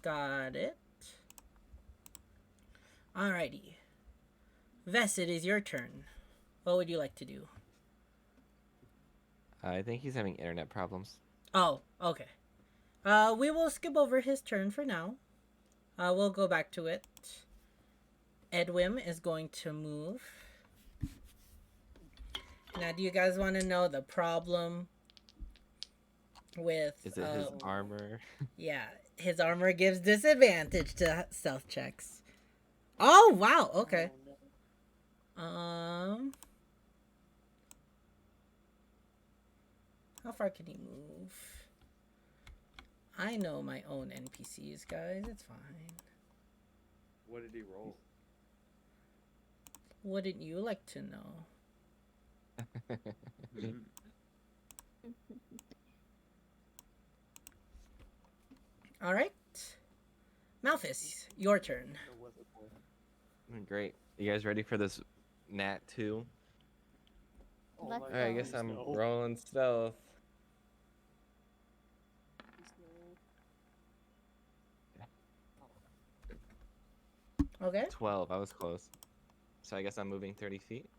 Got it. Alrighty. Vess, it is your turn. What would you like to do? I think he's having internet problems. Oh, okay. We will skip over his turn for now. We'll go back to it. Edwin is going to move. Now, do you guys want to know the problem with... Is it his armor? Yeah, his armor gives disadvantage to stealth checks. Oh, wow, okay. How far can he move? I know my own NPCs, guys. It's fine. What did he roll? Wouldn't you like to know? All right. Malphus, your turn. Great. You guys ready for this Nat 2? Oh Let's my Alright, I God, guess I'm no. rolling stealth. Okay. 12. I was close. So I guess I'm moving 30 feet.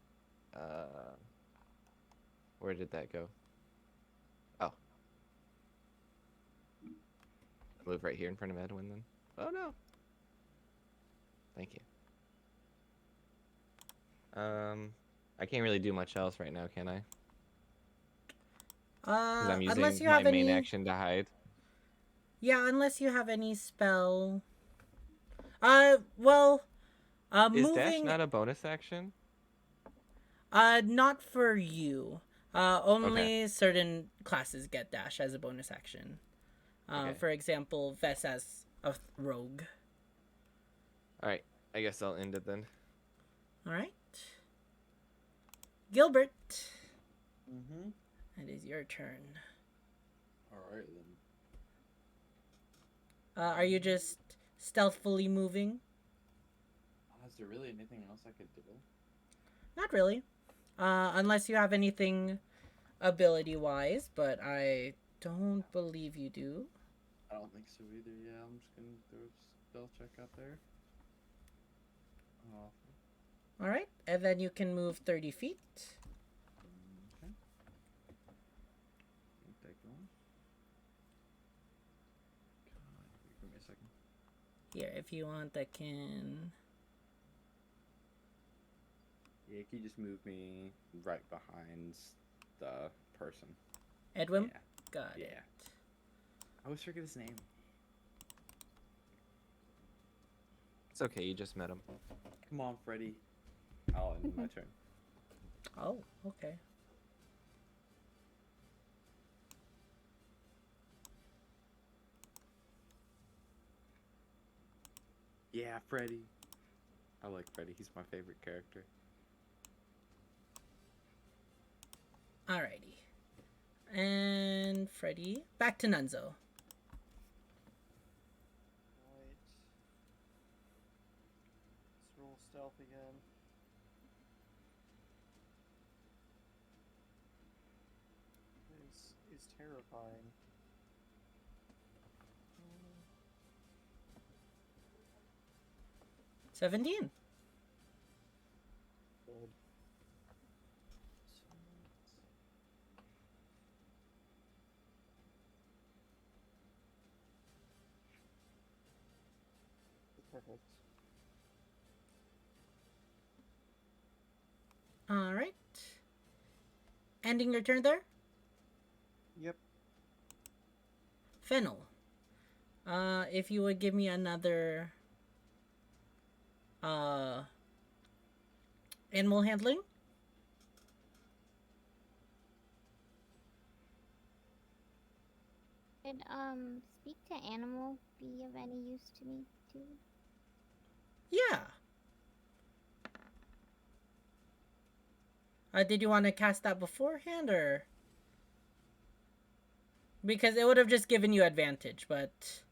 Where did that go? Move right here in front of Edwin then. Oh no. Thank you. I can't really do much else right now, can I? Because I'm using Unless you my have main any. action to hide. Yeah, unless you have any spell. Well, Is dash moving. not a bonus action? Not for you. Okay. Only certain classes get dash as a bonus action. Okay. For example, Vess as a rogue. Alright, I guess I'll end it then. All right. Gilbert, Mm-hmm. it is your turn. All right then. Are you just stealthily moving? Is there really anything else I could do? Not really. Unless you have anything ability-wise, but I don't believe you do. I don't think so either. Yeah, I'm just gonna throw a stealth check out there. Oh. All right, and then you can move 30 feet. Okay. Keep that going. God, give me a second. Here, if you want, I can... Yeah, can you just move me right behind the person? Edwin? Yeah. Got Yeah. it. I always forget his name. It's okay, you just met him. Come on, Freddy. I'll end my turn. Oh, okay. Yeah, Freddy. I like Freddy. He's my favorite character. Alrighty. And Freddy. Back to Nunzo. Right. Let's roll stealth again. This is terrifying. 17. Good. Perfect. Alright. Ending your turn there? Yep. Fennel. If you would give me another animal handling. Could speak to animal be of any use to me too? Yeah. Did you want to cast that beforehand, or? Because it would have just given you advantage, but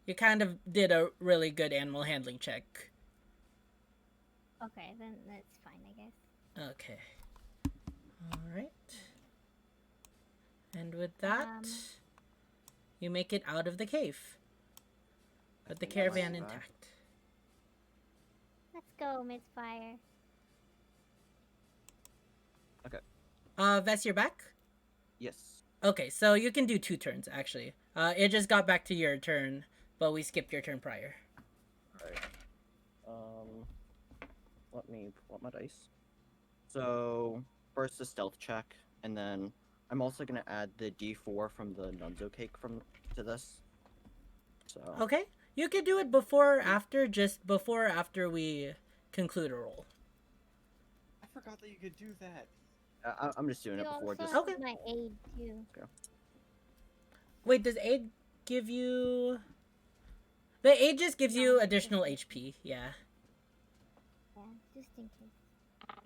you kind of did a really good animal handling check. Okay, then that's fine, I guess. Okay. Alright. And with that, you make it out of the cave. With the caravan intact. Let's go, Misfire. Okay. Vess, you're back? Yes. Okay, so you can do 2 turns, actually. It just got back to your turn, but we skipped your turn prior. Alright. Let me pull up my dice. So, first the stealth check, and then I'm also gonna add the D4 from the Nunzo cake to this. So. Okay, you could do it before or after, just before or after we conclude a roll. I forgot that you could do that. I'm just doing You it before. also Just have Okay. my aid too. Wait, does aid give you... The aid just gives you additional HP, yeah. Yeah, just in case.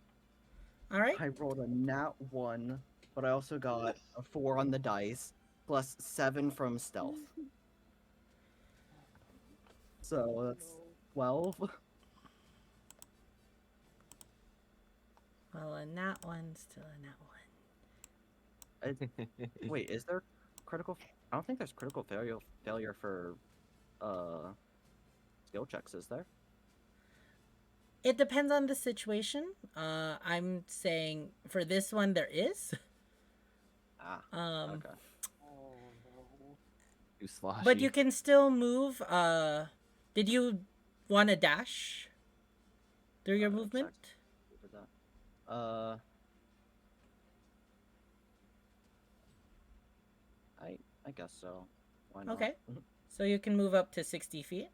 Alright. I rolled a nat 1, but I also got a 4 on the dice, plus 7 from stealth. So that's 12. Well, a nat 1's still a nat 1. Wait, is there critical? I don't think there's critical failure for skill checks, is there? It depends on the situation. I'm saying for this one there is. Ah. Um, Okay. Oh no. Too sloshy. But you can still move. Did you want to dash through your movement? Exactly. Did that. I guess so. Why not? Okay. So you can move up to 60 feet.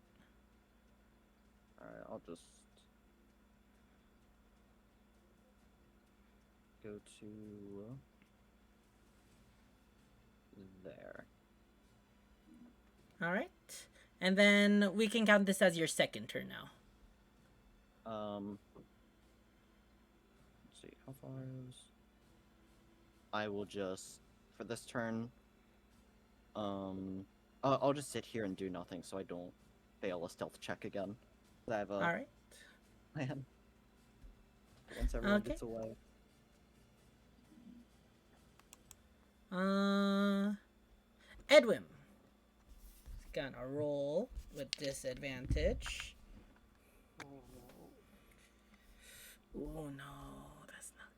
Alright, I'll just go to there. All right. And then we can count this as your second turn now. Let's see, how far is... I will just, for this turn, I'll just sit here and do nothing so I don't fail a stealth check again. I have a All right. plan. Once everyone Okay. gets away. Edwin. He's gonna roll with disadvantage. Oh Oh no, that's not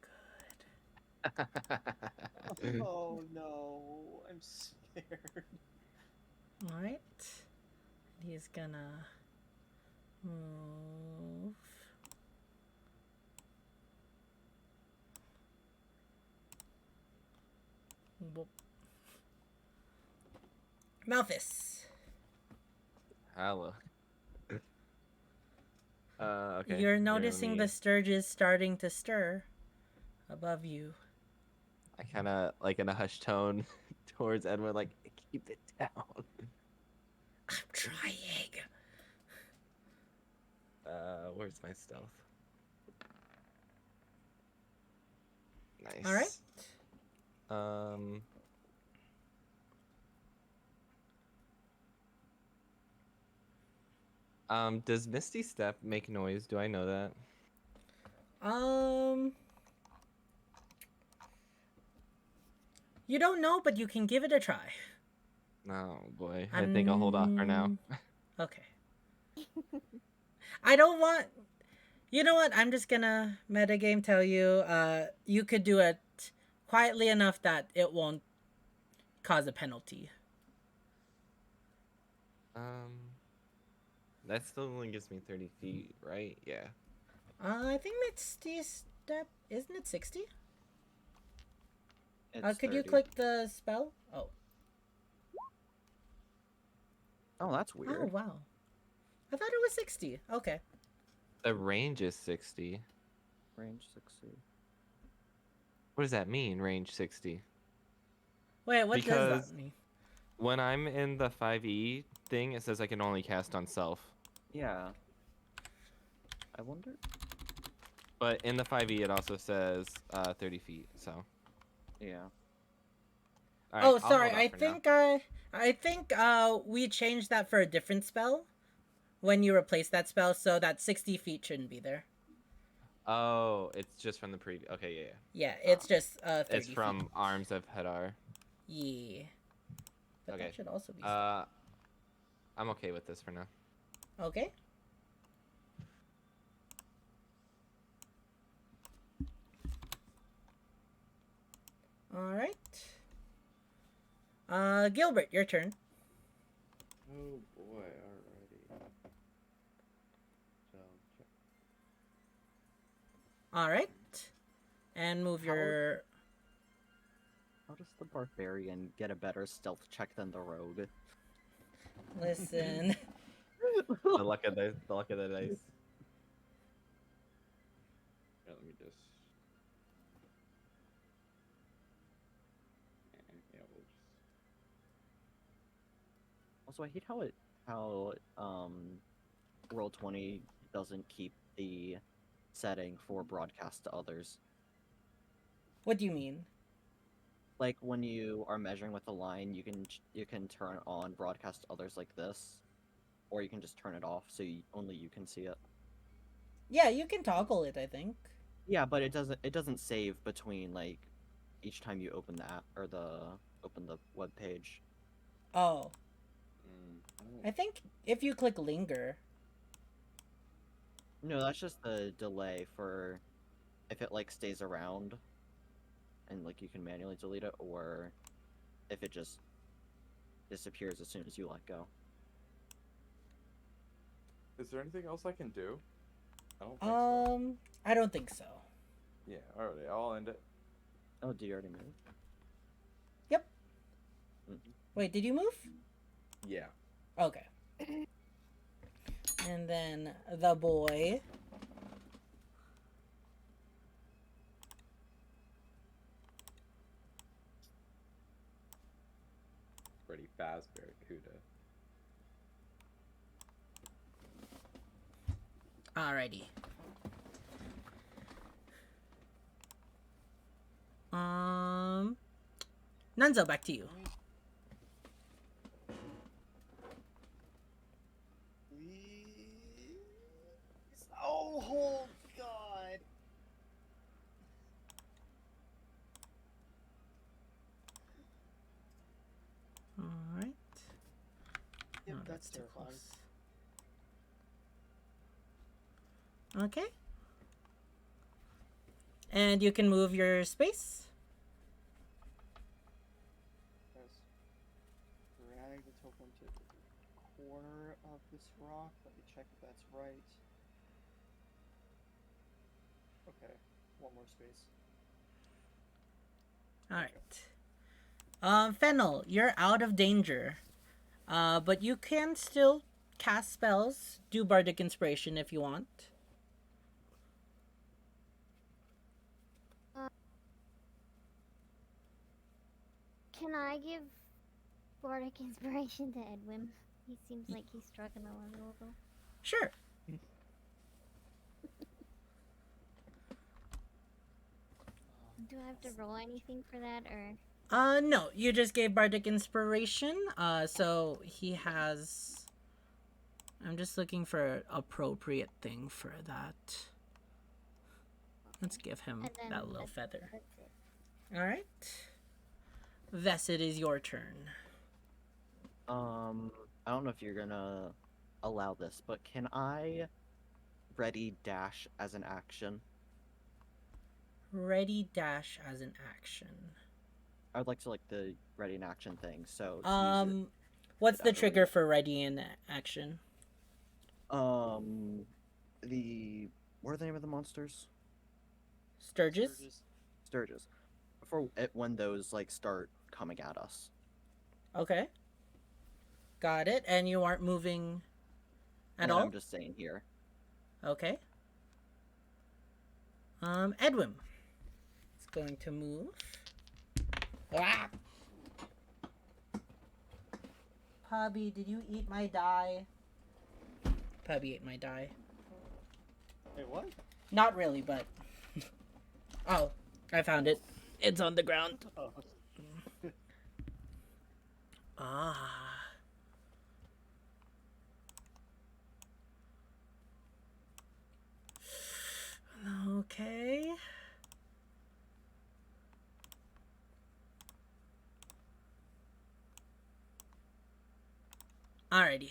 good. no. Oh no. I'm scared. All right. He's gonna move. Whoop. Malthus. Hello. Okay. You're here, let noticing me- the sturges starting to stir above you. I kind of like in a hushed tone towards Edwin, like keep it down. I'm trying. Where's my stealth? Nice. All right. Does Misty Step make noise? Do I know that? You don't know, but you can give it a try. Oh boy, I think I'll hold off for now. Okay. I don't want. You know what? I'm just gonna metagame tell you. You could do it quietly enough that it won't cause a penalty. That still only gives me 30 feet, right? Yeah. I think Misty Step, isn't it 60? It's Could you 30. click the spell? Oh. Oh, that's Oh weird. wow. I thought it was 60. Okay. The range is 60. Range 60. What does that mean, range 60? Wait, what does Because- that mean? When I'm in the 5e thing, it says I can only cast on self. Yeah. I wonder. But in the 5e, it also says 30 feet, so. Yeah. All right, Oh, I'll sorry. hold off for now. I think we changed that for a different spell when you replaced that spell, so that 60 feet shouldn't be there. Oh, it's just from the previous. Okay, yeah, Yeah, it's just 30 It's from feet. Arms of Hadar. Yeah. But Okay. that should also be. I'm okay with this for now. Okay. All right. Gilbert, your turn. Oh boy, alrighty. So, check. All right. And move your. How does the barbarian get a better stealth check than the rogue? Listen. The luck of the dice. Yeah, let me just. Yeah, we'll just. Also, I hate how Roll20 doesn't keep the setting for broadcast to others. What do you mean? Like when you are measuring with the line, you can turn on broadcast to others like this, or you can just turn it off so only you can see it. Yeah, you can toggle it, I think. Yeah, but it doesn't save between like each time you open the app or open the web page. Oh. I don't- I think if you click linger. No, that's just the delay for if it like stays around and like you can manually delete it, or if it just disappears as soon as you let go. Is there anything else I can do? I don't think so. I don't think so. Yeah, alright, I'll end it. Oh, do you already move? Yep. Mhm. Wait, did you move? Yeah. Okay. And then the boy. Pretty fast, Barracuda. Alrighty. Nunzo, back to you. Please. Oh God. Alright. Yep, Oh, that's that's too terrifying. close. Okay. And you can move your space. Yes. Drag the token to the corner of this rock. Let me check if that's right. Okay, one more space. Alright. Fennel, you're out of danger. But you can still cast spells, do Bardic Inspiration if you want. Can I give Bardic Inspiration to Edwin? He seems like he's struggling a little. Sure. Do I have to roll anything for that, or? No, you just gave Bardic Inspiration. So he has. I'm just looking for an appropriate thing for that. Let's give him And then that little that's- feather. that's it. Alright. Vess, it is your turn. I don't know if you're gonna allow this, but can I ready dash as an action? Ready dash as an action. I would like to like the ready in action thing. So to use What's the that trigger for ready in action? it. What are the name of the monsters? Sturgis? Sturges. When those like start coming at us. Okay. Got it. And you aren't moving at And all? I'm just saying here. Okay. Edwin. It's going to move. Ah! Pubby, did you eat my die? Pubby ate my die. Wait, what? Not really, but... Oh, I found it. It's on the ground. Oh. Ah. Okay. Alrighty.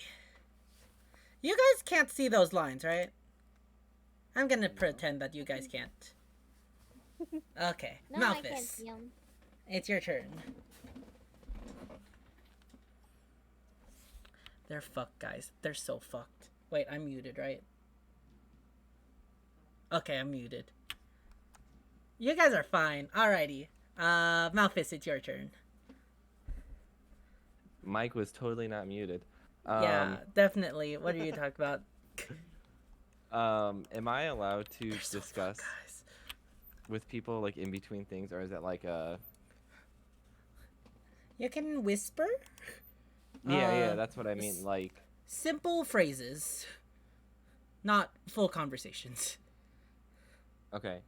You guys can't see those lines, right? I'm gonna pretend that you guys can't. Okay. No, I can't Malphus. see him. It's your turn. They're fucked, guys. They're so fucked. Wait, I'm muted, right? Okay, I'm muted. You guys are fine. Alrighty. Malphus, it's your turn. Mike was totally not muted. Yeah, definitely. What are you talking about? Am I allowed to They're so discuss fucked, guys. with people like in between things, or is that like a? You can whisper? Yeah, that's what I mean. Like, Simple phrases. Not full conversations. okay.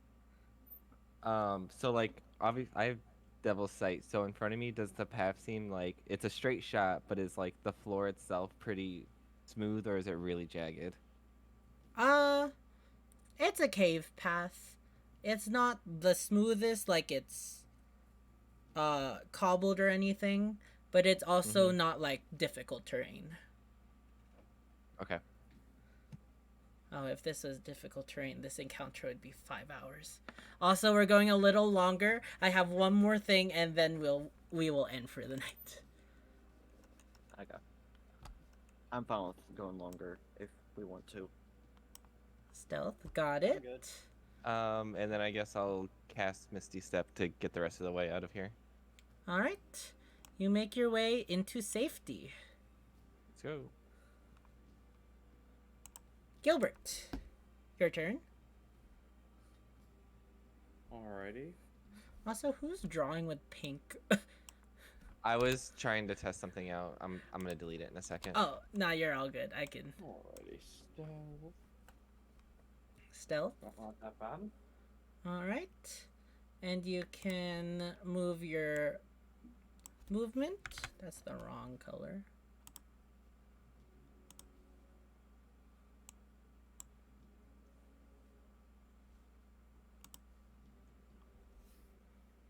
So like, obviously, I have Devil's Sight. So in front of me, does the path seem like it's a straight shot, but is like the floor itself pretty smooth, or is it really jagged? It's a cave path. It's not the smoothest, like it's cobbled or anything, but it's also not like difficult terrain. Okay. Oh, if this was difficult terrain, this encounter would be 5 hours. Also, we're going a little longer. I have one more thing, and then we will end for the night. Okay. I'm fine with going longer if we want to. Stealth, got I'm it. good. And then I guess I'll cast Misty Step to get the rest of the way out of here. All right. You make your way into safety. Let's go. Gilbert, your turn. Alrighty. Also, who's drawing with pink? I was trying to test something out. I'm gonna delete it in a second. Oh, nah, you're all good. I can. Alrighty. Stealth. Stealth. Not that bad. All right. And you can move your movement. That's the wrong color.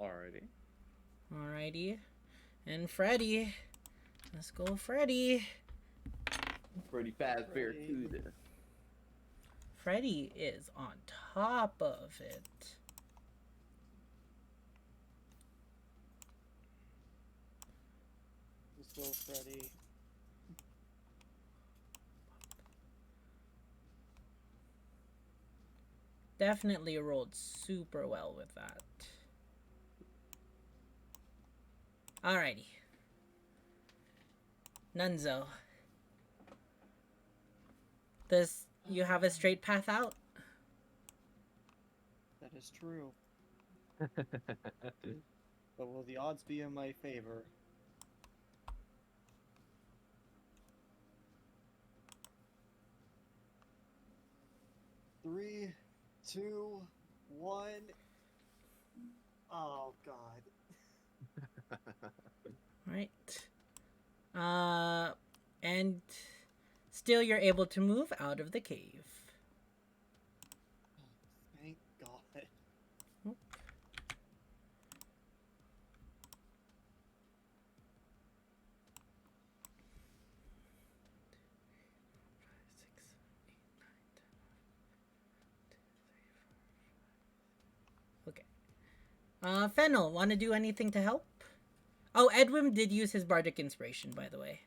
Alrighty. Alrighty. And Freddy. Let's go, Freddy. Pretty fast, Barracuda. Freddy is on top of it. Let's go, Freddy. Definitely rolled super well with that. Alrighty. Nunzo. Does you have a straight path out? That is true. But will the odds be in my favor? Three, two, one. Oh God. Right. And still you're able to move out of the cave. Thank God. Okay. Fennel, want to do anything to help? Oh, Edwin did use his bardic inspiration, by the way.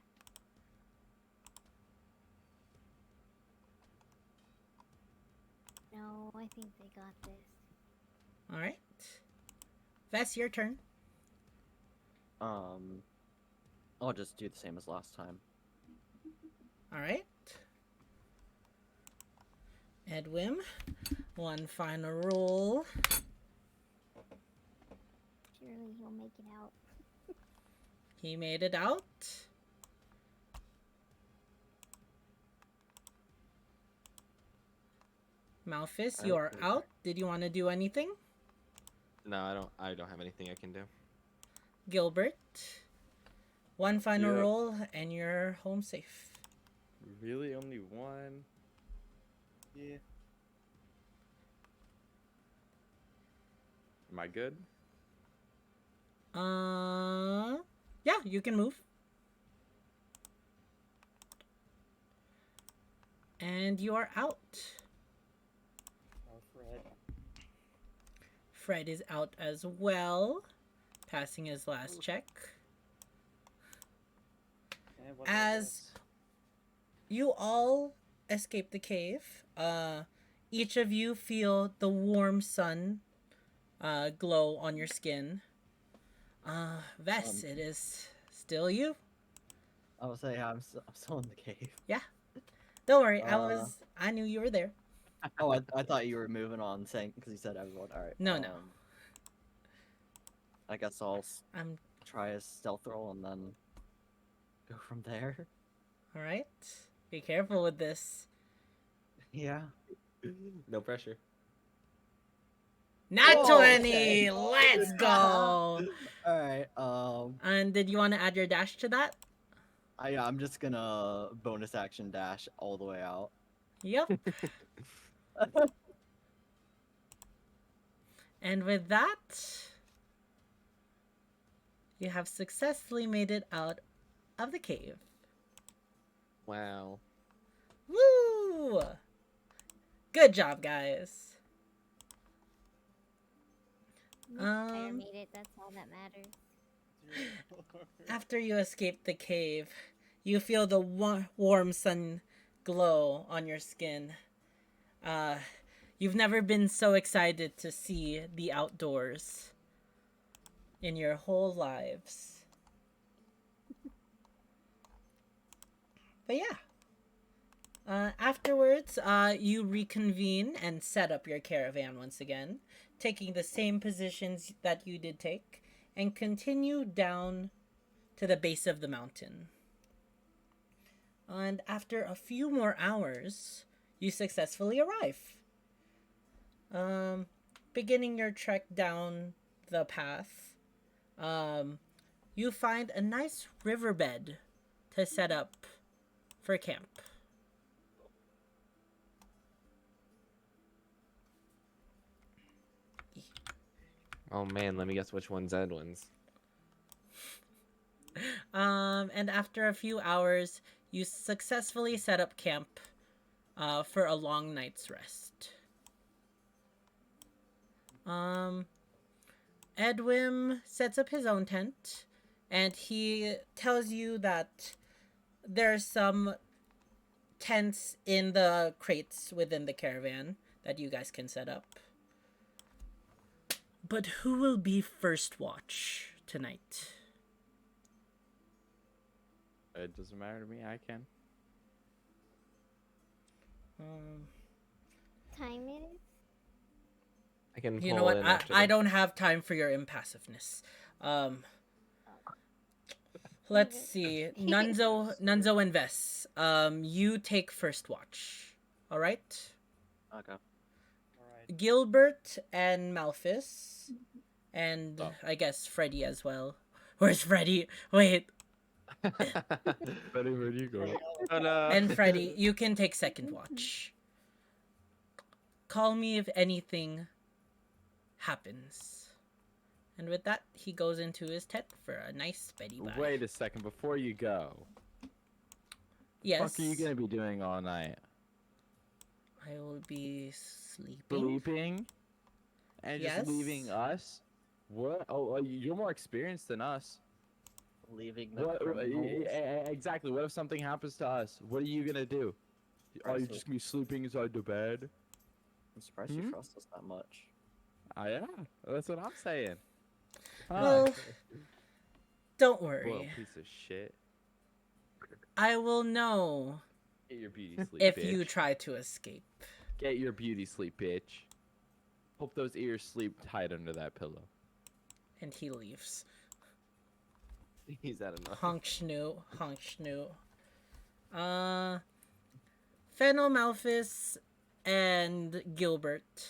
No, I think they got this. All right. Vess, your turn. I'll just do the same as last time. All right. Edwin, one final roll. Surely he'll make it out. He made it out. Malphus, you are out. Did you want to do anything? No, I don't have anything I can do. Gilbert, one final Yep. roll and you're home safe. Really, only one? Yeah. Am I good? Yeah, you can move. And you are out. Oh, Fred. Fred is out as well, passing his last check. And what about As this? you all escape the cave, each of you feel the warm sun glow on your skin. Vess, it is still you. I would say I'm still in the cave. Don't worry, I knew you were there. Oh, I thought you were moving on, saying because you said everyone. All right. No. I guess I'll I'm try a stealth roll and then go from there. all right. Be careful with this. Yeah. No pressure. Nat Whoa, 20. okay. Let's go. All right. And did you want to add your dash to that? I'm just gonna bonus action dash all the way out. Yep. And with that, you have successfully made it out of the cave. Wow. Woo! Good job, guys. I made it, that's all that matters. After you escape the cave, You feel the warm sun glow on your skin. Uh, you've never been so excited to see the outdoors in your whole lives. But yeah. Afterwards, you reconvene and set up your caravan once again, taking the same positions that you did take, and continue down to the base of the mountain. And after a few more hours, you successfully arrive. Beginning your trek down the path, you find a nice riverbed to set up for camp. Oh man, let me guess which one's Edwin's. And after a few hours, you successfully set up camp for a long night's rest. Edwin sets up his own tent, and he tells you that there's some tents in the crates within the caravan that you guys can set up. But who will be first watch tonight? It doesn't matter to me. I can. Time it is? I can You know pull what? in I after don't have time for your impassiveness. Let's see. Nunzo and Vess. You take first watch. All right. Okay. Alright. Gilbert and Malphus, and Oh. I guess Freddy as well. Where's Freddy? Wait. Freddy, where do you go? Oh no. And Freddy, you can take second watch. Call me if anything happens. And with that, he goes into his tent for a nice Betty bye. Wait a second before you go. Yes. What the fuck are you gonna be doing all night? I will be sleeping. Sleeping? And Yes. just leaving us? What? Oh, you're more experienced than us. Leaving the What? criminals. Exactly. What if something happens to us? What are you gonna do? Are you just gonna be sleeping inside the bed? I'm surprised you trust us that much. Yeah, that's what I'm saying. Well, don't Well, worry. piece of shit. I will know Get your beauty sleep, if bitch. you try to escape. Get your beauty sleep, bitch. Hope those ears sleep tight under that pillow. And he leaves. He's at enough. Honk schnoo, honk schnoo. Fennel, Malphus, and Gilbert.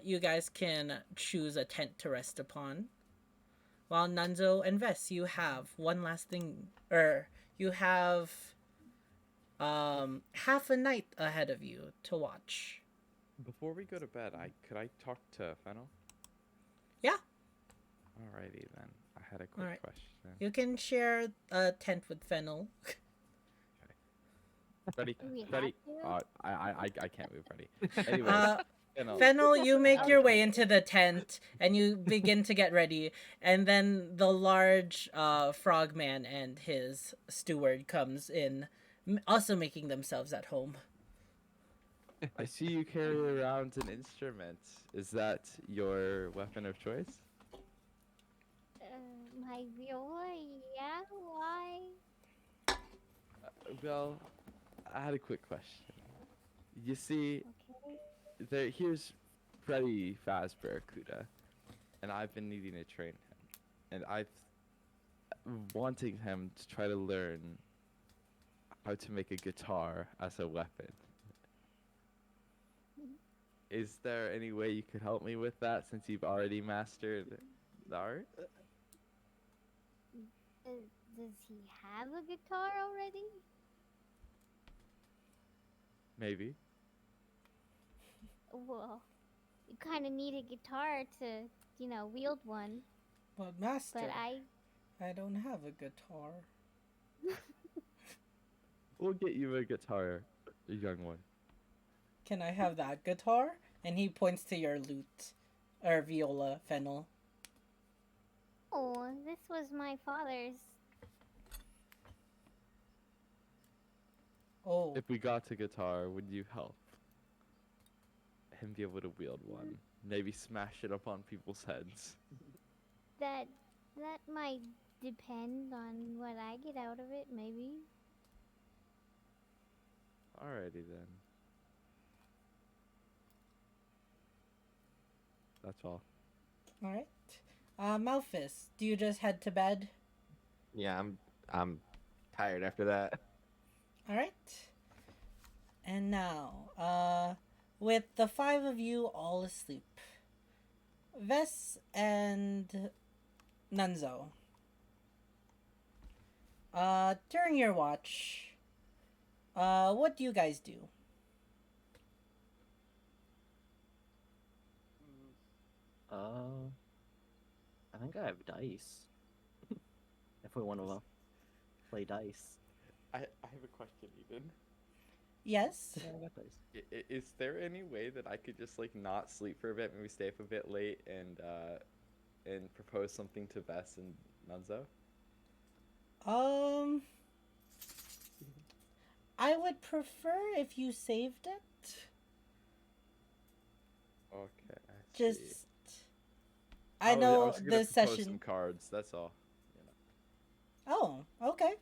You guys can choose a tent to rest upon. While Nunzo and Vess, you have one last thing, you have half a night ahead of you to watch. Before we go to bed, could I talk to Fennel? Yeah. Alrighty then. I had a quick Alright. question. You can share a tent with Fennel. Freddy, We have Freddy. to? I can't move, Freddy. Anyway, Fennel. Fennel, you make your way into the tent and you begin to get ready, and then the large frogman and his steward comes in, also making themselves at home. I see you carry around an instrument. Is that your weapon of choice? My viola, yeah, why? Well, I had a quick question. You see, Okay. here's Freddy Fazbear-Kuda, and I've been needing to train him, and I've wanting him to try to learn how to make a guitar as a weapon. Is there any way you could help me with that since you've already mastered the art? Does he have a guitar already? Maybe. Well, you kind of need a guitar to, wield one. But master, But I don't have a guitar. We'll get you a guitar, young one. Can I have that guitar? And he points to your lute, or viola, Fennel. Oh, this was my father's. Oh. If we got a guitar, would you help him be able to wield one? Maybe smash it up on people's heads. That that might depend on what I get out of it, maybe. Alrighty then. That's all. All right. Malphus, do you just head to bed? Yeah, I'm tired after that. All right. And now, with the five of you all asleep, Vess and Nunzo, during your watch, what do you guys do? I think I have dice. If we want to play dice. I have a question, Eden. Yes. Yeah, I got dice. Is there any way that I could just like not sleep for a bit, maybe stay up a bit late, and propose something to Vess and Nunzo? I would prefer if you saved it. Okay. I Just, see. I was know just gonna this propose session. some cards. That's all. Oh, okay.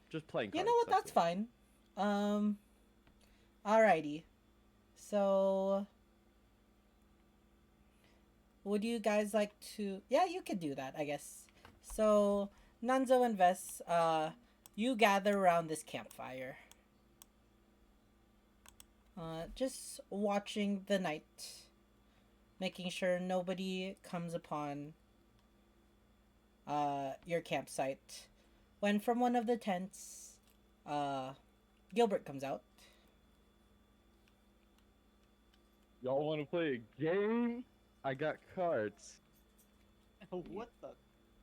Just playing cards. You know what? That's all. fine. Alrighty. So, would you guys like to? Yeah, you could do that, I guess. So, Nunzo and Vess, you gather around this campfire. Just watching the night, making sure nobody comes upon your campsite. When from one of the tents, Gilbert comes out. Y'all want to play a game? I got cards. What the?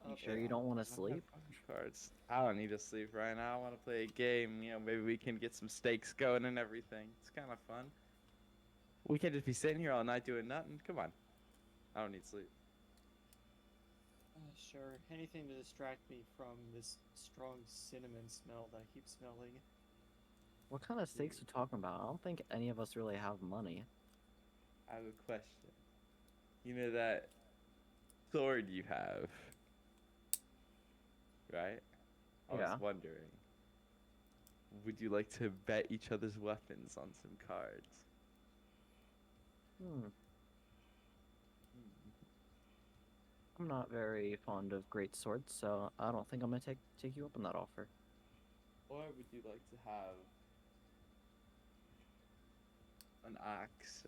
You sure you don't want to sleep? Cards. I don't need to sleep right now. I want to play a game. You know, maybe we can get some stakes going and everything. It's kind of fun. We can't just be sitting here all night doing nothing. Come on. I don't need sleep. Sure, anything to distract me from this strong cinnamon smell that I keep smelling. What kind of steaks you talking about? I don't think any of us really have money. I have a question. You know that sword you have, right? I Yeah. was wondering, would you like to bet each other's weapons on some cards? I'm not very fond of great swords, so I don't think I'm gonna take you up on that offer. Or would you like to have an axe?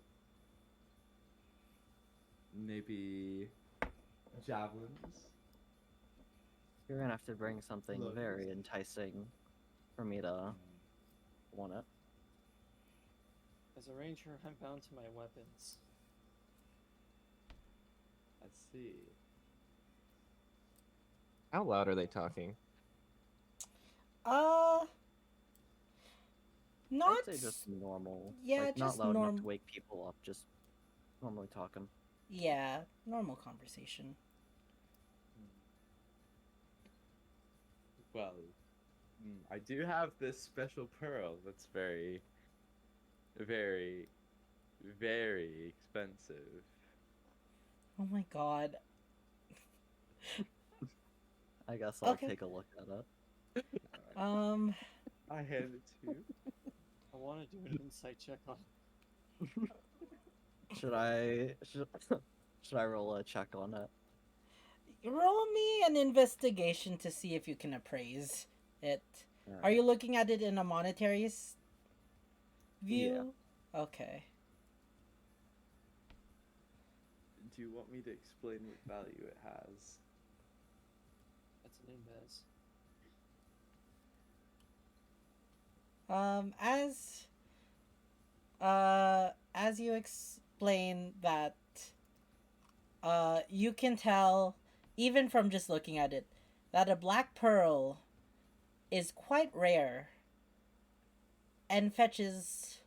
Maybe javelins? You're gonna have to bring something Look. very enticing for me to want it. As a ranger, I'm bound to my weapons. I see. How loud are they talking? Not. I'd say just normal. Yeah, like, just not loud enough norm- to wake people up. Just normally talking. Yeah, normal conversation. Well, I do have this special pearl that's very, very, very expensive. Oh my god. I guess I'll Okay. take a look at it. I hand it to you. I want to do an insight check on. Should I roll a check on it? Roll me an investigation to see if you can appraise it. Are Alright. you looking at it in a monetary view? Okay. Do you want me to explain what value it has? That's an invis. As you explain that, you can tell, even from just looking at it, that a black pearl is quite rare and fetches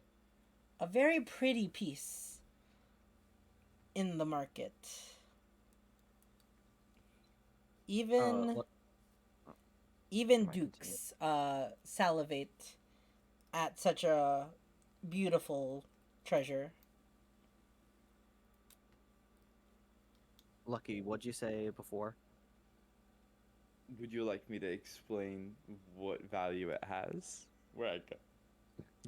a very pretty piece in the market. Even What- even Might continue. dukes salivate at such a beautiful treasure. Lucky, what'd you say before? Would you like me to explain what value it has? Where I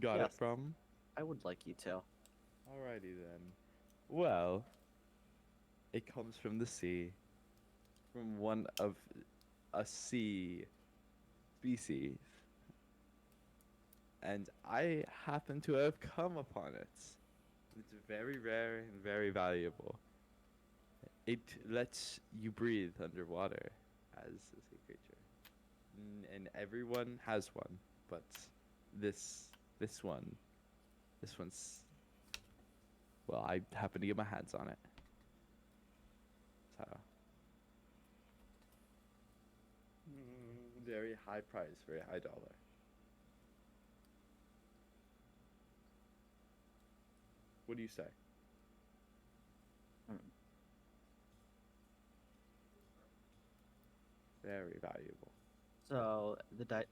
got it Yes. from? I would like you to. Alrighty then. Well, it comes from the sea. From one of a sea species. And I happen to have come upon it. It's very rare and very valuable. It lets you breathe underwater as a sea creature. And everyone has one, but this one's, well, I happen to get my hands on it. So very high price, very high dollar. What do you say? Hmm. Very valuable. So the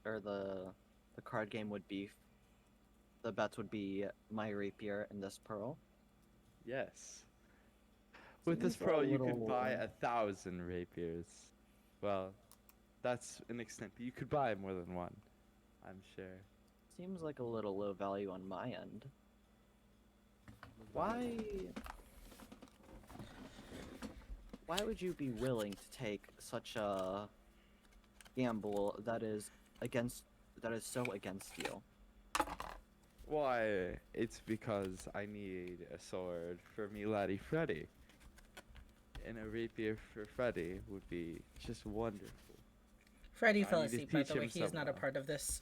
card game would be the bets would be my rapier and this pearl. Yes. With this Seems a pearl, you could little- buy 1,000 rapiers. Well, that's an extent, but you could buy more than one, I'm sure. Seems like a little low value on my end. Why would you be willing to take such a gamble that is so against you? Why? It's because I need a sword for me laddie Freddy. And a rapier for Freddy would be just wonderful. Freddy I fell need to asleep, by teach the way. him He's not a somehow. part of this.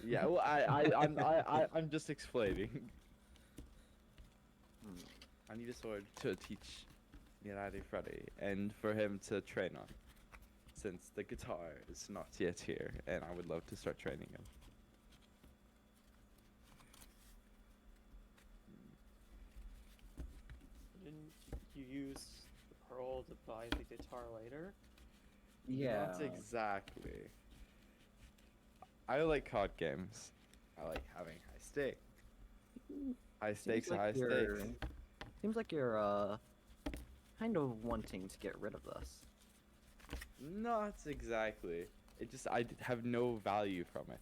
Yeah, well, I'm just explaining. Hmm. I need a sword to teach laddie Freddy and for him to train on. Since the guitar is not yet here, and I would love to start training him. Didn't you use the pearl to buy the guitar later? Yeah. Not exactly. I like card games. I like having high stakes. High stakes, high stakes. Seems like you're kind of wanting to get rid of this. Not exactly. It just have no value from it.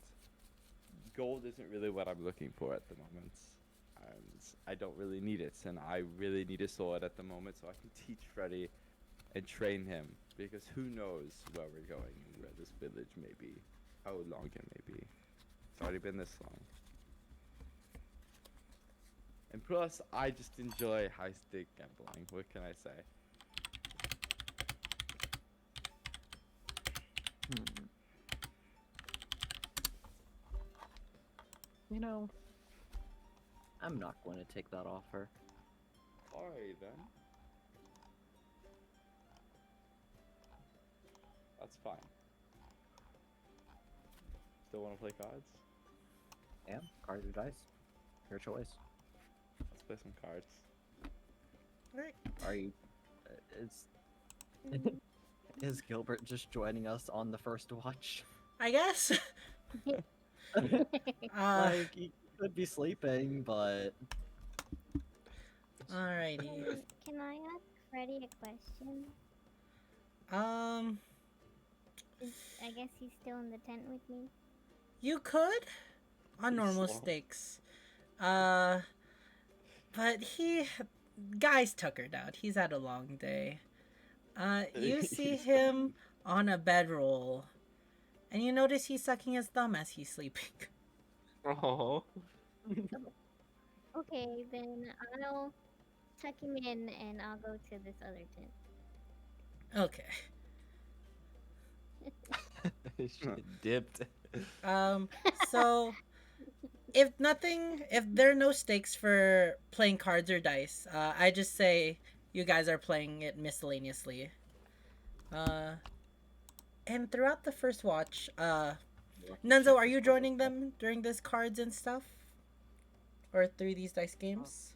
Gold isn't really what I'm looking for at the moment. And I don't really need it, and I really need a sword at the moment so I can teach Freddy and train him. Because who knows where we're going and where this village may be. How long it may be. It's already been this long. And plus, I just enjoy high stake gambling. What can I say? You know, I'm not going to take that offer. Alright then. That's fine. Still want to play cards? Yeah, cards or dice. Your choice. Let's play some cards. Alright. Are you? Is Gilbert just joining us on the first watch? I guess. Like he could be sleeping, but Alrighty. Can I ask Freddy a question? I guess he's still in the tent with me. You could on normal Slow. stakes. But guy's tuckered out. He's had a long day. You see He's him on a bedroll, and you notice he's sucking his thumb as he's sleeping. Oh. Okay, then I'll tuck him in and I'll go to this other tent. Okay. She dipped. So if there are no stakes for playing cards or dice, I just say you guys are playing it miscellaneously. And throughout the first watch, Nunzo, are you joining them during this cards and stuff? Or through these dice games?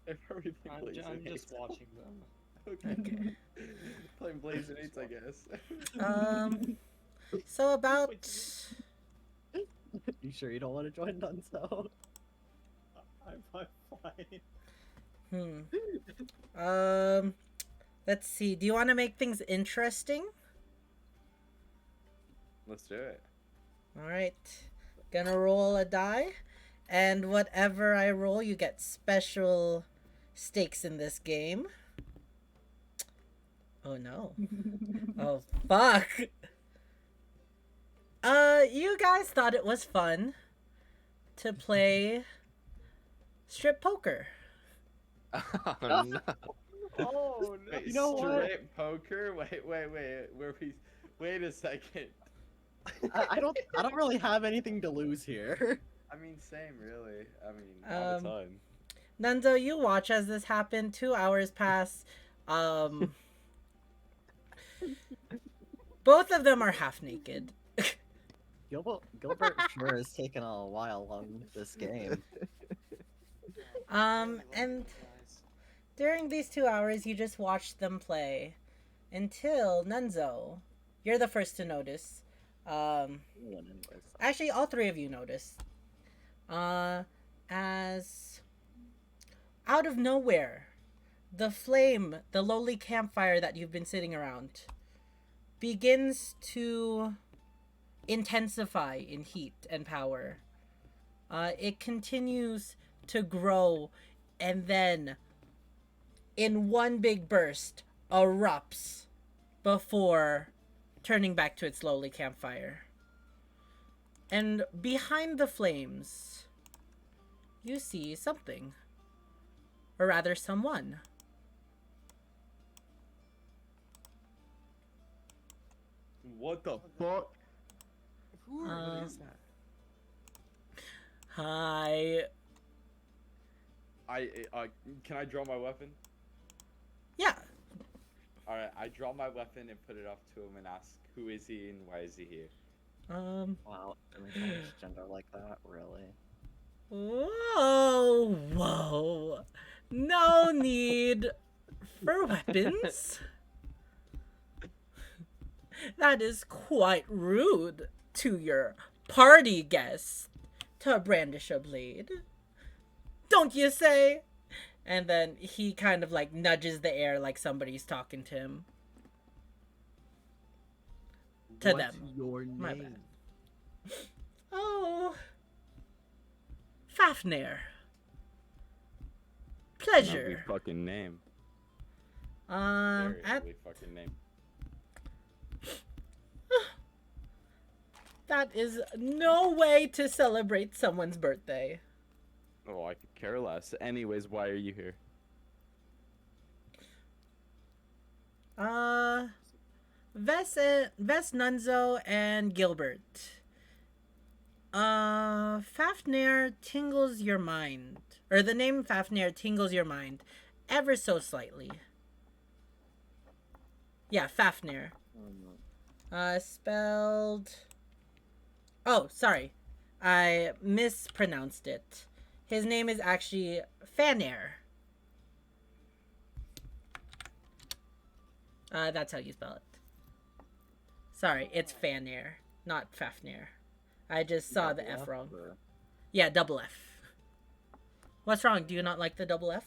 If everything I'm Blazing just Eights. watching them. Okay. Playing Blazing Eights, I guess. So about You sure you don't want to join Dunzo? I'm fine. Let's see. Do you want to make things interesting? Let's do it. All right. Gonna roll a die, and whatever I roll, you get special stakes in this game. Oh no. Oh fuck. You guys thought it was fun to play strip poker. Oh no. Oh no! Wait, You know what? strip poker? Wait. Wait a second. I don't really have anything to lose here. I mean, same, really. I mean, Not a ton. Nunzo, you watch as this happened. 2 hours pass. Both of them are half naked. Gilbert sure has taken a while on this game. And during these 2 hours, you just watched them play until Nunzo, you're the first to notice. Actually, all three of you noticed. As out of nowhere, the flame, the lowly campfire that you've been sitting around, begins to intensify in heat and power. It continues to grow, and then, in one big burst, erupts before turning back to its lowly campfire. And behind the flames, you see something. Or rather, someone. What the fuck? What is that? Hi. Can I draw my weapon? Yeah. Alright, I draw my weapon and put it off to him and ask, who is he and why is he here? Wow, gender like that, really? Whoa. No need for weapons. That is quite rude to your party guest to brandish a blade. Don't you say? And then he kind of like nudges the air like somebody's talking to him. To What's them. your My name? bad. Oh. Fafnir. Lovely Pleasure. fucking name. At Very lovely fucking name. that is no way to celebrate someone's birthday. Oh, I could care less. Anyways, why are you here? Ves Nunzo and Gilbert. Fafnir tingles your mind. Or the name Fafnir tingles your mind ever so slightly. Yeah, Fafnir. Spelled... Oh, sorry. I mispronounced it. His name is actually Fanair. That's how you spell it. Sorry, it's Fanair, not Fafnir. I just saw the F wrong. Yeah, double F. What's wrong? Do you not like the double F?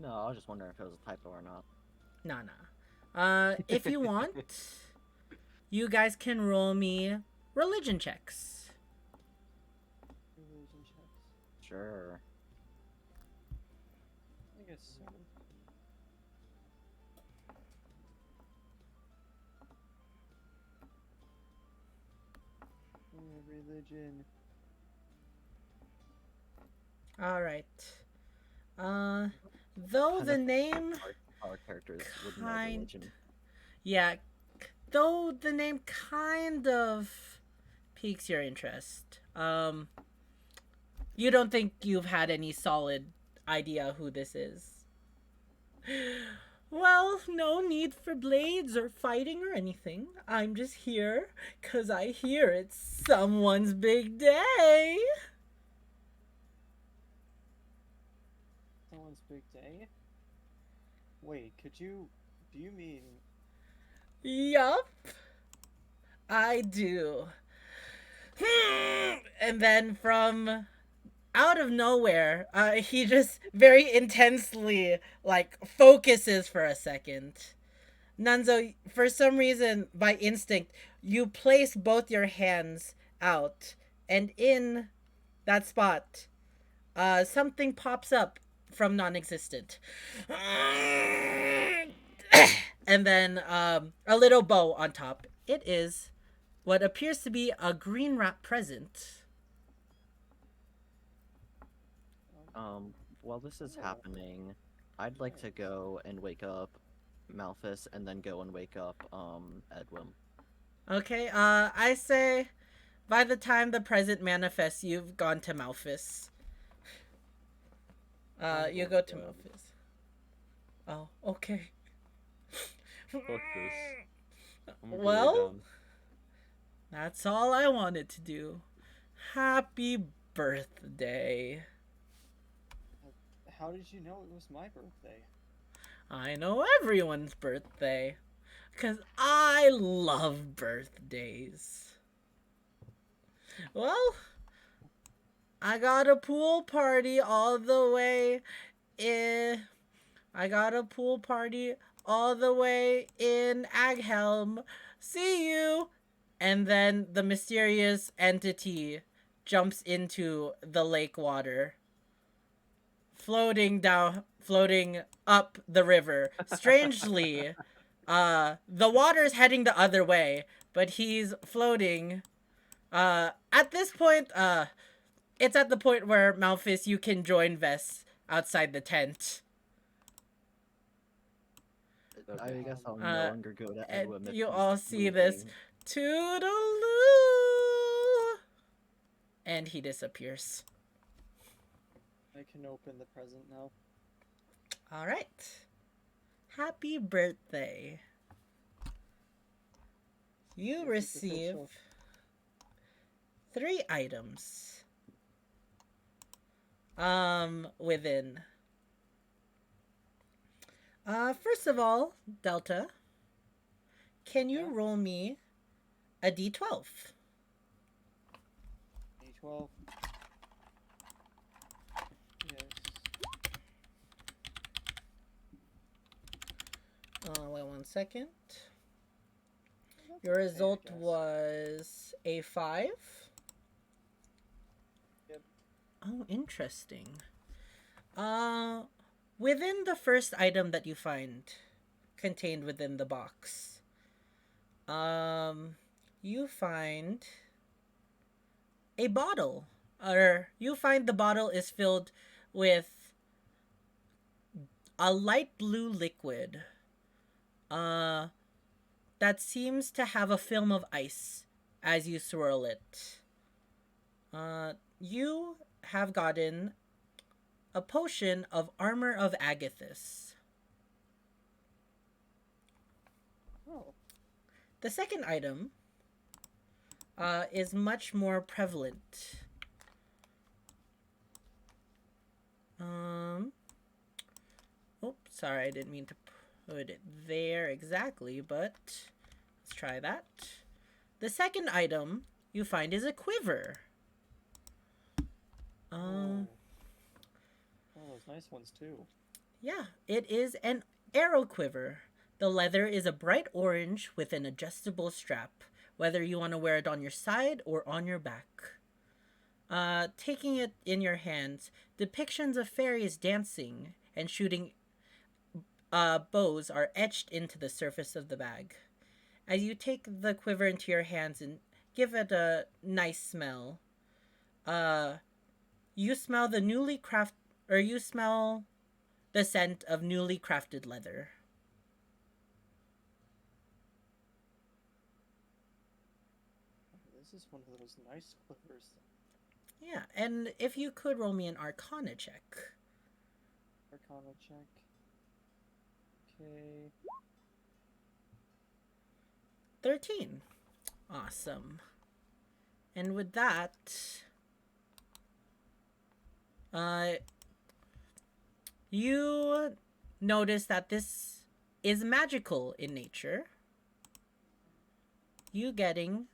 No, I was just wondering if it was a typo or not. Nah. If you want, you guys can roll me religion checks. Religion checks. Sure. I guess so. Religion. All right. Though the name, Our characters wouldn't know kind, religion. yeah, though the name kind of piques your interest. You don't think you've had any solid idea who this is? Well, no need for blades or fighting or anything. I'm just here 'cause I hear it's someone's big day. Someone's big day? Wait, do you mean... Yup, I do. And then from out of nowhere, he just very intensely like focuses for a second. Nunzo, for some reason, by instinct, you place both your hands out, and in that spot, something pops up from non-existent. And then a little bow on top. It is what appears to be a green wrap present. While this is happening, I'd like to go and wake up Malphus and then go and wake up, Edwin. Okay, I say by the time the present manifests, you've gone to Malphus. You go to Malphus. Oh, okay. Fuck this. I'm gonna go lay Well, down. that's all I wanted to do. Happy birthday. How did you know it was my birthday? I know everyone's birthday. Because I love birthdays. Well, I got a pool party all the way in... I got a pool party all the way in Aghelm. See you! And then the mysterious entity jumps into the lake water. Floating up the river. Strangely, the water's heading the other way, but he's floating. At this point, it's at the point where, Malphus, you can join Vess outside the tent. I guess I'll no longer go to And Edwin. if you he's all see this. leaving. Toodaloo! And he disappears. I can open the present now. All right. Happy birthday. You Yes, it's receive official. 3 items. Within. First of all, Delta, can you roll me a d12? D12. Yes. Wait 1 second. Your result was a 5. Yep. Oh, interesting. Within the first item that you find contained within the box, you find a bottle. Or you find the bottle is filled with a light blue liquid. That seems to have a film of ice as you swirl it. You have gotten a potion of Armor of Agathis. Oh. The second item is much more prevalent. Oh, sorry, I didn't mean to put it there exactly, but let's try that. The second item you find is a quiver. Oh, those nice ones too. Yeah, it is an arrow quiver. The leather is a bright orange with an adjustable strap, whether you want to wear it on your side or on your back. Taking it in your hands, depictions of fairies dancing and shooting bows are etched into the surface of the bag. As you take the quiver into your hands and give it a nice smell, you smell you smell the scent of newly crafted leather. This is one of those nice quivers. Yeah, and if you could roll me an Arcana check. Arcana check. Okay. 13. Awesome. And with that, you notice that this is magical in nature. You getting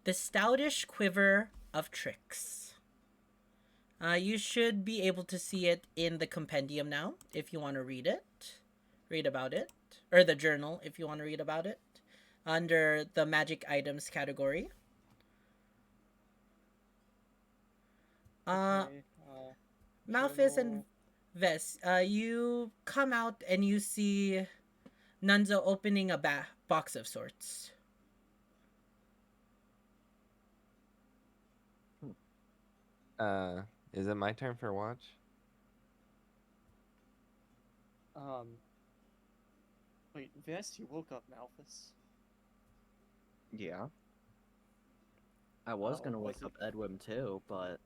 The Stoutish Quiver of Tricks. You should be able to see it in the compendium now, if you want to read it. Read about it. Or the journal, if you want to read about it. Under the magic items category. Okay, Malphus and journal. Vess, you come out and you see Nunzo opening a box of sorts. Is it my turn for watch? Wait, Vest, you woke up, Malphus. Yeah. I was gonna was wake up Edwin too, but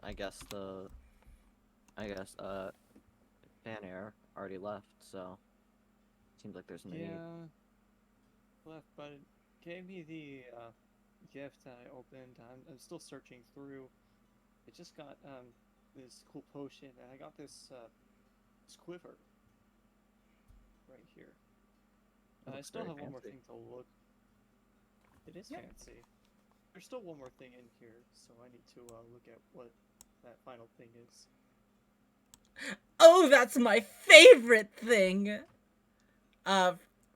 I guess Fan Air already left, so seems like there's no need. Yeah, left, but it gave me the gift that I opened. I'm still searching through. I just got this cool potion, and I got this quiver right here. I Looks still very have one more fancy. thing to look. It is fancy. There's still one more thing in here, so I need to look at what that final thing is. Oh, that's my favorite thing!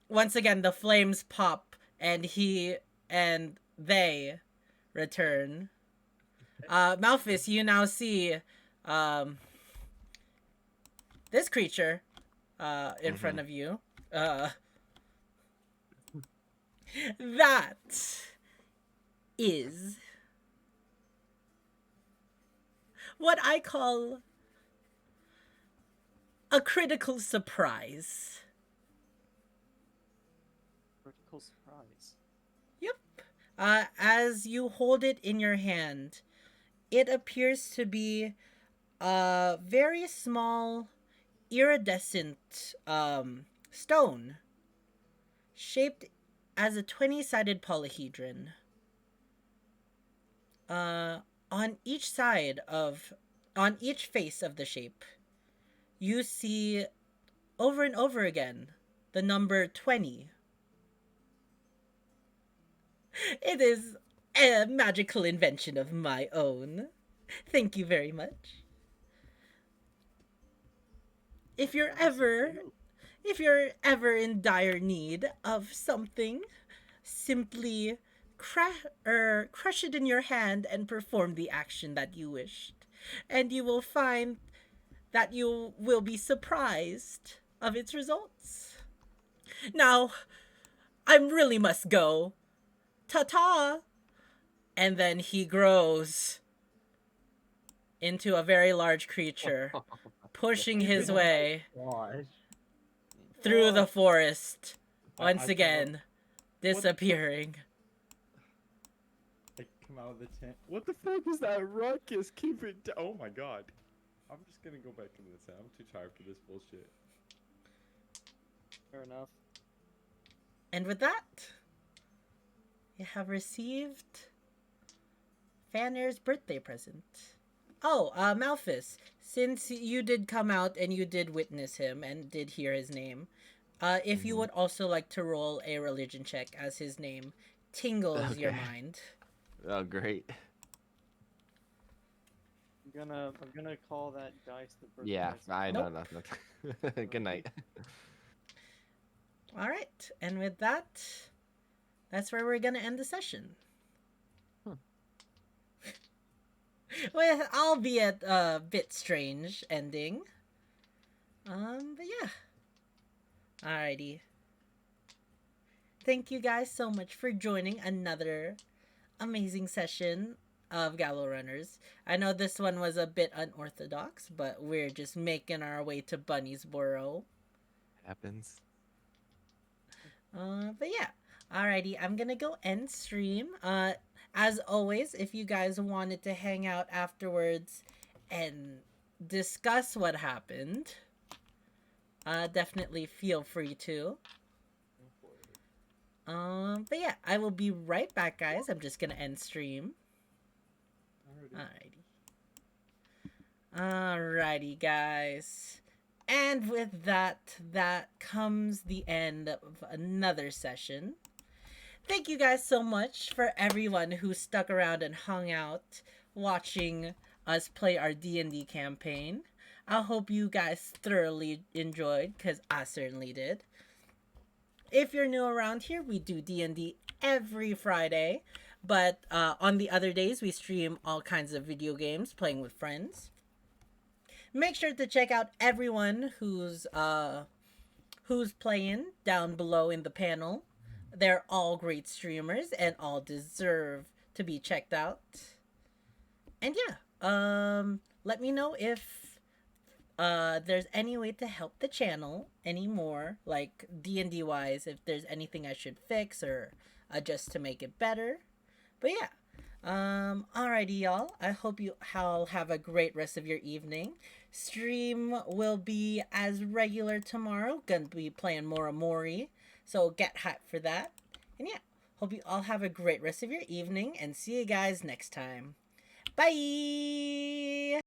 Once again, the flames pop, and he and they return. Malphus, you now see, this creature, in front of you. That is what I call a critical surprise. Critical surprise. Yep. As you hold it in your hand, it appears to be a very small, iridescent stone shaped as a 20-sided polyhedron. On each face of the shape, you see over and over again the number 20. It is a magical invention of my own. Thank you very much. If you're ever in dire need of something, simply crush it in your hand and perform the action that you wished. And you will find that you will be surprised of its results. Now, I really must go. Ta-ta! And then he grows into a very large creature, pushing his way through the forest, once again, disappearing. I come out of the tent. What the fuck is that ruckus? Keep it down. Oh my god. I'm just gonna go back into the tent. I'm too tired for this bullshit. Fair enough. And with that, you have received Fanair's birthday present. Oh, Malphus, since you did come out and you did witness him and did hear his name, if you would also like to roll a religion check as his name tingles your mind. Oh, great. I'm gonna call that dice the birthday. Yeah, dice. I Nope. know nothing. Good night. All right, and with that, that's where we're gonna end the session. With albeit a bit strange ending. But yeah. Alrighty. Thank you guys so much for joining another amazing session of Gallow Runners. I know this one was a bit unorthodox, but we're just making our way to Bunny's Burrow. Happens. But yeah. Alrighty, I'm gonna go end stream. As always, if you guys wanted to hang out afterwards and discuss what happened, definitely feel free to. But yeah, I will be right back, guys. I'm just gonna end stream. Alrighty, guys. And with that, that comes the end of another session. thank you guys so much for everyone who stuck around and hung out watching us play our D&D campaign. I hope you guys thoroughly enjoyed, because I certainly did. If you're new around here, we do D&D every Friday, but on the other days we stream all kinds of video games playing with friends. Make sure to check out everyone who's playing down below in the panel. They're all great streamers and all deserve to be checked out. And yeah, let me know if there's any way to help the channel anymore, like D&D wise, if there's anything I should fix or adjust to make it better. But yeah, alrighty y'all, I hope you all have a great rest of your evening. Stream will be as regular tomorrow, gonna be playing more Amori, so get hyped for that. And yeah, hope you all have a great rest of your evening, and see you guys next time. Bye!